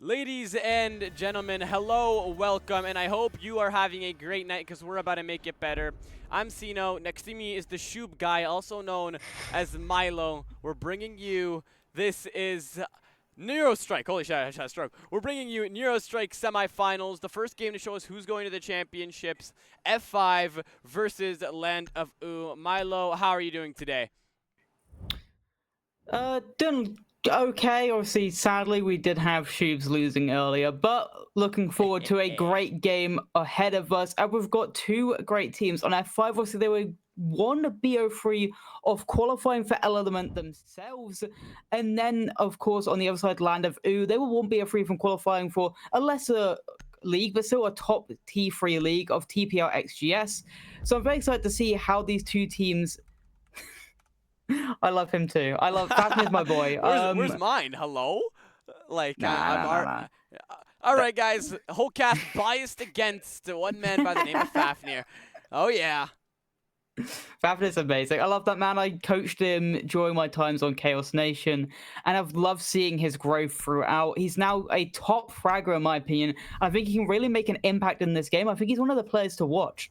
Ladies and gentlemen, hello, welcome, and I hope you are having a great night because we're about to make it better. I'm Sino. Next to me is the Shoob guy, also known as Milo. We're bringing you, this is NeuroStrike. Holy shit, I just had a stroke. We're bringing you NeuroStrike semifinals. The first game to show us who's going to the championships. F5 versus Land of Oo. Milo, how are you doing today? Doing okay. Obviously, sadly, we did have Shoobs losing earlier, but looking forward to a great game ahead of us. And we've got two great teams on F5. Obviously, they were one BO3 of qualifying for Element themselves, and then, of course, on the other side, Land of Oo, they were one BO3 from qualifying for a lesser league, but still a top T3 league of TPL XGS. So I'm very excited to see how these two teams. I love him too. I love Fafnir's my boy. Where's mine? Hello? Like, I'm Nah. all right, guys. Whole cast biased against one man by the name of Fafnir. Oh yeah. Fafnir's amazing. I love that man. I coached him during my times on Chaos Nation, and I've loved seeing his growth throughout. He's now a top fragger, in my opinion. I think he can really make an impact in this game. I think he's one of the players to watch.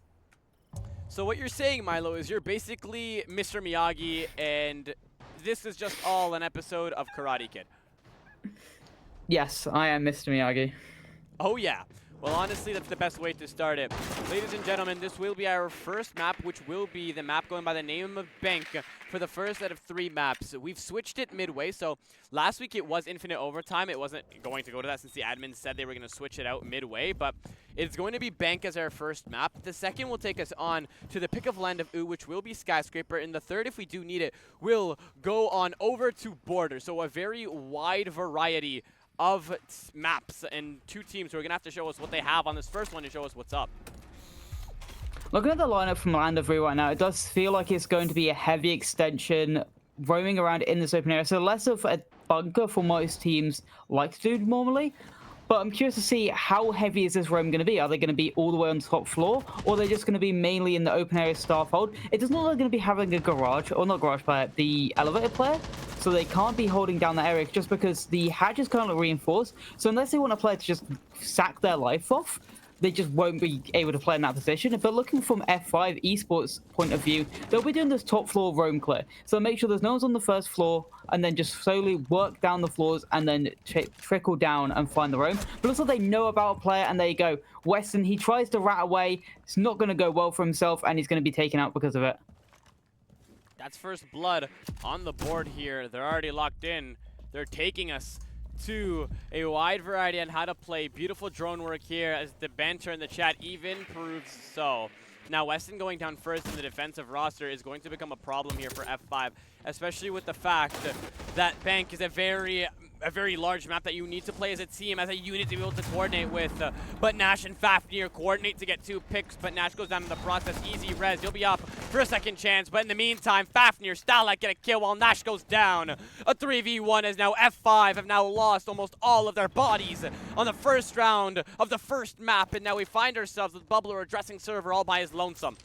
So what you're saying, Milo, is you're basically Mr. Miyagi, and this is just all an episode of Karate Kid. Yes, I am Mr. Miyagi. Oh yeah. Well, honestly, that's the best way to start it. Ladies and gentlemen, this will be our first map, which will be the map going by the name of Bank for the first out of 3 maps. We've switched it midway, so last week it was infinite overtime. It wasn't going to go to that since the admins said they were going to switch it out midway, but it's going to be Bank as our first map. The second will take us on to the pick of Land of Oo, which will be Skyscraper, and the third, if we do need it, will go on over to Border. So a very wide variety of maps and 2 teams who are going to have to show us what they have on this first one to show us what's up. Looking at the lineup from Land of Oo right now, it does feel like it's going to be a heavy extension roaming around in this open area. So less of a bunker for most teams like to do normally. But I'm curious to see how heavy is this roam going to be. Are they going to be all the way on the top floor, or are they just going to be mainly in the open area staff hold? It does not look like going to be having a garage, or not garage player, the elevator player. So they can't be holding down that area just because the hatch is currently reinforced. So unless they want a player to just sack their life off, they just won't be able to play in that position. But looking from F5 esports point of view, they'll be doing this top floor roam clear. So make sure there's no one's on the first floor, and then just slowly work down the floors and then trickle down and find the roam. But also they know about a player, and there you go. Weston, he tries to rat away. It's not going to go well for himself, and he's going to be taken out because of it. That's first blood on the board here. They're already locked in. They're taking us to a wide variety on how to play. Beautiful drone work here as the banter in the chat even proves so. Now, Weston going down first in the defensive roster is going to become a problem here for F5, especially with the fact that Bank is a very large map that you need to play as a team, as a unit to be able to coordinate with. But Nash and Fafnir coordinate to get 2 picks, but Nash goes down in the process. Easy res, you'll be up for a second chance. But in the meantime, Fafnir, Starlight get a kill while Nash goes down. A 3v1 as now F5 have now lost almost all of their bodies on the first round of the first map. And now we find ourselves with Bubbler addressing server all by his lonesome.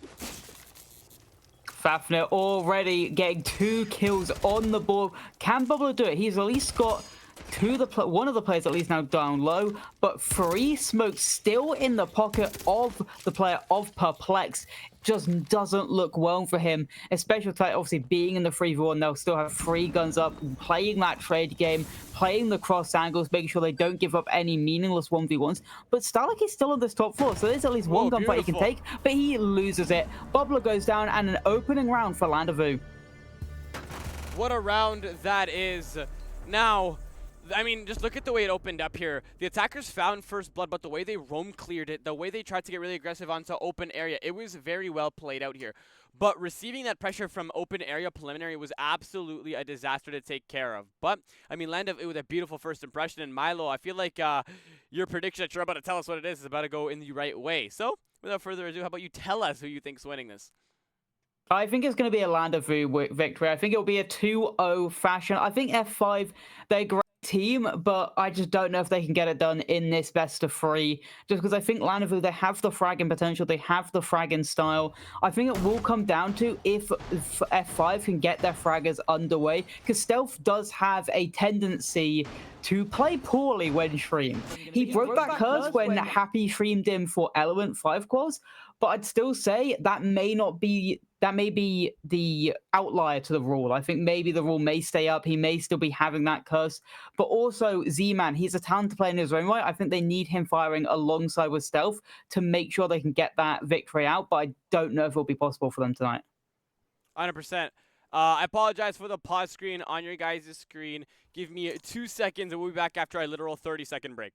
Fafnir already getting 2 kills on the board. Can Bubbler do it? He's at least got one of the players at least now down low, but 3 smokes still in the pocket of the player of Perplex. Just doesn't look well for him, especially with obviously being in the 3v1. They'll still have 3 guns up, playing that trade game, playing the cross angles, making sure they don't give up any meaningless 1v1s. But Starlight is still on this top floor, so there's at least one gunfight he can take, but he loses it. Bubbler goes down, and an opening round for Land of Oo. What a round that is. Now, I mean, just look at the way it opened up here. The attackers found first blood, but the way they roam cleared it, the way they tried to get really aggressive onto open area, it was very well played out here. But receiving that pressure from open area preliminary was absolutely a disaster to take care of. But, I mean, Land of Oo with a beautiful first impression. And Milo, I feel like your prediction that you're about to tell us what it is about to go in the right way. So, without further ado, how about you tell us who you think's winning this? I think it's going to be a Land of Oo victory. I think it'll be a 2-0 fashion. I think F5, they're great team, but I just don't know if they can get it done in this best of 3. Just because I think Land of Oo, they have the fragging potential, they have the fragging style. I think it will come down to if F5 can get their fraggers underway, because Stealth does have a tendency to play poorly when streamed. He broke that curse when Happy streamed him for Element 5 quals, but I'd still say that may be the outlier to the rule. I think maybe the rule may stay up. He may still be having that curse. But also, Z-Man, he's a talented player in his own right. I think they need him firing alongside with Stealth to make sure they can get that victory out, but I don't know if it'll be possible for them tonight. 100%. I apologize for the pause screen on your guys' screen. Give me 2 seconds and we'll be back after a literal 30-second break.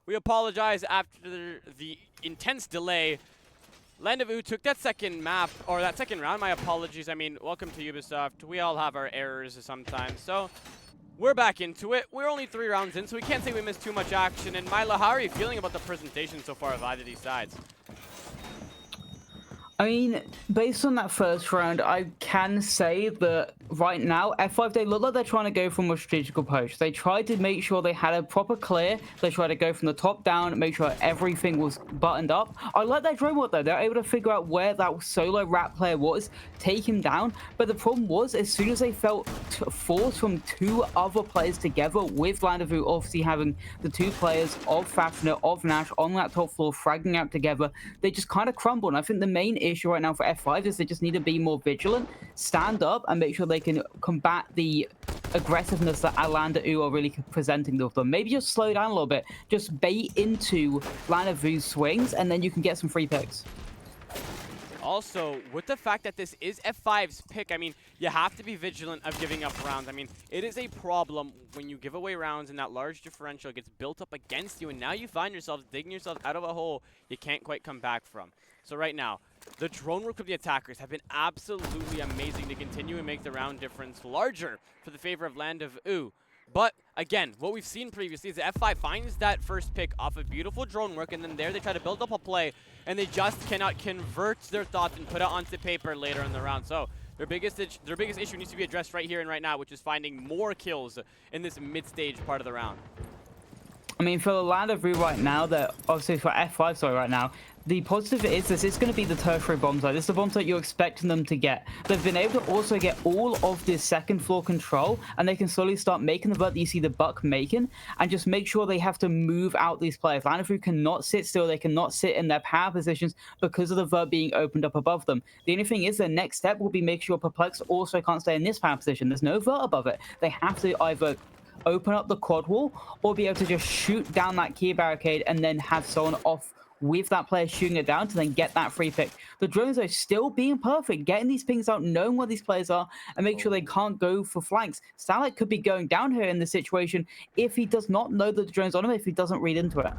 We apologize after the intense delay. Land of U took that second map, or that second round, my apologies. I mean, welcome to Ubisoft. We all have our errors sometimes, so we're back into it. We're only 3 rounds in, so we can't say we missed too much action. And Milo, how are you feeling about the presentation so far of either of these sides? I mean, based on that first round, I can say that right now, F5, they look like they're trying to go for a more strategical approach. They tried to make sure they had a proper clear. They tried to go from the top down, make sure everything was buttoned up. I like that drone work, though. They're able to figure out where that solo rat player was, take him down. But the problem was, as soon as they felt force from 2 other players together, with Land of U obviously having the 2 players of Fafnir, of Nash on that top floor, fragging out together, they just kind of crumbled. And I think the main issue right now for F5 is they just need to be more vigilant, stand up, and make sure they can combat the aggressiveness that Land of U are really presenting to them. Maybe just slow down a little bit, just bait into Land of U's swings, and then you can get some free picks. Also, with the fact that this is F5's pick, I mean, you have to be vigilant of giving up rounds. I mean, it is a problem when you give away rounds and that large differential gets built up against you, and now you find yourselves digging yourself out of a hole you can't quite come back from. So right now, the drone work of the attackers have been absolutely amazing to continue and make the round difference larger for the favor of Land of U. But again, what we've seen previously is that F5 finds that first pick off of beautiful drone work, and then there they try to build up a play, and they just cannot convert their thoughts and put it onto paper later in the round. So their biggest issue needs to be addressed right here and right now, which is finding more kills in this mid-stage part of the round. I mean, for the Land of U right now, that obviously for F5, sorry, right now, the positive is this is going to be the tertiary bomb site. This is the bomb site you're expecting them to get. They've been able to also get all of this second floor control, and they can slowly start making the vert that you see the Buck making, and just make sure they have to move out these players. Land of U cannot sit still. They cannot sit in their power positions because of the vert being opened up above them. The only thing is the next step will be make sure Perplex also can't stay in this power position. There's no vert above it. They have to either open up the quad wall or be able to just shoot down that key barricade and then have someone off with that player shooting it down to then get that free pick. The drones are still being perfect, getting these pings out, knowing where these players are, and make sure they can't go for flanks. Starlight could be going down here in this situation if he does not know that the drone's on him, if he doesn't read into it.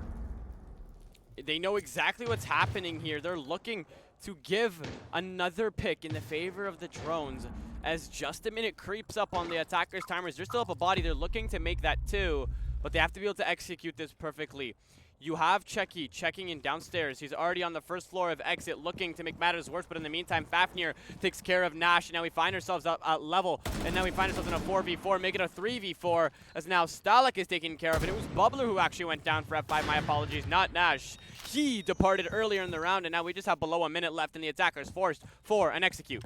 They know exactly what's happening here. They're looking to give another pick in the favor of the drones as just a minute creeps up on the attackers' timers. They're still up a body. They're looking to make that 2, but they have to be able to execute this perfectly. You have Checky checking in downstairs. He's already on the first floor of exit looking to make matters worse, but in the meantime, Fafnir takes care of Nash. Now we find ourselves up at level, and now we find ourselves in a 4v4, make it a 3v4, as now Stalak is taking care of it. It was Bubbler who actually went down for F5, my apologies, not Nash. He departed earlier in the round, and now we just have below a minute left, and the attackers forced for an execute.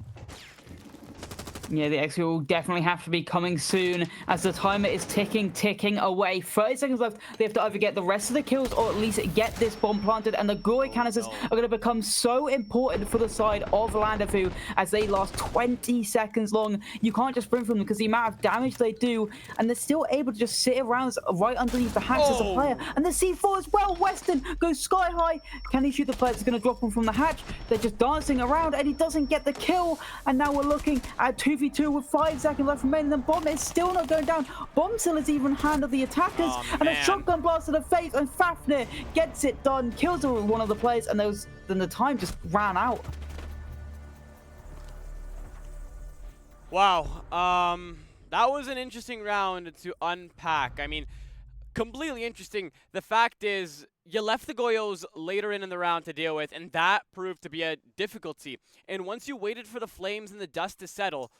Yeah, the execute will definitely have to be coming soon as the timer is ticking away. 30 seconds left. They have to either get the rest of the kills or at least get this bomb planted. And the glory canisters are going to become so important for the side of Land of U as they last 20 seconds long. You can't just sprint from them because the amount of damage they do, and they're still able to just sit around right underneath the hatch as a player. And the C4 as well. Weston goes sky high. Can he shoot the player that's going to drop him from the hatch? They're just dancing around, and he doesn't get the kill. And now we're looking at 2v2 with 5 seconds left remaining. The bomb is still not going down. Bombsill has even handled the attackers, and a shotgun blast to the face, and Fafnir gets it done, kills one of the players, and then the time just ran out. Wow, that was an interesting round to unpack. I mean, completely interesting. The fact is, you left the Goyos later in the round to deal with, and that proved to be a difficulty. And once you waited for the flames and the dust to settle,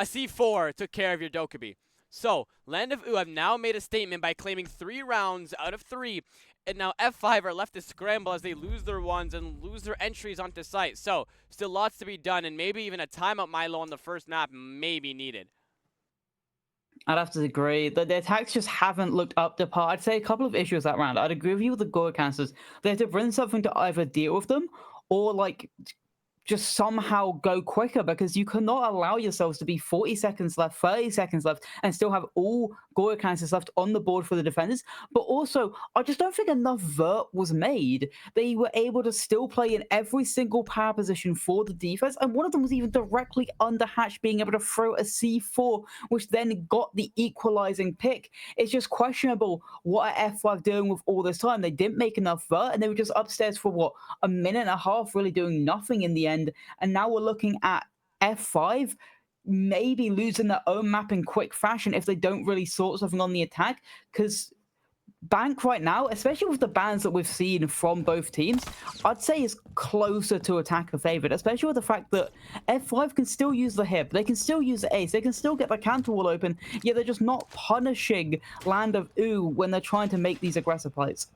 a C4 took care of your Dokkaebi. So, Land of U have now made a statement by claiming 3 rounds out of 3, and now F5 are left to scramble as they lose their ones and lose their entries onto site. So, still lots to be done, and maybe even a timeout Milo on the first map may be needed. I'd have to agree that the attacks just haven't looked up to par. I'd say a couple of issues that round. I'd agree with you with the Gore cancers. They have to bring something to either deal with them or, like, just somehow go quicker, because you cannot allow yourselves to be 40 seconds left, 30 seconds left, and still have all Goya canisters left on the board for the defenders. But also, I just don't think enough vert was made. They were able to still play in every single power position for the defense, and one of them was even directly under Hatch being able to throw a C4, which then got the equalizing pick. It's just questionable what are F5 doing with all this time. They didn't make enough vert, and they were just upstairs for, what, a minute and a half, really doing nothing in the end. And now we're looking at F5 maybe losing their own map in quick fashion if they don't really sort something on the attack, because Bank right now, especially with the bans that we've seen from both teams, I'd say is closer to attacker favored, especially with the fact that F5 can still use the hip, they can still use the ace, they can still get the counter wall open, yet they're just not punishing Land of Ooh when they're trying to make these aggressive plays.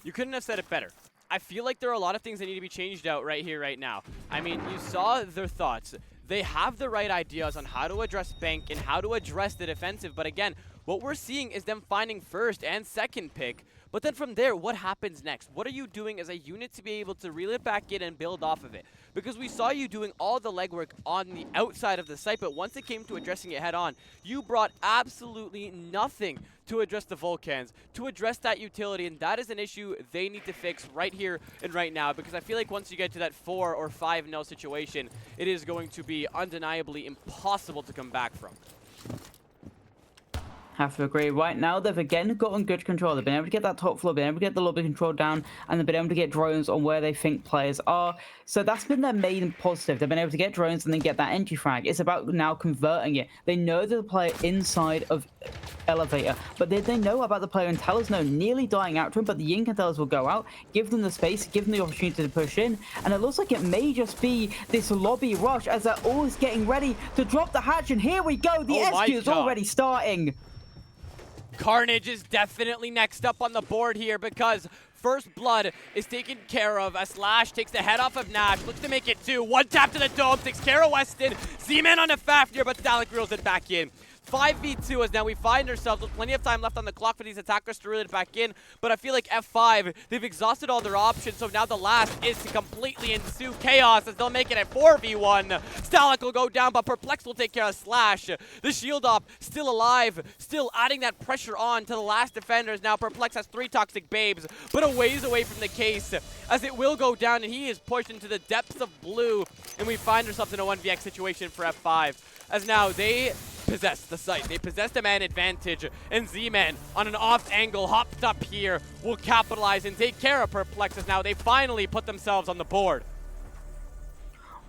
You couldn't have said it better. I feel like there are a lot of things that need to be changed out right here, right now. I mean, you saw their thoughts. They have the right ideas on how to address Bank and how to address the defensive, but again, what we're seeing is them finding first and second pick, but then from there, what happens next? What are you doing as a unit to be able to reel it back in and build off of it? Because we saw you doing all the legwork on the outside of the site, but once it came to addressing it head on, you brought absolutely nothing to address the Vulcans, to address that utility, and that is an issue they need to fix right here and right now, because I feel like once you get to that 4 or 5-0 situation, it is going to be undeniably impossible to come back from. Have to agree. Right now, they've again gotten good control. They've been able to get that top floor, been able to get the lobby control down, and they've been able to get drones on where they think players are. So that's been their main positive. They've been able to get drones and then get that entry frag. It's about now converting it. They know the player inside of elevator, but they know about the player in tellers. No, nearly dying out to him, but the Yin tellers will go out, give them the space, give them the opportunity to push in, and it looks like it may just be this lobby rush as they're always getting ready to drop the hatch, and here we go. The SQ is already starting. Carnage is definitely next up on the board here because First Blood is taken care of. A Slash takes the head off of Nash, looks to make it 2. One tap to the dome, takes care of Weston. Z-Man on the Fafnir, but Dalek reels it back in. 5v2 as now we find ourselves with plenty of time left on the clock for these attackers to reel it back in, but I feel like F5, they've exhausted all their options, so now the last is to completely ensue chaos as they'll make it a 4v1. Stalak will go down, but Perplex will take care of Slash. The shield op still alive, still adding that pressure on to the last defenders. Now Perplex has 3 toxic babes, but a ways away from the case as it will go down, and he is pushed into the depths of blue, and we find ourselves in a 1vx situation for F5 as now they possess the site. They possess the man advantage, and Z-Man on an off angle hopped up here will capitalize and take care of Perplexes. Now they finally put themselves on the board.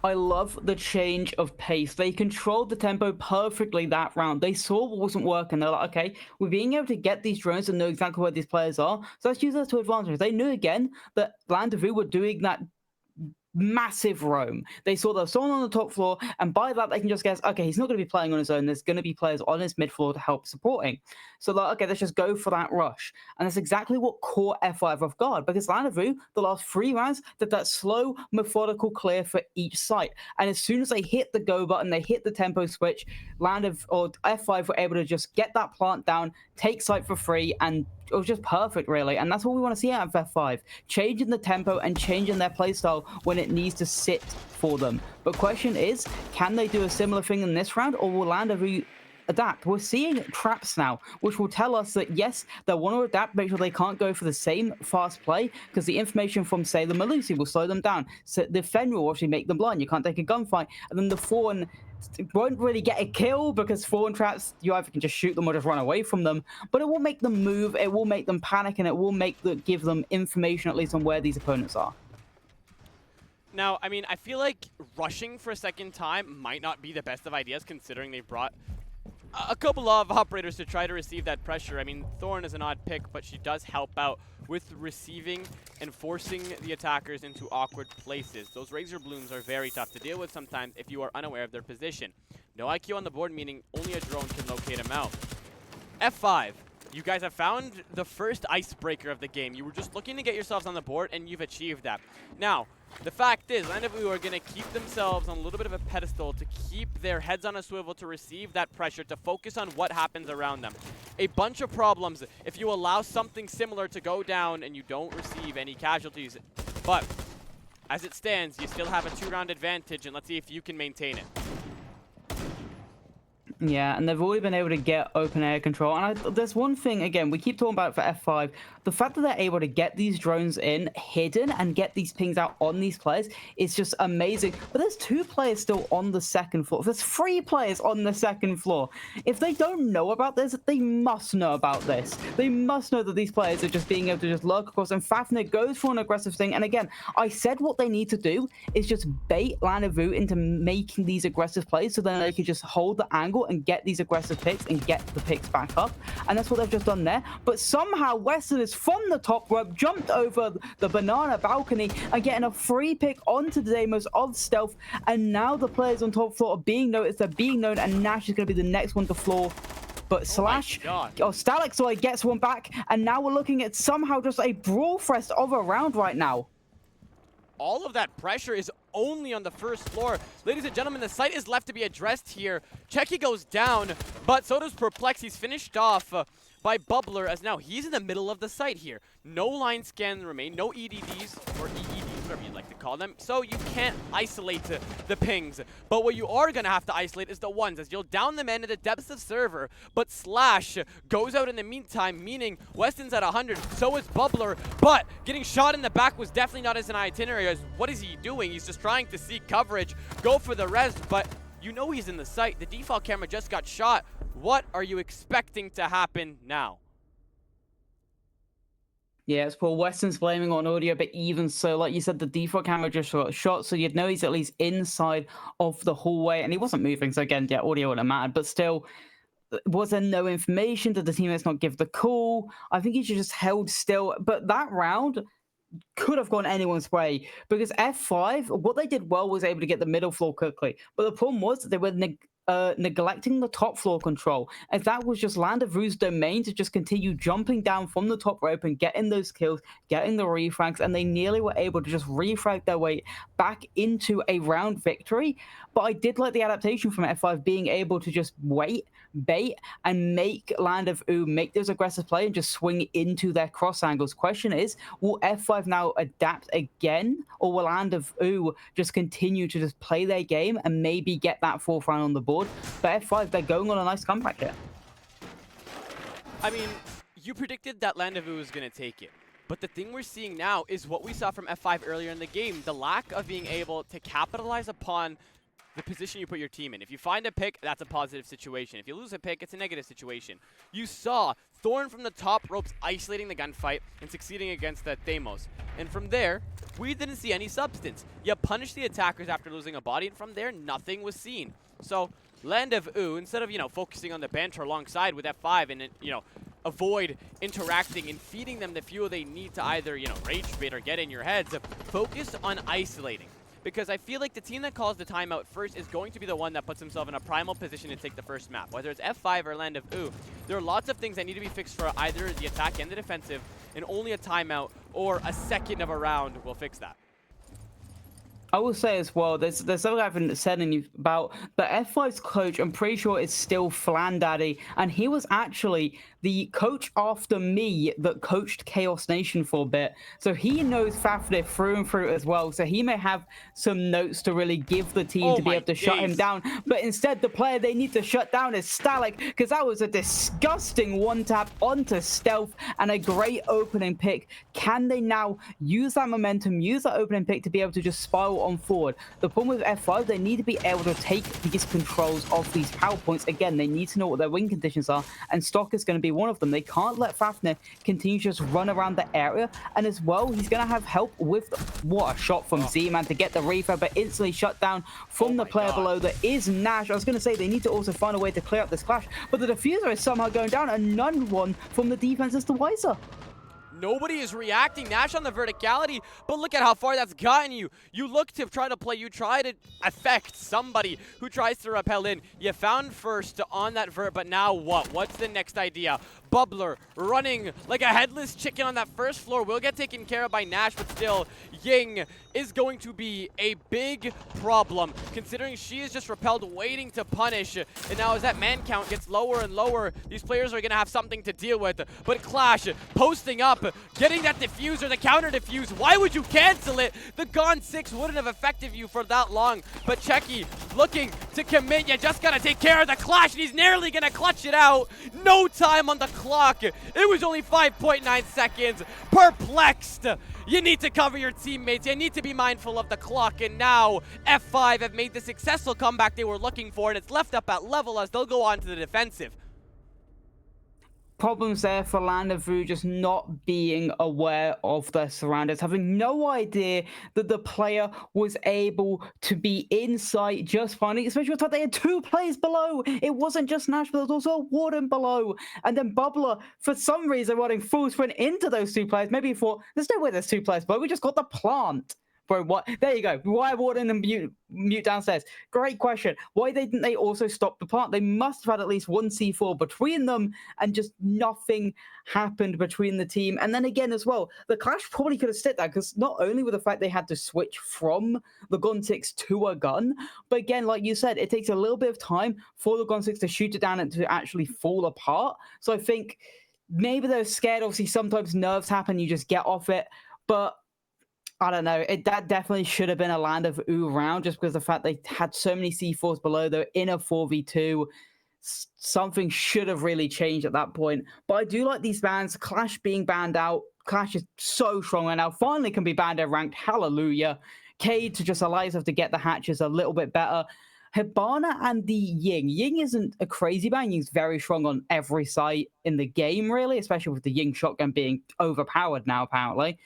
I love the change of pace. They controlled the tempo perfectly that round. They saw what wasn't working. They're like, okay, we're being able to get these drones and know exactly where these players are, so let's use that to advantage. They knew again that Land of Vu were doing that massive roam. They saw there was someone on the top floor, and by that they can just guess, okay, he's not going to be playing on his own. There's going to be players on his mid floor to help supporting. So like, okay, let's just go for that rush. And that's exactly what caught F5 off guard, because Land of Vu, the last 3 rounds, did that slow, methodical clear for each site. And as soon as they hit the go button, they hit the tempo switch, F5 were able to just get that plant down, take site for free, and it was just perfect, really. And that's what we want to see out of F5. Changing the tempo and changing their playstyle when it needs to sit for them. But question is, can they do a similar thing in this round, or will Land of Vu adapt? We're seeing traps now, which will tell us that, yes, they'll want to adapt, make sure they can't go for the same fast play, because the information from, say, the Melusi will slow them down. So the Fenrir will actually make them blind. You can't take a gunfight. And then the Fawn won't really get a kill, because Fawn traps, you either can just shoot them or just run away from them, but it will make them move, it will make them panic, and it will give them information at least on where these opponents are. Now, I mean, I feel like rushing for a second time might not be the best of ideas, considering they brought a couple of operators to try to receive that pressure. I mean, Thorn is an odd pick, but she does help out with receiving and forcing the attackers into awkward places. Those Razor Blooms are very tough to deal with sometimes if you are unaware of their position. No IQ on the board, meaning only a drone can locate them out. F5, you guys have found the first icebreaker of the game. You were just looking to get yourselves on the board, and you've achieved that. Now, the fact is, Land of Vu are going to keep themselves on a little bit of a pedestal, to keep their heads on a swivel, to receive that pressure, to focus on what happens around them. A bunch of problems if you allow something similar to go down and you don't receive any casualties. But as it stands, you still have a 2-round advantage, and let's see if you can maintain it. Yeah, and they've already been able to get open air control. And there's one thing, again, we keep talking about for F5, the fact that they're able to get these drones in hidden and get these pings out on these players is just amazing. But there's 2 players still on the second floor. There's 3 players on the second floor. If they don't know about this, they must know about this. They must know that these players are just being able to just lurk across. And Fafnir goes for an aggressive thing. And again, I said what they need to do is just bait Lanavu into making these aggressive plays so then they can just hold the angle and get these aggressive picks and get the picks back up. And that's what they've just done there. But somehow Western is from the top rope, jumped over the banana balcony and getting a free pick onto the Deimos of stealth. And now the players on top floor are being noticed, they're being known, and Nash is going to be the next one to floor. But Slash, Stalexoid gets one back, and now we're looking at somehow just a brawl fest of a round right now. All of that pressure is only on the first floor. Ladies and gentlemen, the site is left to be addressed here. Checky goes down, but so does Perplex. He's finished off by Bubbler, as now he's in the middle of the site here. No line scan remain, no EDDs, or EEDs, whatever you'd like to call them, so you can't isolate the pings. But what you are going to have to isolate is the ones, as you'll down them in at the depths of server, but Slash goes out in the meantime, meaning Weston's at 100, so is Bubbler, but getting shot in the back was definitely not as an itinerary. As what is he doing? He's just trying to seek coverage, go for the res, but you know he's in the site. The default camera just got shot. What are you expecting to happen now? Yeah, it's Paul. Weston's blaming on audio, but even so, like you said, the default camera just got shot, so you'd know he's at least inside of the hallway, and he wasn't moving, so again, yeah, audio wouldn't have mattered, but still, was there no information? Did the teammates not give the call? I think he should just held still, but that round could have gone anyone's way, because F5, what they did well was able to get the middle floor quickly, but the problem was that they were neglecting the top floor control, as that was just Landavu's domain to just continue jumping down from the top rope and getting those kills, getting the refrags, and they nearly were able to just refrag their way back into a round victory. But I did like the adaptation from F5 being able to just wait, bait, and make Landavu make those aggressive play and just swing into their cross angles. Question is, will F5 now adapt again, or will Landavu just continue to just play their game and maybe get that 4th round on the board? But F5, they're going on a nice comeback here. I mean, you predicted that Landavu was going to take it. But the thing we're seeing now is what we saw from F5 earlier in the game, the lack of being able to capitalize upon the position you put your team in. If you find a pick, that's a positive situation. If you lose a pick, it's a negative situation. You saw Thorn from the top ropes isolating the gunfight and succeeding against the Deimos. And from there, we didn't see any substance. You punished the attackers after losing a body, and from there, nothing was seen. So Landavu, instead of, focusing on the banter alongside with F5 and, avoid interacting and feeding them the fuel they need to either, rage bait or get in your heads, focus on isolating. Because I feel like the team that calls the timeout first is going to be the one that puts himself in a primal position to take the first map. Whether it's F5 or Landavu, there are lots of things that need to be fixed for either the attack and the defensive, and only a timeout or a second of a round will fix that. I will say as well, there's something I haven't said about the F5's coach. I'm pretty sure is still Flan Daddy, and he was actually the coach after me that coached Chaos Nation for a bit. So he knows Fafnir through and through as well. So he may have some notes to really give the team to be able to shut him down. But instead, the player they need to shut down is Stalek, because that was a disgusting one-tap onto Stealth and a great opening pick. Can they now use that momentum, use that opening pick to be able to just spiral on forward? The problem with F5, they need to be able to take these controls of these power points. Again, they need to know what their win conditions are, and Stock is going to be one of them. They can't let Fafnir continue to just run around the area, and as well, he's going to have help with what a shot from Z-Man to get the refurb, but instantly shut down from the player below. That is Nash. I was going to say they need to also find a way to clear up this clash, but the diffuser is somehow going down, and none one from the defense is the wiser. Nobody is reacting. Nash on the verticality, but look at how far that's gotten you. You look to try to play, you try to affect somebody who tries to rappel in. You found first on that vert, but now what? What's the next idea? Bubbler running like a headless chicken on that first floor will get taken care of by Nash, but still, Ying is going to be a big problem, considering she is just repelled waiting to punish. And now as that man count gets lower and lower, these players are going to have something to deal with. But Clash posting up, getting that diffuser, the counter diffuse. Why would you cancel it? The Gone 6 wouldn't have affected you for that long. But Checky looking to commit. You just got to take care of the Clash, and he's nearly going to clutch it out. No time on the clock. It was only 5.9 seconds. Perplexed. You need to cover your teammates. You need to be mindful of the clock. And now F5 have made the successful comeback they were looking for, and it's left up at level as they'll go on to the defensive. Problems there for Land of Vu just not being aware of their surroundings, having no idea that the player was able to be in sight just finding, especially with the fact they had 2 players below. It wasn't just Nash, but there was also a Warden below. And then Bubbler, for some reason, running full sprint into those 2 players. Maybe he thought, there's no way there's 2 players below. We just got the plant. Bro, what? There you go. Why Warden and mute downstairs? Great question. Why didn't they also stop the plant? They must have had at least 1 C4 between them, and just nothing happened between the team. And then again as well, the Clash probably could have stick that, because not only with the fact they had to switch from the Gun 6 to a gun, but again, like you said, it takes a little bit of time for the Gun 6 to shoot it down and to actually fall apart. So I think maybe they're scared. Obviously, sometimes nerves happen. You just get off it. But I don't know. That definitely should have been a Land of Vu round, just because of the fact they had so many C4s below. They're in a 4v2. Something should have really changed at that point. But I do like these bans. Clash being banned out. Clash is so strong right now. Finally can be banned and ranked. Hallelujah. Cade to just allow yourself to get the hatches a little bit better. Hibana and the Ying. Ying isn't a crazy ban. Ying's very strong on every site in the game, really, especially with the Ying shotgun being overpowered now, apparently.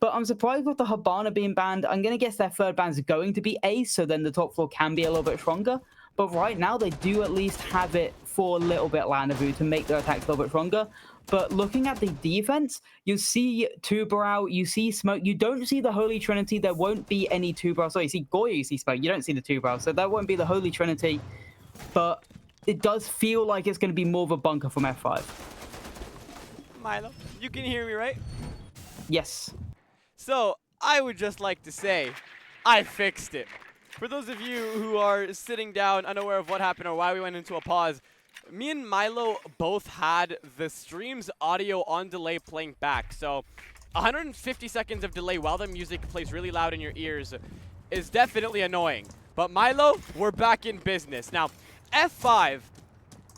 But I'm surprised with the Hibana being banned. I'm going to guess their third ban is going to be Ace, so then the top floor can be a little bit stronger. But right now, they do at least have it for a little bit Land of Vu to make their attacks a little bit stronger. But looking at the defense, you see Tuber out, you see Smoke. You don't see the Holy Trinity. There won't be any Tuber. So you see Goyo, you see Smoke. You don't see the Tuber. So there won't be the Holy Trinity. But it does feel like it's going to be more of a bunker from F5. Milo, you can hear me, right? Yes. So, I would just like to say, I fixed it. For those of you who are sitting down, unaware of what happened or why we went into a pause, me and Milo both had the stream's audio on delay playing back. So, 150 seconds of delay while the music plays really loud in your ears is definitely annoying. But Milo, we're back in business. Now, F5,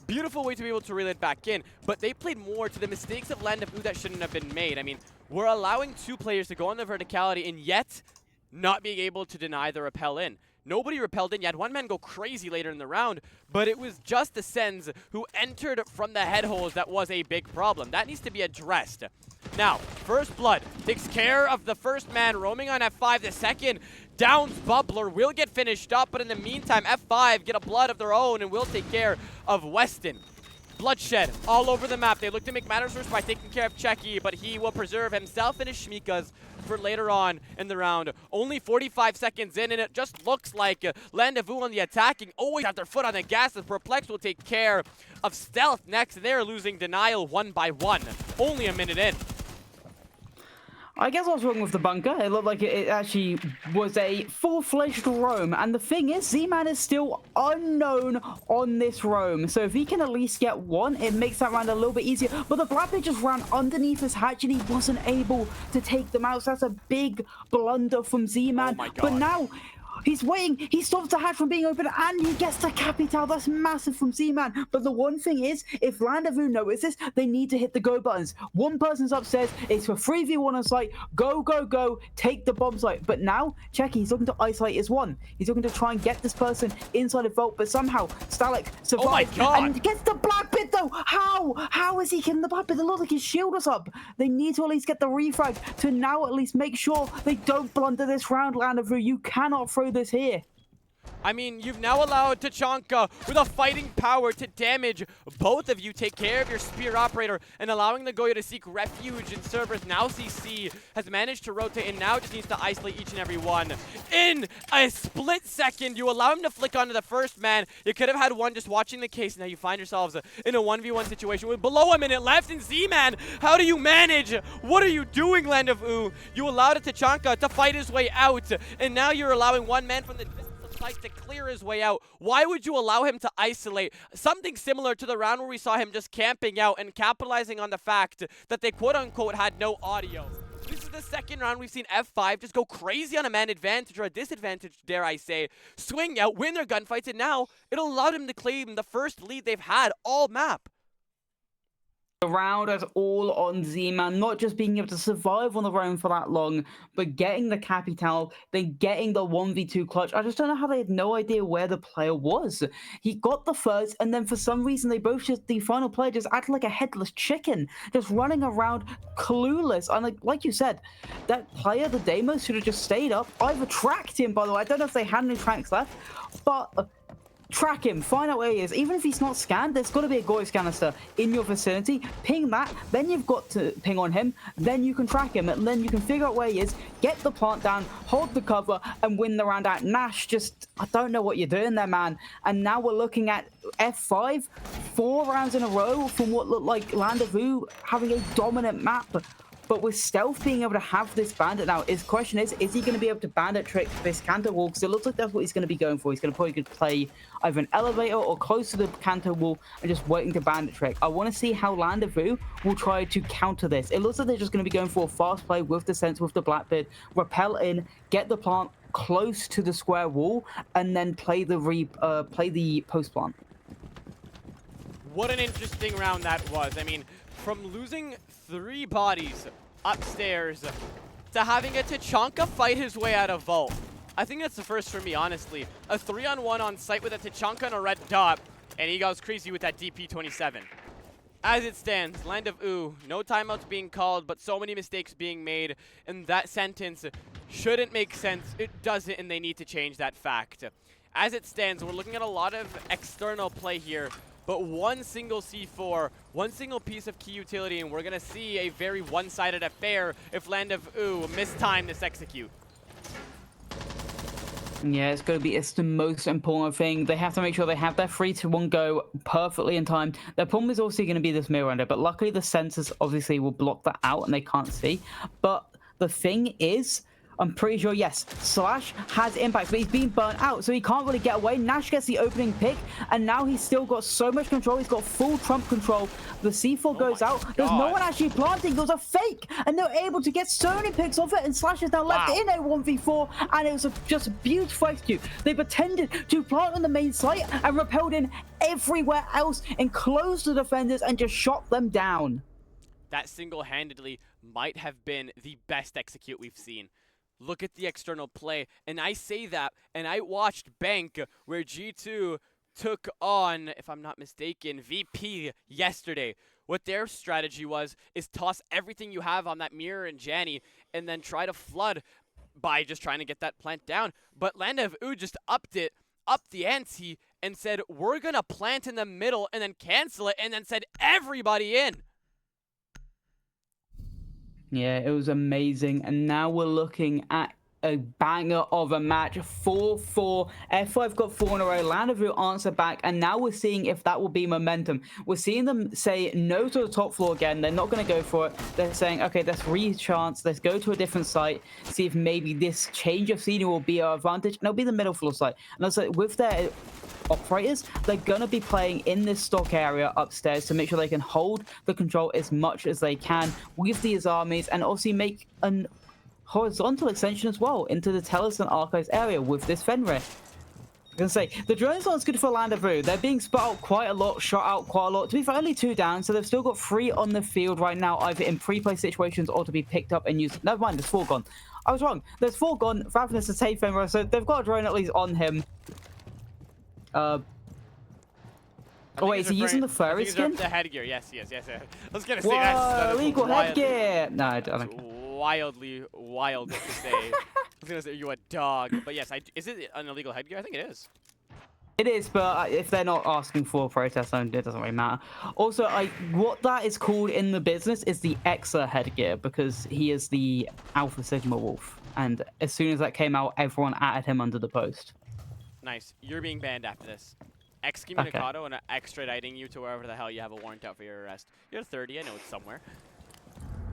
beautiful way to be able to reel it back in, but they played more to the mistakes of Land of Vu that shouldn't have been made. I mean, we're allowing 2 players to go on the verticality and yet not being able to deny the repel in. Nobody repelled in. You had 1 man go crazy later in the round, but it was just the Sens who entered from the head holes that was a big problem. That needs to be addressed. Now, First Blood takes care of the first man roaming on F5. The second downs Bubbler, will get finished up, but in the meantime, F5 get a blood of their own and will take care of Weston. Bloodshed all over the map. They look to make matters worse by taking care of Checky, but he will preserve himself and his Shmikas for later on in the round. Only 45 seconds in, and it just looks like Land of Vu on the attacking always have their foot on the gas, as Perplex will take care of Stealth next. They're losing Denial 1 by 1. Only a minute in. I guess I was wrong with the bunker. It looked like it actually was a full-fledged roam. And the thing is, Z-Man is still unknown on this roam. So if he can at least get 1, it makes that round a little bit easier. But the Blackbeard just ran underneath his hatch and he wasn't able to take them out. So that's a big blunder from Z-Man. Oh my God. But now he's waiting. He stops the hatch from being open and he gets the Capital. That's massive from Z-Man. But the one thing is, if Land of Vu notices, they need to hit the go buttons. 1 person's upstairs. It's for 3v1 on site. Go, go, go. Take the bomb site. But now, Checky, he's looking to isolate his 1. He's looking to try and get this person inside the vault. But somehow, Stalek survives. Oh my God. And gets the black bit though. How? How is he getting the black bit? It looks like his shield was up. They need to at least get the refrag to now at least make sure they don't blunder this round, Land of Vu. You cannot throw this here. I mean, you've now allowed Tachanka with a fighting power to damage both of you, take care of your Spear Operator, and allowing the Goyo to seek refuge in Cerberus. Now CC has managed to rotate and now just needs to isolate each and every one. In a split second, you allow him to flick onto the first man. You could have had one just watching the case. Now you find yourselves in a 1v1 situation with below a minute left. And Z-Man, how do you manage? What are you doing, Land of Oo? You allowed Tachanka to fight his way out, and now you're allowing one man from the to clear his way out. Why would you allow him to isolate? Something similar to the round where we saw him just camping out and capitalizing on the fact that they quote-unquote had no audio. This is the second round we've seen F5 just go crazy on a man advantage, or a disadvantage, dare I say, swing out, win their gunfights, and now it allowed him to claim the first lead they've had all map. The round is all on Z-Man, not just being able to survive on the round for that long, but getting the Capital, then getting the 1v2 clutch. I just don't know how they had no idea where the player was. He got the first, and then for some reason, they both just, the final player just acted like a headless chicken, just running around clueless. And like you said, that player, the Deimos, should have just stayed up. I've tracked him, by the way. I don't know if they had any tracks left, but track him, find out where he is. Even if he's not scanned, there's got to be a Goyo canister in your vicinity. Ping that, then you've got to ping on him, then you can track him, and then you can figure out where he is, get the plant down, hold the cover, and win the round out. Nash, just, I don't know what you're doing there, man. And now we're looking at F5, 4 rounds in a row from what looked like Land of Oo having a dominant map. But with Stealth being able to have this bandit now, his question is he going to be able to bandit trick this Canto wall? Because it looks like that's what he's going to be going for. He's going to probably play either an elevator or close to the Canto wall and just waiting to bandit trick. I want to see how Land of Oo will try to counter this. It looks like they're just going to be going for a fast play with the Sense, with the Blackbeard, repel in, get the plant close to the square wall, and then play the post plant. What an interesting round that was. I mean, from losing 3 bodies upstairs to having a Tachanka fight his way out of vault. I think that's the first for me, honestly. A 3-on-1 on site with a Tachanka and a red dot, and he goes crazy with that DP27. As it stands, Land of Oo, no timeouts being called, but so many mistakes being made, and that sentence shouldn't make sense. It doesn't, and they need to change that fact. As it stands, we're looking at a lot of external play here, but one single C4, one single piece of key utility, and we're going to see a very one-sided affair if Land of Oo mistime this execute. Yeah, it's the most important thing. They have to make sure they have their 3-to-1 go perfectly in time. Their problem is also going to be this mirror ender, but luckily the sensors obviously will block that out and they can't see. But the thing is, I'm pretty sure, yes, Slash has impact, but he's being burnt out, so he can't really get away. Nash gets the opening pick, and now he's still got so much control. He's got full Trump control. The C4 goes out. There's no one actually planting. It was a fake, and they're able to get so many picks off it, and Slash is now left in a 1v4, and it was just a beautiful execute. They pretended to plant on the main site and repelled in everywhere else and closed the defenders and just shot them down. That single-handedly might have been the best execute we've seen. Look at the external play, and I say that, and I watched Bank, where G2 took on, if I'm not mistaken, VP yesterday. What their strategy was is toss everything you have on that Mirror and Janny, and then try to flood by just trying to get that plant down. But Land of Oo just upped the ante, and said, we're going to plant in the middle, and then cancel it, and then send everybody in. Yeah, it was amazing. And now we're looking at a banger of a match. 4-4. F5 got 4 in a row. Land of Oo answer back. And now we're seeing if that will be momentum. We're seeing them say no to the top floor again. They're not going to go for it. They're saying, okay, let's re-chance. Let's go to a different site. See if maybe this change of scenery will be our advantage. And it'll be the middle floor site. And also with their operators, they're going to be playing in this stock area upstairs to make sure they can hold the control as much as they can with these armies, and also make an horizontal extension as well into the Tellus and Archives area with this Fenrir. I'm going to say, the drone's not as good for Land of Oo. They're being spot out quite a lot, shot out quite a lot. To be fair, only 2 down, so they've still got 3 on the field right now, either in pre-play situations or to be picked up and used. Never mind, there's 4 gone. I was wrong. There's 4 gone. Ravenous to take Fenrir, so they've got a drone at least on him. Oh wait, is he using the furry skin? The headgear, yes. I was gonna say that's illegal headgear. No, I don't. Wildly wild to say. was gonna say, you a dog. But yes, is it an illegal headgear? I think it is. It is, but if they're not asking for a protest, then it doesn't really matter. Also, what that is called in the business is the Exa headgear, because he is the Alpha Sigma Wolf. And as soon as that came out, everyone added him under the post. Nice. You're being banned after this. Excommunicado and extraditing you to wherever the hell you have a warrant out for your arrest. You're 30, I know it's somewhere.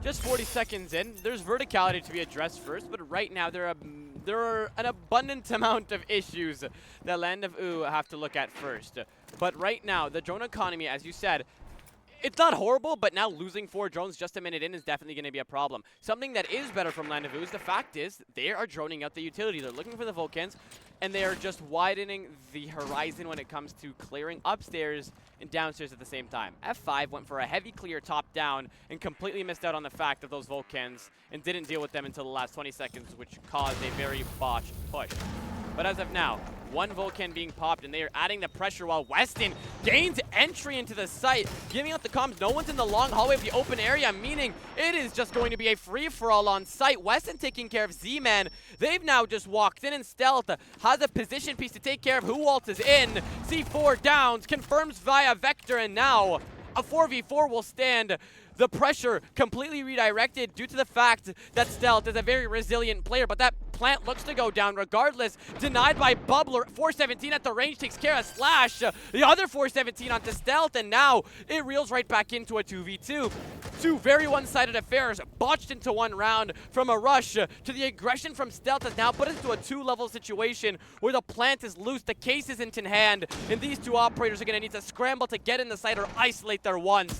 Just 40 seconds in, there's verticality to be addressed first, but right now there are an abundant amount of issues that Land of Oo have to look at first. But right now, the drone economy, as you said, it's not horrible, but now losing 4 drones just a minute in is definitely going to be a problem. Something that is better from Land of Oo is the fact is they are droning out the utility. They're looking for the Vulcans, and they are just widening the horizon when it comes to clearing upstairs and downstairs at the same time. F5 went for a heavy clear top down and completely missed out on the fact of those Vulcans and didn't deal with them until the last 20 seconds, which caused a very botched push. But as of now, 1 Vulcan being popped, and they are adding the pressure while Weston gains entry into the site, giving out the comms. No one's in the long hallway of the open area, meaning it is just going to be a free-for-all on site. Weston taking care of Z-Man. They've now just walked in stealth, has a position piece to take care of who waltzes in. C4 downs, confirms via Vector, and now a 4v4 will stand. The pressure completely redirected due to the fact that Stealth is a very resilient player, but that plant looks to go down regardless. Denied by Bubbler. 417 at the range takes care of Slash. The other 417 onto Stealth, and now it reels right back into a 2v2. 2 very one-sided affairs, botched into 1 round from a rush to the aggression from Stealth has now put us into a 2-level situation where the plant is loose, the case isn't in hand, and these 2 operators are going to need to scramble to get in the site or isolate their ones.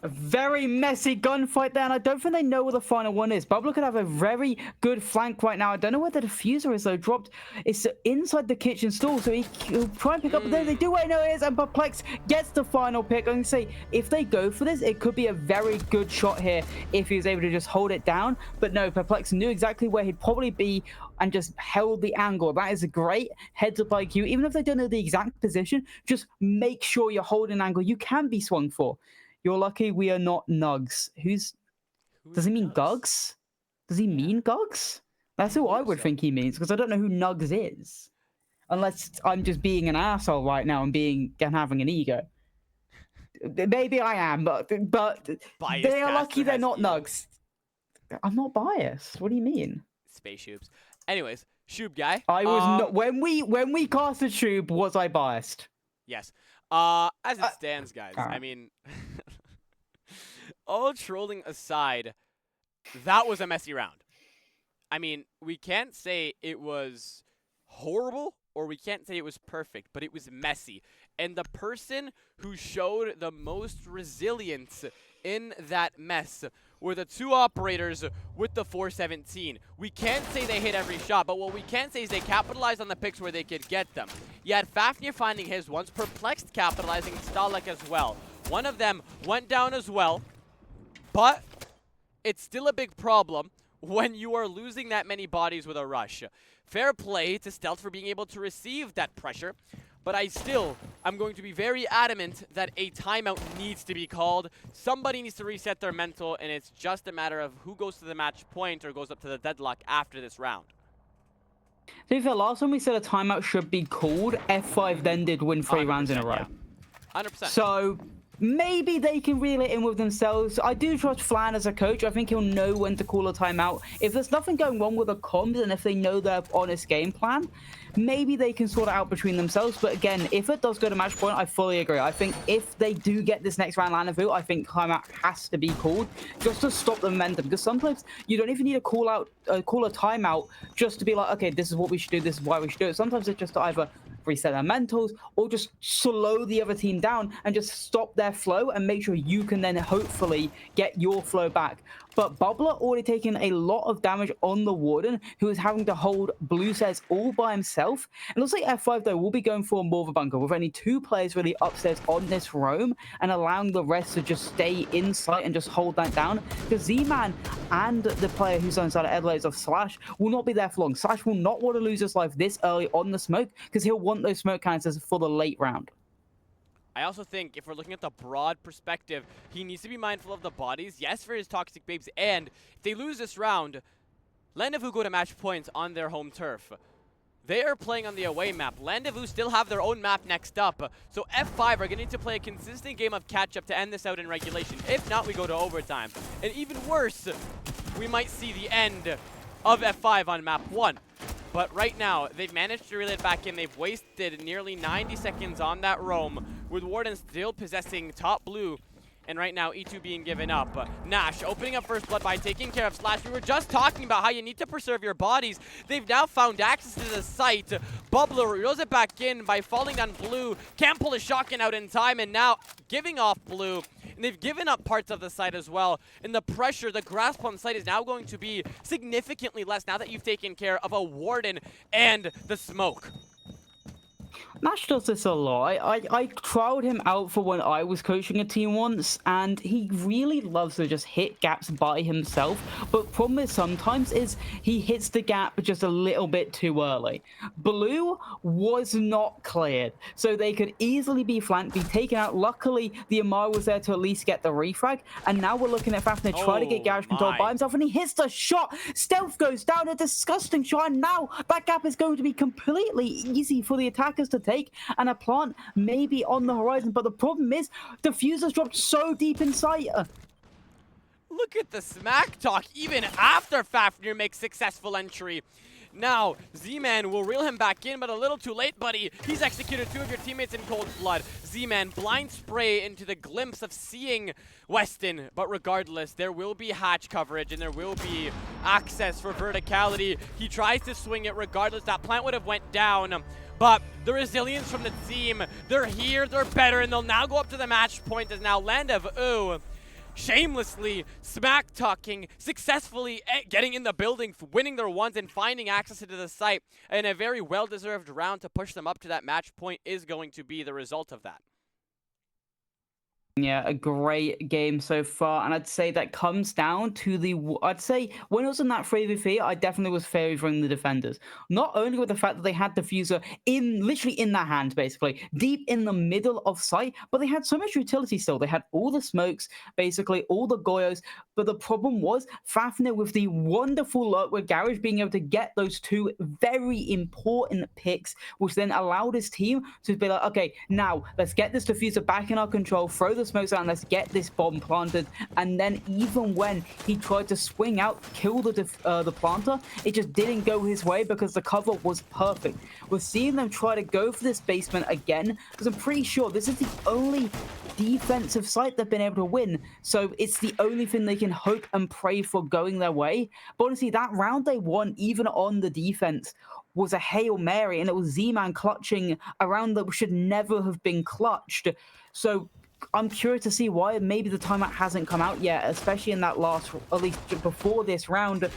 A very messy gunfight there, and I don't think they know where the final one is. Bubbler could have a very good flank right now. I don't know where the diffuser is, though. Dropped. It's inside the kitchen stall, so he'll try and pick up. But then they do wait, no, it is, and Perplex gets the final pick. I'm going to say, if they go for this, it could be a very good shot here if he was able to just hold it down. But no, Perplex knew exactly where he'd probably be and just held the angle. That is a great heads-up IQ. Even if they don't know the exact position, just make sure you're holding an angle you can be swung for. You're lucky we are not Nugs. Does he mean Gugs? Does he mean Gugs? That's who I would think he means, because I don't know who Nugs is. Unless I'm just being an asshole right now and having an ego. Maybe I am, but they are lucky they're not Nugs. I'm not biased. What do you mean? Space Shubes. Anyways, Shube guy. I was not. When we casted Shube, was I biased? Yes. As it stands, guys, I mean, all trolling aside, that was a messy round. I mean, we can't say it was horrible or we can't say it was perfect, but it was messy. And the person who showed the most resilience in that mess were the 2 operators with the 417. We can't say they hit every shot, but what we can say is they capitalized on the picks where they could get them. You had Fafnir finding his ones, Perplexed capitalizing, Stalek as well. One of them went down as well, but it's still a big problem when you are losing that many bodies with a rush. Fair play to Stealth for being able to receive that pressure, but I'm going to be very adamant that a timeout needs to be called. Somebody needs to reset their mental, and it's just a matter of who goes to the match point or goes up to the deadlock after this round. To be fair, last time we said a timeout should be called, F5 then did win 3 rounds in a row. Yeah. 100%. So maybe they can reel it in with themselves. I do trust Flan as a coach. I think he'll know when to call a timeout. If there's nothing going wrong with the comms and if they know their honest game plan, maybe they can sort it out between themselves. But again, if it does go to match point, I fully agree. I think if they do get this next round Land of Oo, I think timeout has to be called just to stop the momentum. Because sometimes you don't even need to call a timeout just to be like, okay, this is what we should do, this is why we should do it. Sometimes it's just to either reset their mentals or just slow the other team down and just stop their flow and make sure you can then hopefully get your flow back. But Bubbler already taken a lot of damage on the Warden, who is having to hold blue sets all by himself. And looks like F5, though, will be going for more of a bunker, with only 2 players really upstairs on this roam, and allowing the rest to just stay in sight and just hold that down. Because Z-Man and the player who's on side of Adelaide of Slash will not be there for long. Slash will not want to lose his life this early on the smoke, because he'll want those smoke counters for the late round. I also think if we're looking at the broad perspective, he needs to be mindful of the bodies, yes, for his toxic babes, and if they lose this round, Landezvous go to match points on their home turf. They are playing on the away map. Landezvous still have their own map next up. So F5 are going to need to play a consistent game of catch-up to end this out in regulation. If not, we go to overtime. And even worse, we might see the end of F5 on map 1. But right now, they've managed to reel it back in. They've wasted nearly 90 seconds on that roam, with Warden still possessing top blue. And right now, E2 being given up. Nash opening up first blood by taking care of Slash. We were just talking about how you need to preserve your bodies. They've now found access to the site. Bubbler reels it back in by falling down blue. Can't pull a shotgun out in time, and now giving off blue. And they've given up parts of the site as well. And the pressure, the grasp on the site is now going to be significantly less now that you've taken care of a Warden and the smoke. Nash does this a lot. I trialed him out for when I was coaching a team once, and he really loves to just hit gaps by himself. But problem is sometimes is he hits the gap just a little bit too early. Blue was not cleared, so they could easily be flanked, be taken out. Luckily, the Amar was there to at least get the refrag, and now we're looking at Fafnir try to get garage control by himself, and he hits the shot. Stealth goes down, a disgusting shot, and now that gap is going to be completely easy for the attackers to take, and a plant may be on the horizon. But the problem is, Diffuser's dropped so deep in sight. Look at the smack talk, even after Fafnir makes successful entry. Now, Z-Man will reel him back in, but a little too late, buddy. He's executed 2 of your teammates in cold blood. Z-Man blind spray into the glimpse of seeing Weston. But regardless, there will be hatch coverage, and there will be access for verticality. He tries to swing it regardless. That plant would have went down. But the resilience from the team, they're here, they're better, and they'll now go up to the match point as now Landezvous shamelessly smack-talking, successfully getting in the building, winning their ones, and finding access to the site. And a very well-deserved round to push them up to that match point is going to be the result of that. Yeah, a great game so far, and I'd say that comes down to the, I'd say when it was in that 3v3, I definitely was favoring the defenders. Not only with the fact that they had Diffuser literally in their hand, basically, deep in the middle of sight, but they had so much utility still. They had all the smokes, basically, all the Goyos, but the problem was Fafnir with the wonderful luck with Garage being able to get those 2 very important picks, which then allowed his team to be like, okay, now let's get this Diffuser back in our control, throw the smokes out, and let's get this bomb planted. And then even when he tried to swing out, kill the planter, it just didn't go his way because the cover was perfect. We're seeing them try to go for this basement again, because I'm pretty sure this is the only defensive site they've been able to win, so it's the only thing they can hope and pray for going their way. But honestly, that round they won, even on the defense, was a Hail Mary, and it was Z-Man clutching a round that should never have been clutched. So I'm curious to see why maybe the timeout hasn't come out yet, especially in that last, at least before this round.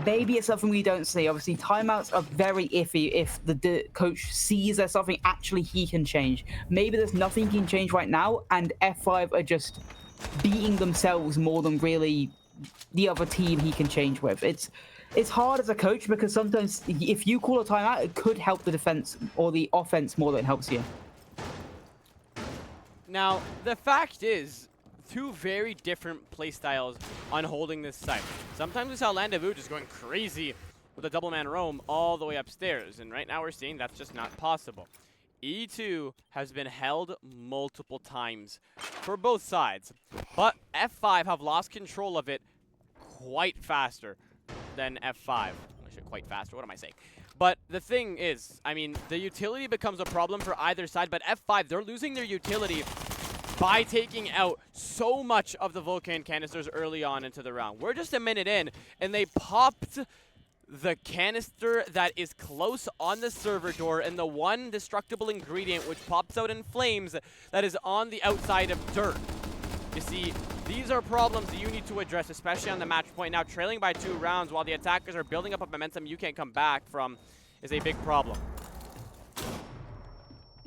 Maybe it's something we don't see. Obviously, timeouts are very iffy if the coach sees there's something actually he can change. Maybe there's nothing he can change right now, and F5 are just beating themselves more than really the other team he can change with. It's hard as a coach because sometimes if you call a timeout, it could help the defense or the offense more than it helps you. Now, the fact is, 2 very different playstyles on holding this site. Sometimes we saw Landezvous just going crazy with a double-man roam all the way upstairs, and right now we're seeing that's just not possible. E2 has been held multiple times for both sides, but F5 have lost control of it quite faster than F5. Actually, quite faster, what am I saying? But the thing is, I mean, the utility becomes a problem for either side, but F5, they're losing their utility by taking out so much of the Vulcan canisters early on into the round. We're just a minute in, and they popped the canister that is close on the server door and the one destructible ingredient which pops out in flames that is on the outside of dirt. You see, these are problems that you need to address, especially on the match point. Now, trailing by 2 rounds while the attackers are building up a momentum you can't come back from is a big problem.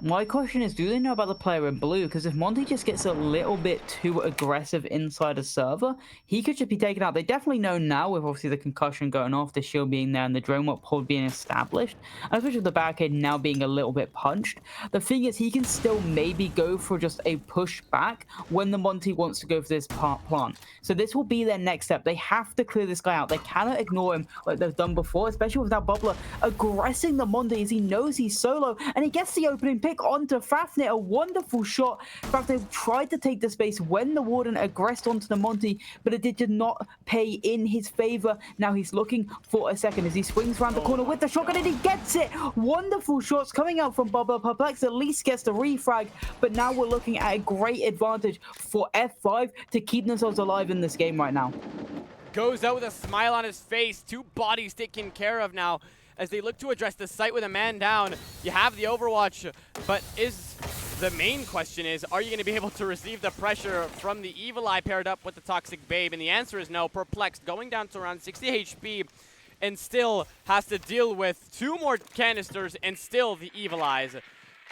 My question is, do they know about the player in blue? Because if Monty just gets a little bit too aggressive inside a server, he could just be taken out. They definitely know now, with obviously the concussion going off, the shield being there, and the drone warp pod being established, and especially with the barricade now being a little bit punched. The thing is, he can still maybe go for just a push back when the Monty wants to go for this plant. So this will be their next step. They have to clear this guy out. They cannot ignore him like they've done before, especially with that bubbler aggressing the Monty as he knows he's solo, and he gets the opening pick onto Fafnir. A wonderful shot. Fafnir tried to take the space when the Warden aggressed onto the Monty, but it did not pay in his favor. Now he's looking for a second as he swings around the corner with the shotgun, and he gets it. Wonderful shots coming out from Bubba. Perplex at least gets the refrag, but now we're looking at a great advantage for F5 to keep themselves alive in this game right now. Goes out with a smile on his face. 2 bodies taken care of now as they look to address the site with a man down. You have the Overwatch, but the main question is, are you going to be able to receive the pressure from the Evil Eye paired up with the Toxic Babe? And the answer is no. Perplexed, going down to around 60 HP, and still has to deal with 2 more canisters and still the Evil Eyes.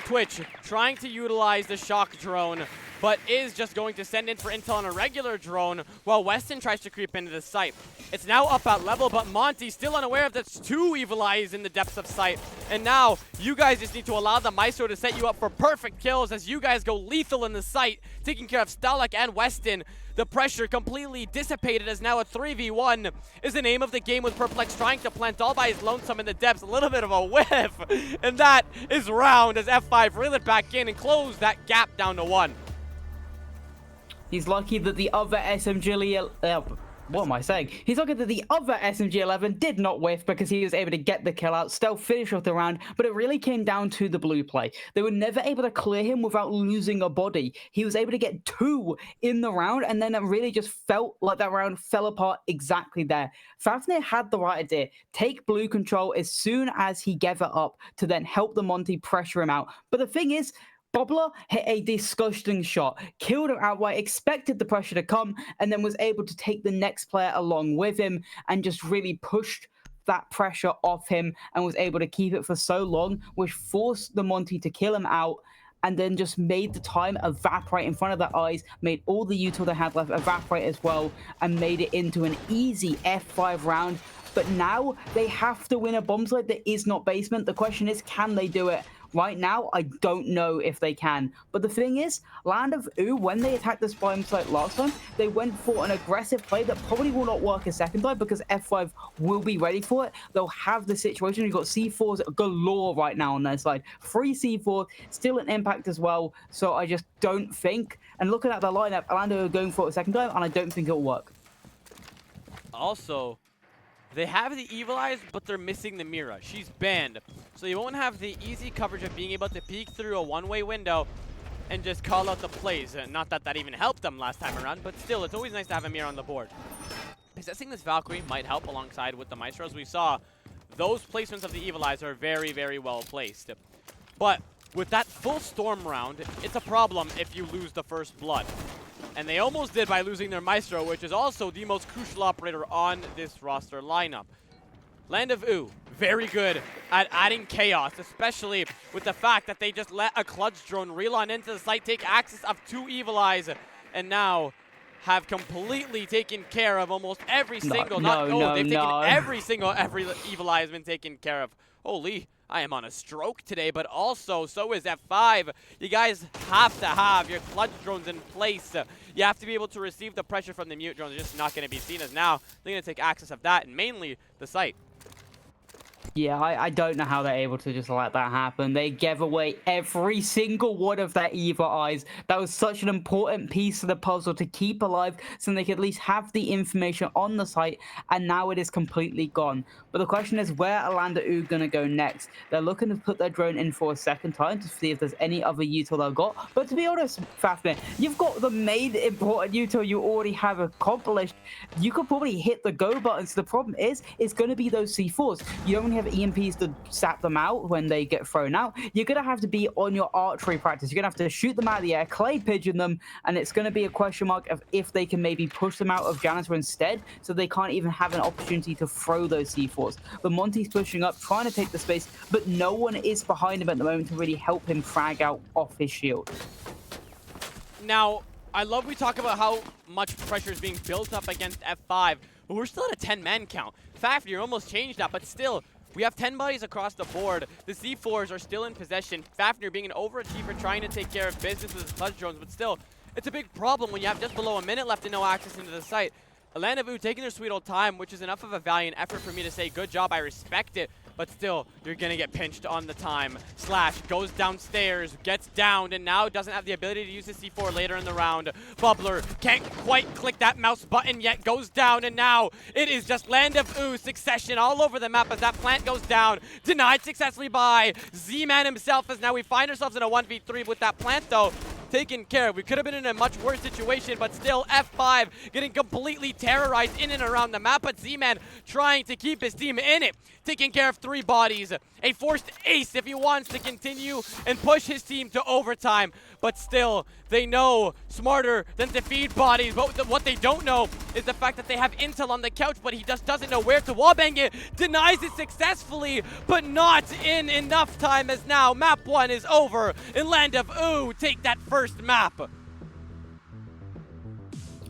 Twitch trying to utilize the shock drone, but is just going to send in for intel on a regular drone while Weston tries to creep into the site. It's now up at level, but Monty still unaware of that's 2 Evil Eyes in the depths of sight. And now you guys just need to allow the Maestro to set you up for perfect kills as you guys go lethal in the site, taking care of Stalak and Weston. The pressure completely dissipated as now a 3v1 is the name of the game, with Perplex trying to plant all by his lonesome in the depths. A little bit of a whiff, and that is round as F5 reel it back in and close that gap down to 1. He's lucky that the other SMG... what am I saying? He's lucky that the other SMG-11 did not whiff because he was able to get the kill out, still finish off the round, but it really came down to the blue play. They were never able to clear him without losing a body. He was able to get 2 in the round, and then it really just felt like that round fell apart exactly there. Fafnir had the right idea. Take blue control as soon as he gave it up to then help the Monty pressure him out. But the thing is, Bobbler hit a disgusting shot, killed him outright, expected the pressure to come, and then was able to take the next player along with him and just really pushed that pressure off him and was able to keep it for so long, which forced the Monty to kill him out, and then just made the time evaporate in front of their eyes, made all the util they had left evaporate as well, and made it into an easy F5 round. But now they have to win a bomb site that is not basement. The question is, can they do it? Right now, I don't know if they can. But the thing is, Land of Oo, when they attacked this bomb site last time, they went for an aggressive play that probably will not work a second time because F5 will be ready for it. They'll have the situation. You've got C4s galore right now on their side. 3 C4, still an impact as well. So I just don't think, and looking at the lineup, Land of Oo are going for it a second time, and I don't think it'll work. Also, they have the Evil Eyes, but they're missing the Mira. She's banned. So you won't have the easy coverage of being able to peek through a one-way window and just call out the plays. Not that that even helped them last time around, but still, it's always nice to have a Mira on the board. Possessing this Valkyrie might help alongside with the Maestros. We saw those placements of the Evil Eyes are very, very well placed. But with that full Storm round, it's a problem if you lose the first blood. And they almost did by losing their Maestro, which is also the most crucial operator on this roster lineup. Land of Oo, very good at adding chaos, especially with the fact that they just let a clutch drone reel on into the site, take access of 2 Evil Eyes, and now have completely taken care of almost every single... Every Evil Eye has been taken care of. Holy, I am on a stroke today, but also so is F5. You guys have to have your clutch drones in place. You have to be able to receive the pressure from the mute drones. They're just not going to be seen as now. They're going to take access of that and mainly the site. Yeah, I don't know how they're able to just let that happen. They gave away every single one of their Evil Eyes. That was such an important piece of the puzzle to keep alive so they could at least have the information on the site, and now it is completely gone. But the question is, where are Land of Oo going to go next? They're looking to put their drone in for a second time to see if there's any other util they've got. But to be honest, Fafnir, you've got the main important util you already have accomplished. You could probably hit the go button. So the problem is, it's going to be those C4s. You only have EMPs to sap them out when they get thrown out, you're going to have to be on your archery practice. You're going to have to shoot them out of the air, clay pigeon them, and it's going to be a question mark of if they can maybe push them out of Janitor instead, so they can't even have an opportunity to throw those C4s. But Monty's pushing up, trying to take the space, but no one is behind him at the moment to really help him frag out off his shield. Now, I love we talk about how much pressure is being built up against F5, but we're still at a 10-man count. Fafnir almost changed that, but still, we have 10 bodies across the board. The C4s are still in possession. Fafnir being an overachiever, trying to take care of business with his clutch drones, but still, it's a big problem when you have just below a minute left and no access into the site. Land of Ooh taking their sweet old time, which is enough of a valiant effort for me to say, good job, I respect it. But still, you're going to get pinched on the time. Slash goes downstairs, gets downed, and now doesn't have the ability to use his C4 later in the round. Bubbler can't quite click that mouse button yet, goes down, and now it is just Land of Ooh succession all over the map as that plant goes down. Denied successfully by Z-Man himself, as now we find ourselves in a 1v3 with that plant, though. Taken care of. We could have been in a much worse situation, but still F5 getting completely terrorized in and around the map, but Z-Man trying to keep his team in it. Taking care of 3 bodies. A forced ace if he wants to continue and push his team to overtime, but still, they know smarter than to feed bodies. But what they don't know is the fact that they have intel on the couch, but he just doesn't know where to wallbang it. Denies it successfully, but not in enough time, as now map 1 is over and Land of Ooh take that first map.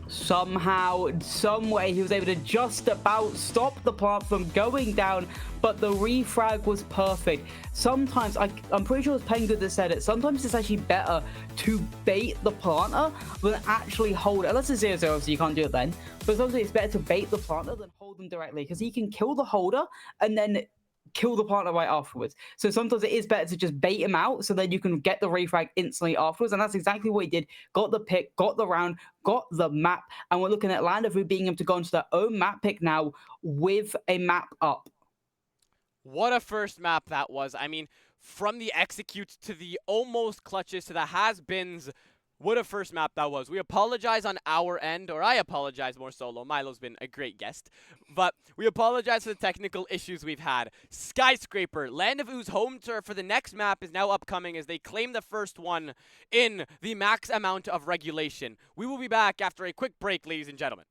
Somehow, some way, he was able to just about stop the plant from going down, but the refrag was perfect. Sometimes, I'm pretty sure it was Penguin that said it, sometimes it's actually better to bait the planter than actually hold it. Unless it's 0-0, so you can't do it then. But sometimes it's better to bait the planter than hold them directly, because he can kill the holder and then kill the planter right afterwards. So sometimes it is better to just bait him out so then you can get the refrag instantly afterwards, and that's exactly what he did. Got the pick, got the round, got the map, and we're looking at Land of Ooh being able to go into their own map pick now with a map up. What a first map that was. I mean, from the executes to the almost clutches to the has-beens, what a first map that was. We apologize on our end, or I apologize more solo. Milo's been a great guest. But we apologize for the technical issues we've had. Skyscraper, Land of Ooh's home turf for the next map is now upcoming as they claim the first one in the max amount of regulation. We will be back after a quick break, ladies and gentlemen.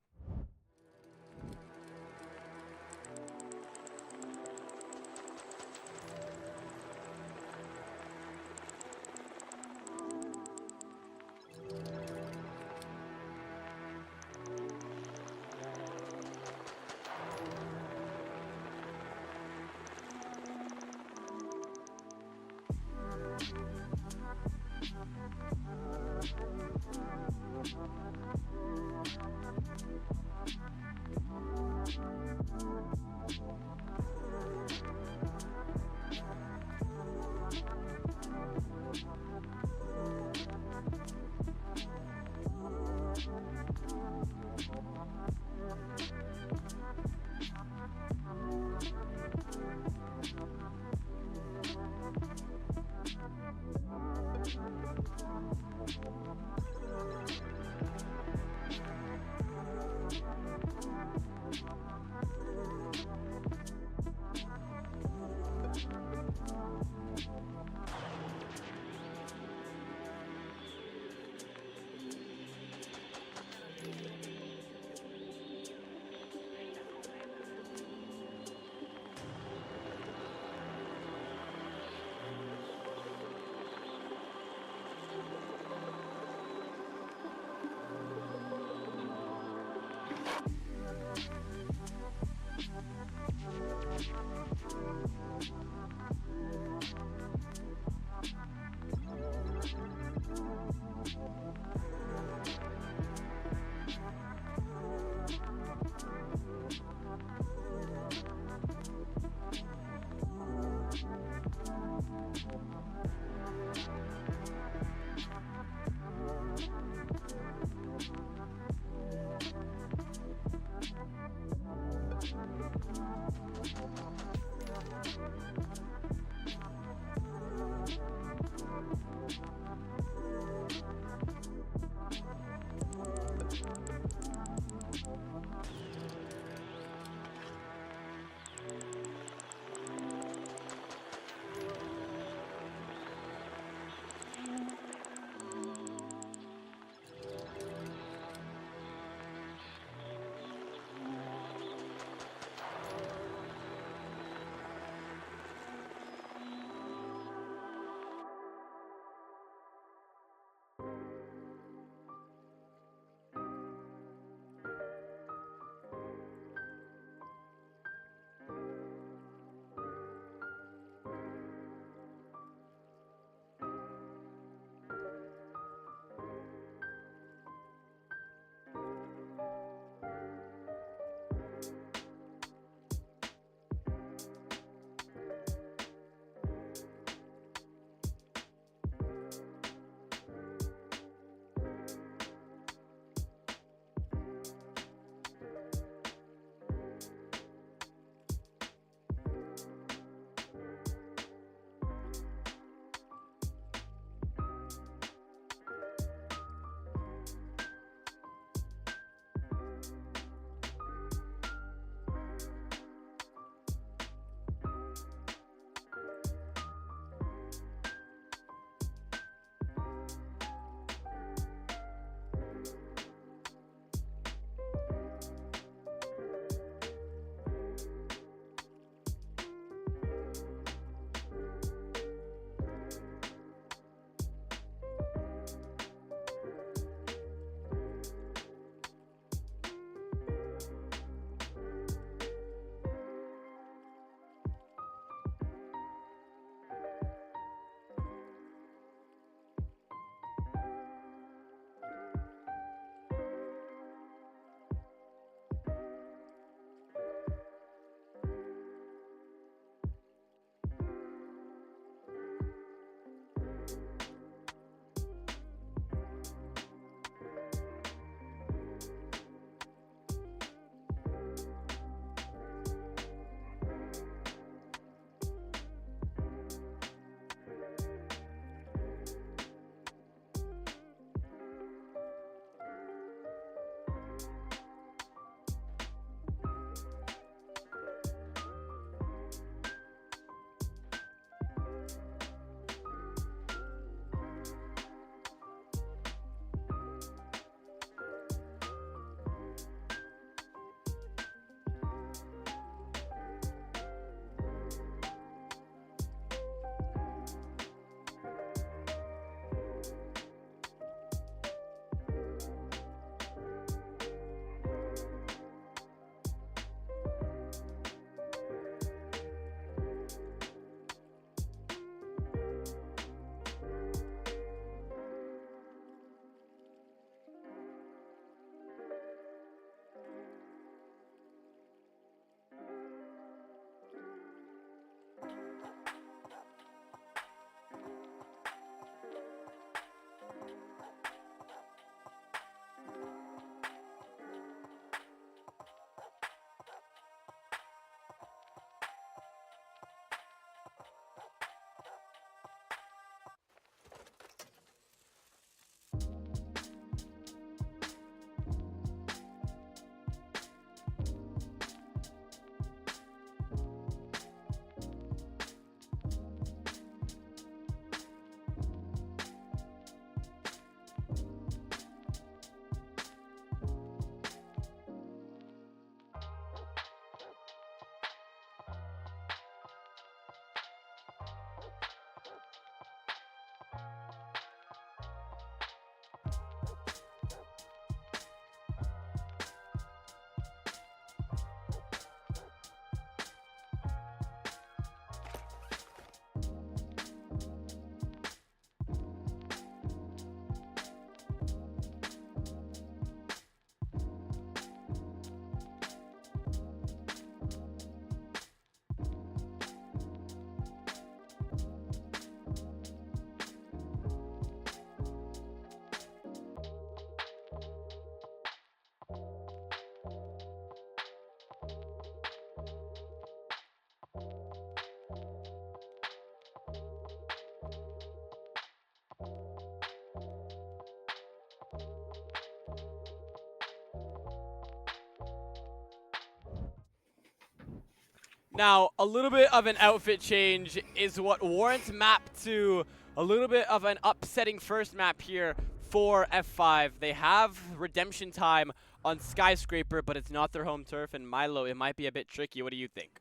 Now, a little bit of an outfit change is what warrants map to a little bit of an upsetting first map here for F5. They have redemption time on Skyscraper, but it's not their home turf, and Milo, it might be a bit tricky. What do you think?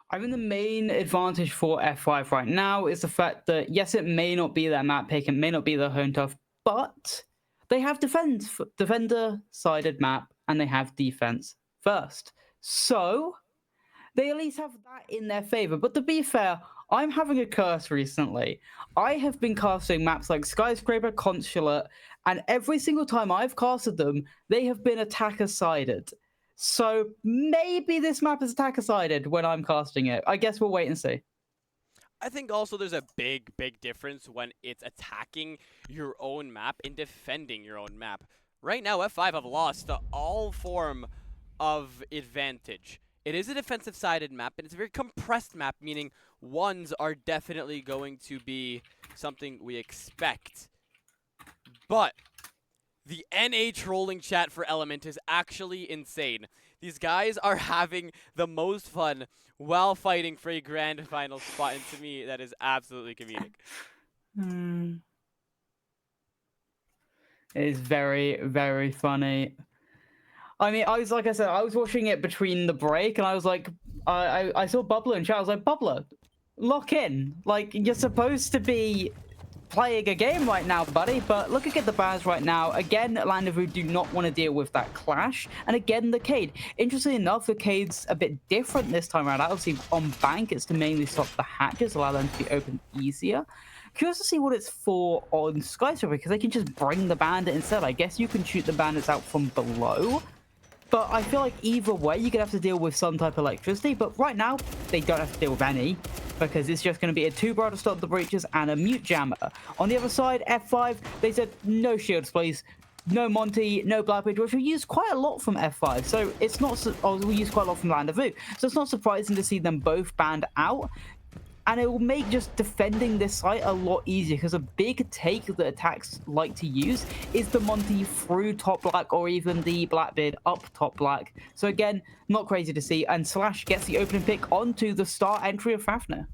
I mean, the main advantage for F5 right now is the fact that, yes, it may not be their map pick, it may not be their home turf, but they have defender-sided map, and they have defense first. So, they at least have that in their favor. But to be fair, I'm having a curse recently. I have been casting maps like Skyscraper, Consulate, and every single time I've casted them, they have been attacker-sided. So maybe this map is attacker-sided when I'm casting it. I guess we'll wait and see. I think also there's a big difference when it's attacking your own map and defending your own map. Right now, F5 have lost all form of advantage. It is a defensive-sided map, and it's a very compressed map, meaning ones are definitely going to be something we expect. But the NA trolling chat for Element is actually insane. These guys are having the most fun while fighting for a grand final spot, and to me, that is absolutely comedic. It is very, very funny. I mean, I was watching it between the break, and I was like, I saw Bubbler in chat. I was like, Bubbler, lock in. Like, you're supposed to be playing a game right now, buddy. But look at the bans right now. Again, Landavoo do not want to deal with that clash. And again, the Cade. Interestingly enough, the Cade's a bit different this time around. Obviously, on bank, it's to mainly stop the hatches, allow them to be opened easier. Curious to see what it's for on Skyscraper, because they can just bring the bandit instead. I guess you can shoot the bandits out from below. But I feel like either way, you're going to have to deal with some type of electricity. But right now, they don't have to deal with any, because it's just going to be a 2-bar to stop the breaches and a mute jammer. On the other side, F5, they said no shields, please. No Monty, no Blackbridge, which we used quite a lot from F5. So it's not... we used quite a lot from Landavoo. So it's not surprising to see them both banned out. And it will make just defending this site a lot easier, because a big take that attacks like to use is the Monty through top black, or even the Blackbeard up top black. So again, not crazy to see. And Slash gets the opening pick onto the start entry of Fafnir.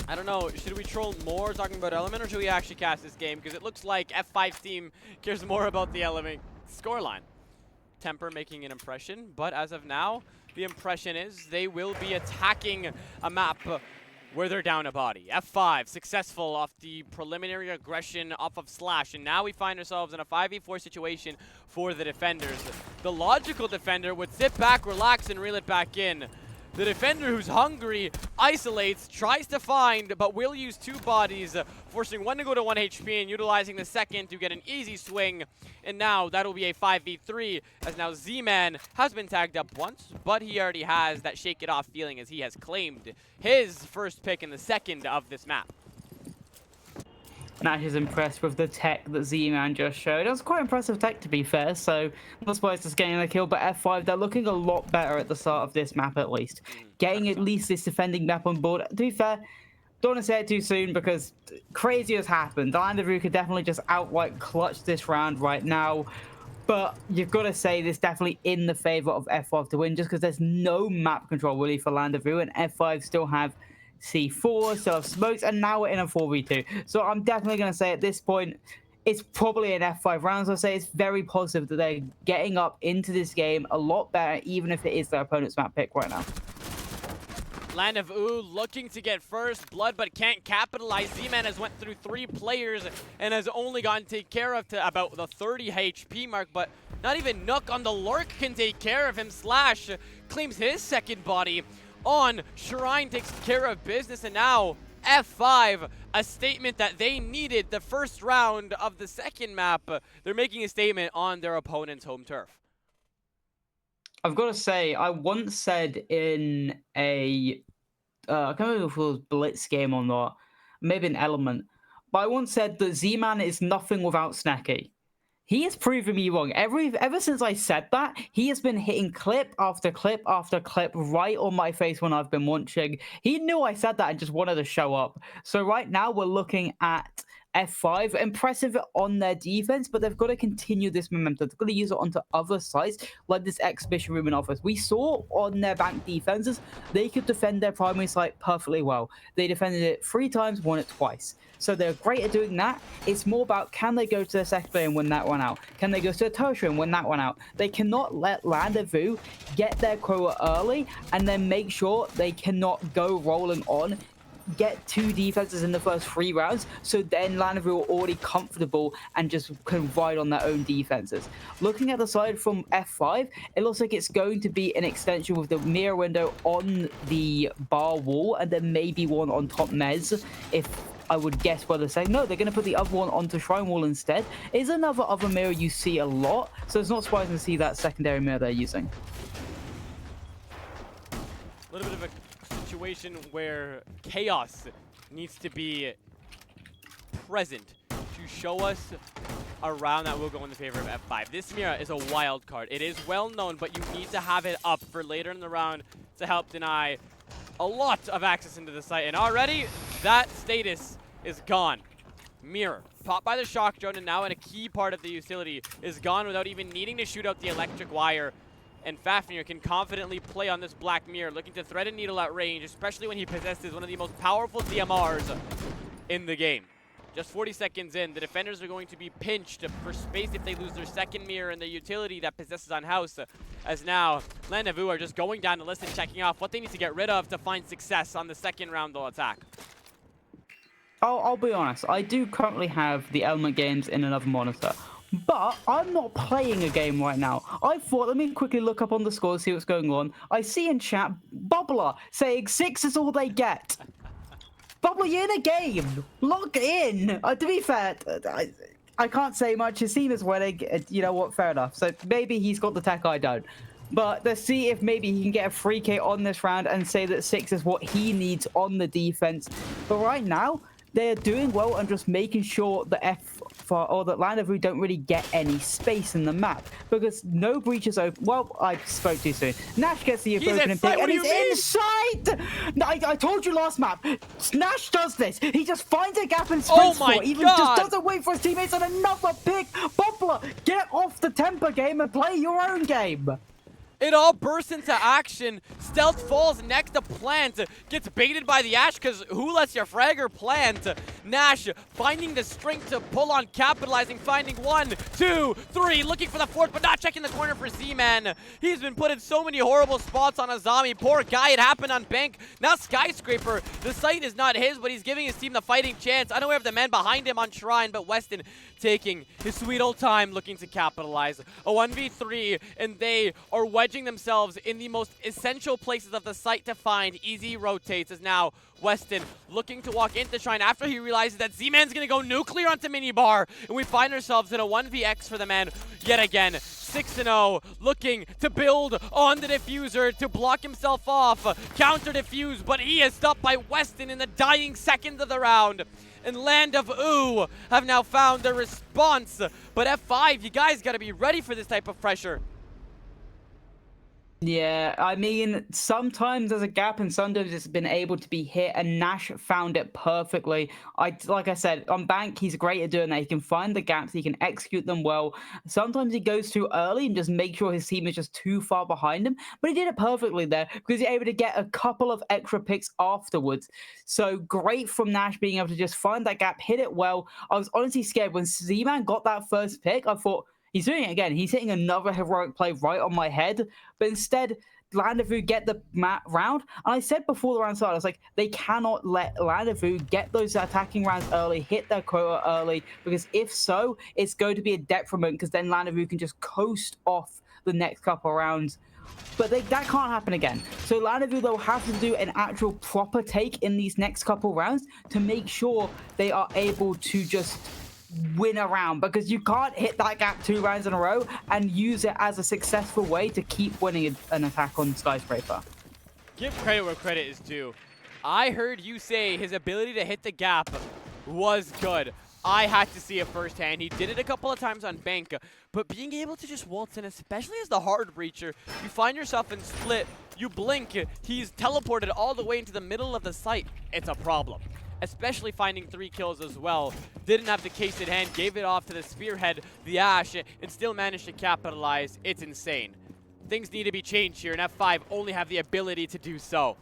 I don't know, should we troll more talking about Element, or should we actually cast this game? Because it looks like F5's team cares more about the Element scoreline. Temper making an impression, but as of now, the impression is they will be attacking a map where they're down a body. F5 successful off the preliminary aggression off of Slash, and now we find ourselves in a 5v4 situation for the defenders. The logical defender would sit back, relax, and reel it back in. The defender who's hungry isolates, tries to find, but will use 2 bodies, forcing one to go to 1 HP and utilizing the second to get an easy swing. And now that'll be a 5v3, as now Z-Man has been tagged up once, but he already has that shake it off feeling, as he has claimed his first pick in the second of this map. Nash is impressed with the tech that Z-Man just showed. It was quite impressive tech, to be fair, so I'm not surprised it's getting the kill, but F5, they're looking a lot better at the start of this map, at least. Getting at least this defending map on board. To be fair, don't want to say it too soon, because crazy has happened. The Landavoo could definitely just outright clutch this round right now, but you've got to say this definitely in the favor of F5 to win, just because there's no map control really for Landavoo, and F5 still have C4, still have smokes, and now we're in a 4v2. So I'm definitely going to say at this point, it's probably an F5 round. So I say it's very positive that they're getting up into this game a lot better, even if it is their opponent's map pick right now. Landavoo looking to get first blood, but can't capitalize. Z-Man has went through 3 players and has only gotten taken care of to about the 30 HP mark, but not even Nook on the lurk can take care of him. Slash claims his second body on. Shrine takes care of business, and now F5, a statement that they needed the first round of the second map. They're making a statement on their opponent's home turf. I've got to say, I once said in a, I can't remember if it was Blitz game or not, maybe an Element, but I once said that Z-Man is nothing without Snacky. He has proven me wrong. Ever since I said that, he has been hitting clip after clip after clip right on my face when I've been watching. He knew I said that and just wanted to show up. So right now we're looking at F5. Impressive on their defense, but they've got to continue this momentum. They've got to use it onto other sites, like this exhibition room in office. We saw on their bank defenses, they could defend their primary site perfectly well. They defended it 3 times, won it twice. So they're great at doing that. It's more about, can they go to their secondary and win that one out? Can they go to a tertiary and win that one out? They cannot let Landezvous get their quota early and then make sure they cannot go rolling on, get 2 defenses in the first 3 rounds, so then Landezvous are already comfortable and just can ride on their own defenses. Looking at the side from F5, it looks like it's going to be an extension with the mirror window on the bar wall and then maybe one on top mez, if I would guess what they're saying. No, they're going to put the other one onto Shrine Wall instead. Is another other mirror you see a lot, so it's not surprising to see that secondary mirror they're using. A little bit of a situation where chaos needs to be present to show us a round that will go in the favor of F5. This mirror is a wild card. It is well known, but you need to have it up for later in the round to help deny a lot of access into the site. And already, that status is gone. Mirror, popped by the shock drone, and now in a key part of the utility, is gone without even needing to shoot out the electric wire. And Fafnir can confidently play on this black mirror, looking to thread a needle at range, especially when he possesses one of the most powerful DMRs in the game. Just 40 seconds in, the defenders are going to be pinched for space if they lose their second mirror and the utility that possesses on house. As now, Landezvous are just going down the list and checking off what they need to get rid of to find success on the second round they'll attack. I'll be honest, I do currently have the Element games in another monitor, but I'm not playing a game right now. I thought, let me quickly look up on the score, see what's going on. I see in chat, Bubbler saying 6 is all they get. Bubbler, you're in a game. Log in. To be fair, I can't say much. His team is winning. You know what? Fair enough. So maybe he's got the tech I don't. But let's see if maybe he can get a 3K on this round and say that 6 is what he needs on the defense. But right now, they're doing well and just making sure that F4 or that Landezvous don't really get any space in the map because no breach is open. Well, I spoke too soon. Nash gets the opening pick and he's inside. I told you last map. Nash does this. He just finds a gap and sprints for it. Even just doesn't wait for his teammates on another pick. Bubbler, get off the temper game and play your own game. It all bursts into action. Stealth falls next to Plant. Gets baited by the Ash because who lets your fragger Plant? Nash finding the strength to pull on, capitalizing, finding 1, 2, 3, looking for the 4th, but not checking the corner for Z-Man. He's been put in so many horrible spots on a zombie. Poor guy, it happened on Bank. Now Skyscraper. The site is not his, but he's giving his team the fighting chance. I know we have the man behind him on Shrine, but Weston taking his sweet old time looking to capitalize. A 1v3, and they are wedging themselves in the most essential places of the site to find. Easy rotates as now Weston looking to walk into Shrine after he realizes that Z-Man's going to go nuclear onto Minibar, and we find ourselves in a 1vx for the man yet again. 6-0, looking to build on the diffuser to block himself off, counter diffuse, but he is stopped by Weston in the dying seconds of the round. And Landezvous have now found their response, but F5, you guys got to be ready for this type of pressure. Yeah, I mean, sometimes there's a gap and sometimes it's been able to be hit, and Nash found it perfectly. Like I said, on Bank, he's great at doing that. He can find the gaps, he can execute them well. Sometimes he goes too early and just makes sure his team is just too far behind him, but he did it perfectly there because he's able to get a couple of extra picks afterwards. So great from Nash being able to just find that gap, hit it well. I was honestly scared when Z-Man got that first pick. I thought, he's doing it again. He's hitting another heroic play right on my head. But instead, Landezvous get the round. And I said before the round started, I was like, they cannot let Landezvous get those attacking rounds early, hit their quota early, because if so, it's going to be a detriment because then Landezvous can just coast off the next couple of rounds. But that can't happen again. So Landezvous, they'll have to do an actual proper take in these next couple rounds to make sure they are able to just win a round, because you can't hit that gap 2 rounds in a row and use it as a successful way to keep winning an attack on Skyscraper. Give credit where credit is due. I heard you say his ability to hit the gap was good. I had to see it firsthand. He did it a couple of times on Bank, but being able to just waltz in, especially as the hard breacher, you find yourself in split, you blink, he's teleported all the way into the middle of the site. It's a problem. especially finding 3 kills as well. Didn't have the case at hand, gave it off to the Spearhead, the Ash, and still managed to capitalize. It's insane. Things need to be changed here, and F5 only have the ability to do so.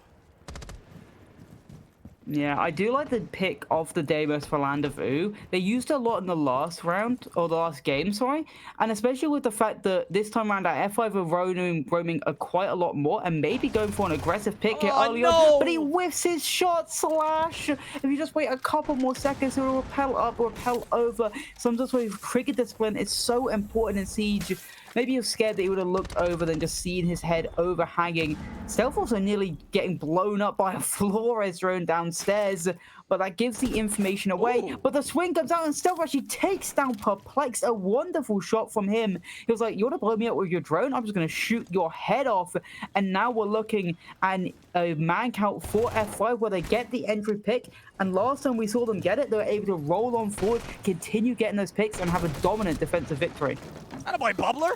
Yeah, I do like the pick of the Deimos for Land of Oo. They used it a lot in the last round, or the last game, sorry. And especially with the fact that this time around F5 are roaming quite a lot more and maybe going for an aggressive pick here early on. But he whiffs his shot, Slash. If you just wait a couple more seconds, he'll repel up, repel over. Sometimes when you've triggered discipline, it's so important in Siege. Maybe you're scared that he would have looked over than just seen his head overhanging. Stealth also nearly getting blown up by a Flores drone downstairs, but that gives the information away. Ooh. But the swing comes out and Stealth actually takes down Perplex. A wonderful shot from him. He was like, you want to blow me up with your drone? I'm just going to shoot your head off. And now we're looking at a man count for F5 where they get the entry pick. And last time we saw them get it, they were able to roll on forward, continue getting those picks, and have a dominant defensive victory. Attaboy, Bubbler!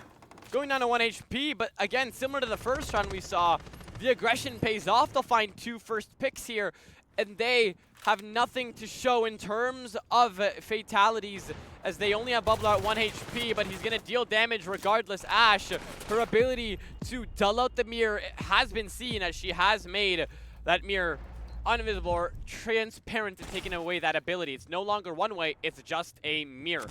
Going down to 1 HP, but again, similar to the first round we saw, the aggression pays off. They'll find 2 first picks here, and they have nothing to show in terms of fatalities, as they only have Bubbler at 1 HP, but he's going to deal damage regardless. Ash, her ability to dull out the mirror has been seen, as she has made that mirror invisible or transparent and taking away that ability. It's no longer one way, it's just a mirror.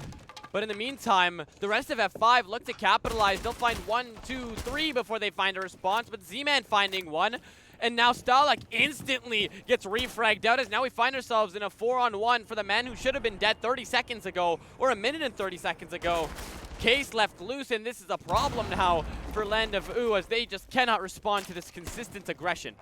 But in the meantime, the rest of F5 look to capitalize. They'll find 1, 2, 3 before they find a response, but Z-Man finding one. And now Starlock instantly gets refragged out, as now we find ourselves in a 4-on-1 for the man who should have been dead 30 seconds ago, or 1 minute and 30 seconds ago. Case left loose, and this is a problem now for Land of Oo, as they just cannot respond to this consistent aggression.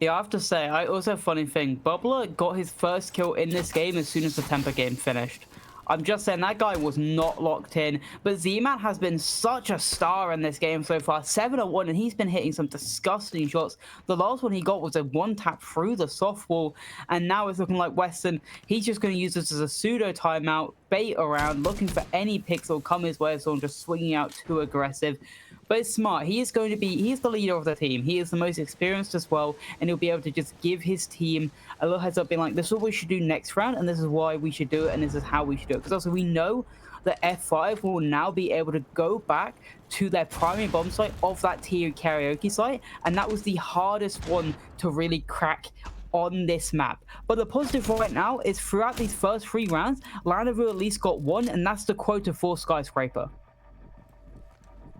Yeah, I have to say, I also have a funny thing. Bubbler got his first kill in this game as soon as the Temper game finished. I'm just saying that guy was not locked in. But Z-Man has been such a star in this game so far. 7-1, and he's been hitting some disgusting shots. The last one he got was a one-tap through the soft wall. And now it's looking like Weston, he's just going to use this as a pseudo timeout, bait around, looking for any picks that will come his way, so I'm just swinging out too aggressive. But it's smart. He is going to be, he's the leader of the team. He is the most experienced as well, and he'll be able to just give his team a little heads up, being like, this is what we should do next round, and this is why we should do it, and this is how we should do it. Because also we know that F5 will now be able to go back to their primary bomb site of that tier karaoke site, and that was the hardest one to really crack on this map. But the positive right now is throughout these first 3 rounds, Land of Oo at least got 1, and that's the quota for Skyscraper.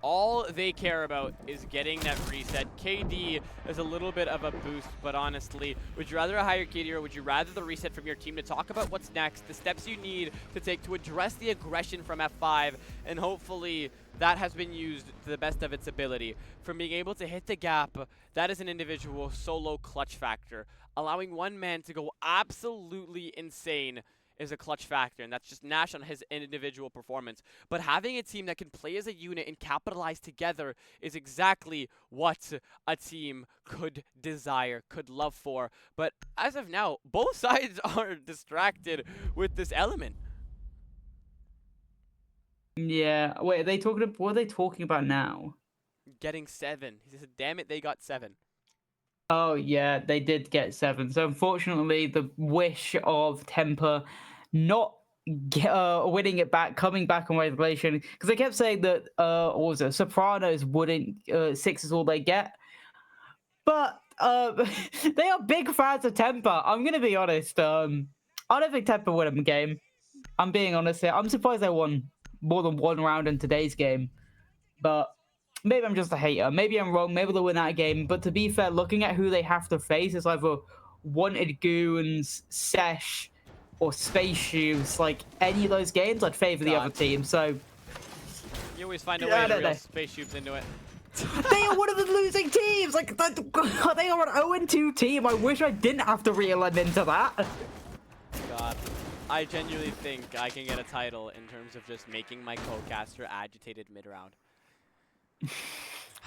All they care about is getting that reset. KD is a little bit of a boost, but honestly, would you rather a higher KD, or would you rather the reset from your team to talk about what's next, the steps you need to take to address the aggression from F5, and hopefully that has been used to the best of its ability. From being able to hit the gap, that is an individual solo clutch factor. Allowing one man to go absolutely insane is a clutch factor, and that's just Nash on his individual performance. But having a team that can play as a unit and capitalize together is exactly what a team could desire, could love for. But as of now, both sides are distracted with this element. Yeah, wait, are they talking about, what are they talking about now? Getting 7. He said, damn it, they got 7. Oh, yeah, they did get 7. So, unfortunately, the wish of Temper not winning it back, coming back on regulation, because they kept saying that, what was it, Sopranos wouldn't, 6 is all they get. But they are big fans of Temper. I'm going to be honest. I don't think Temper win a game. I'm being honest here. I'm surprised they won more than 1 round in today's game. But maybe I'm just a hater. Maybe I'm wrong. Maybe they'll win that game. But to be fair, looking at who they have to face, it's either Wanted Goons, Sesh, or Space Shoes. Like, any of those games, I'd favor the other team. So you always find a way to reel Space Shoes into it. They are one of the losing teams. Like, they are an 0-2 team. I wish I didn't have to reel them into that. God. I genuinely think I can get a title in terms of just making my co-caster agitated mid-round.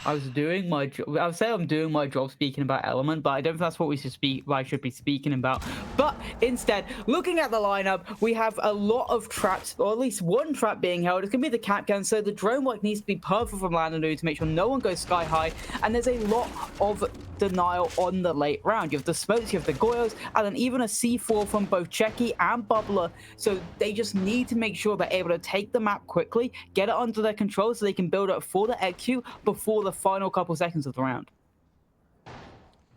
I was doing my job. I would say I'm doing my job speaking about Element, but I don't think that's what we should speak. What I should be speaking about. But instead, looking at the lineup, we have a lot of traps, or at least one trap being held. It's gonna be the cap gun, so the drone work needs to be perfect from Landonu to make sure no one goes sky high. And there's a lot of denial on the late round. You have the smokes, you have the Goyos, and then even a C4 from both Checky and Bubbler. So they just need to make sure they're able to take the map quickly, get it under their control so they can build up for the execute before the final couple seconds of the round.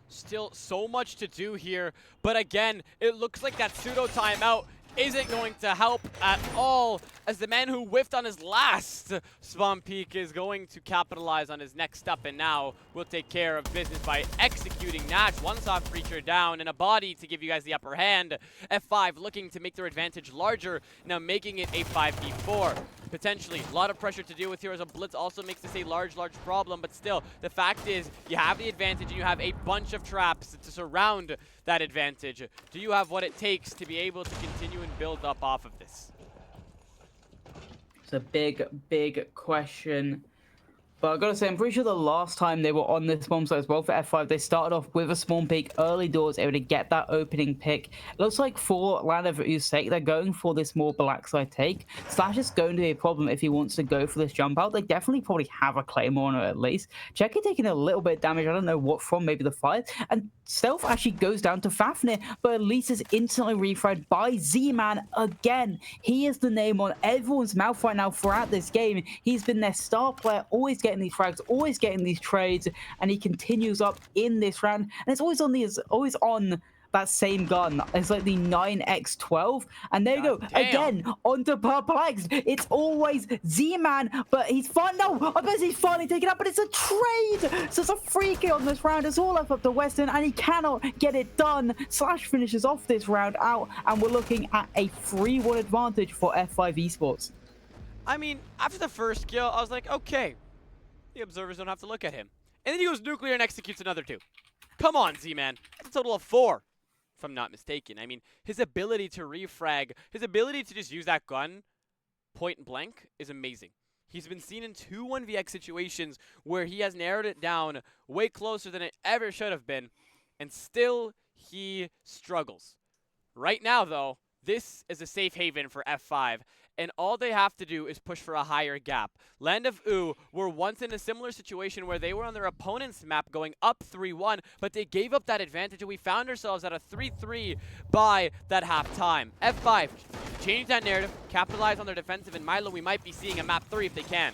Still so much to do here, but again, it looks like that pseudo timeout isn't going to help at all, as the man who whiffed on his last spawn peak is going to capitalize on his next step, and now will take care of business by executing Natch. One soft creature down and a body to give you guys the upper hand. F5 looking to make their advantage larger, now making it a 5v4. Potentially, a lot of pressure to deal with here as a blitz also makes this a large problem, but still, the fact is, you have the advantage and you have a bunch of traps to surround that advantage. Do you have what it takes to be able to continue and build up off of this? It's a big question. But I've got to say, I'm pretty sure the last time they were on this bomb site as well for F5, they started off with a spawn peak early doors, able to get that opening pick. It looks like for Land of U's sake, they're going for this more black side take. Slash is going to be a problem if he wants to go for this jump out. They definitely probably have a Claymore on it at least. Checky taking a little bit of damage, I don't know what from, maybe the fire. And Stealth actually goes down to Fafnir, but at least is instantly refried by Z-Man again. He is the name on everyone's mouth right now throughout this game. He's been their star player, always getting these frags, always getting these trades, and he continues up in this round. And it's always on that same gun. It's like the 9x12, and there you go again onto Perplexed. It's always Z-Man, but he's fine. No, I bet he's finally taken up, but it's a trade. So it's a free kill on this round. It's all up to Western, and he cannot get it done. Slash finishes off this round out, and we're looking at a 3-1 advantage for F5 Esports. I mean, after the first kill, I was like, okay, the observers don't have to look at him. And then he goes nuclear and executes another 2. Come on, Z-Man. That's a total of 4, if I'm not mistaken. I mean, his ability to refrag, his ability to just use that gun point blank is amazing. He's been seen in 2 1vx situations where he has narrowed it down way closer than it ever should have been, and still he struggles. Right now, though, this is a safe haven for F5. And all they have to do is push for a higher gap. Land of U were once in a similar situation where they were on their opponent's map going up 3-1, but they gave up that advantage, and we found ourselves at a 3-3 by that halftime. F5, change that narrative, capitalize on their defensive, and Milo, we might be seeing a map 3 if they can.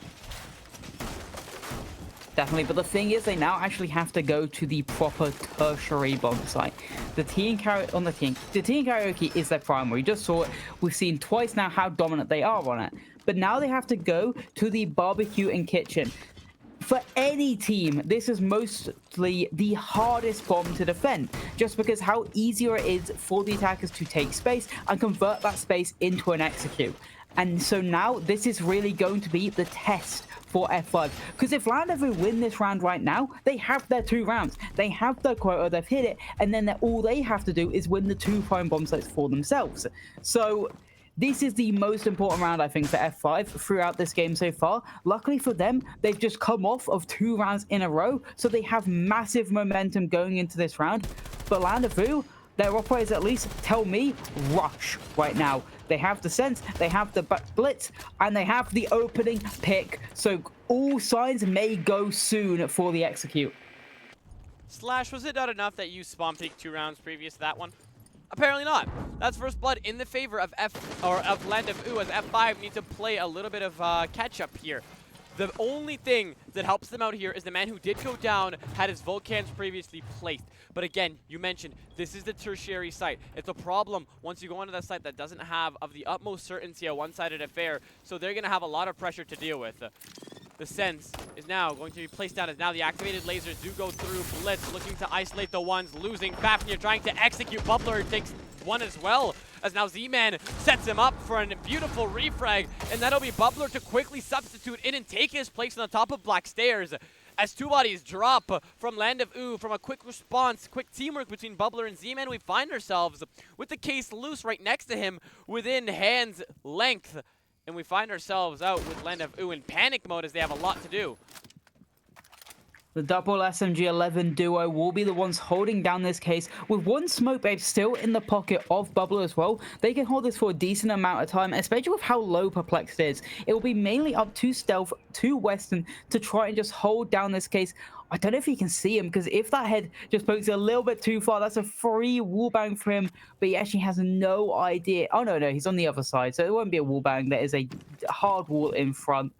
Definitely, but the thing is, they now actually have to go to the proper tertiary bomb site. The Tea and Karaoke is their primary. Just saw it. We've seen twice now how dominant they are on it. But now they have to go to the barbecue and kitchen. For any team, this is mostly the hardest bomb to defend, just because how easier it is for the attackers to take space and convert that space into an execute. And so now this is really going to be the test for F5, because if Land of U win this round right now, they have their 2 rounds. They have their quota, they've hit it, and then all they have to do is win the 2 prime bomb sites for themselves. So this is the most important round, I think, for F5 throughout this game so far. Luckily for them, they've just come off of 2 rounds in a row, so they have massive momentum going into this round. But Land of U, their operators at least tell me rush right now. They have the sense, they have the blitz, and they have the opening pick. So all signs may go soon for the execute. Slash, was it not enough that you spawn peeked 2 rounds previous to that one? Apparently not. That's first blood in the favor of Land of U, as F5 need to play a little bit of catch up here. The only thing that helps them out here is the man who did go down had his Vulcans previously placed. But again, you mentioned this is the tertiary site. It's a problem once you go onto that site that doesn't have of the utmost certainty a one-sided affair, so they're going to have a lot of pressure to deal with. The sense is now going to be placed down as now the activated lasers do go through. Blitz looking to isolate the ones, losing Fafnir, trying to execute. Bubbler takes 1 as well, as now Z-Man sets him up for a beautiful refrag, and that'll be Bubbler to quickly substitute in and take his place on the top of Black Stairs. As 2 bodies drop from Land of U, from a quick response, quick teamwork between Bubbler and Z-Man, we find ourselves with the case loose right next to him within hand's length. And we find ourselves out with Land of U in panic mode as they have a lot to do. The double SMG-11 duo will be the ones holding down this case. With one smoke babe still in the pocket of Bubble as well, they can hold this for a decent amount of time, especially with how low Perplexed is. It will be mainly up to Stealth, to Western, to try and just hold down this case. I don't know if he can see him, because if that head just pokes a little bit too far, that's a free wallbang for him, but he actually has no idea. Oh, no, he's on the other side, so it won't be a wallbang. There is a hard wall in front.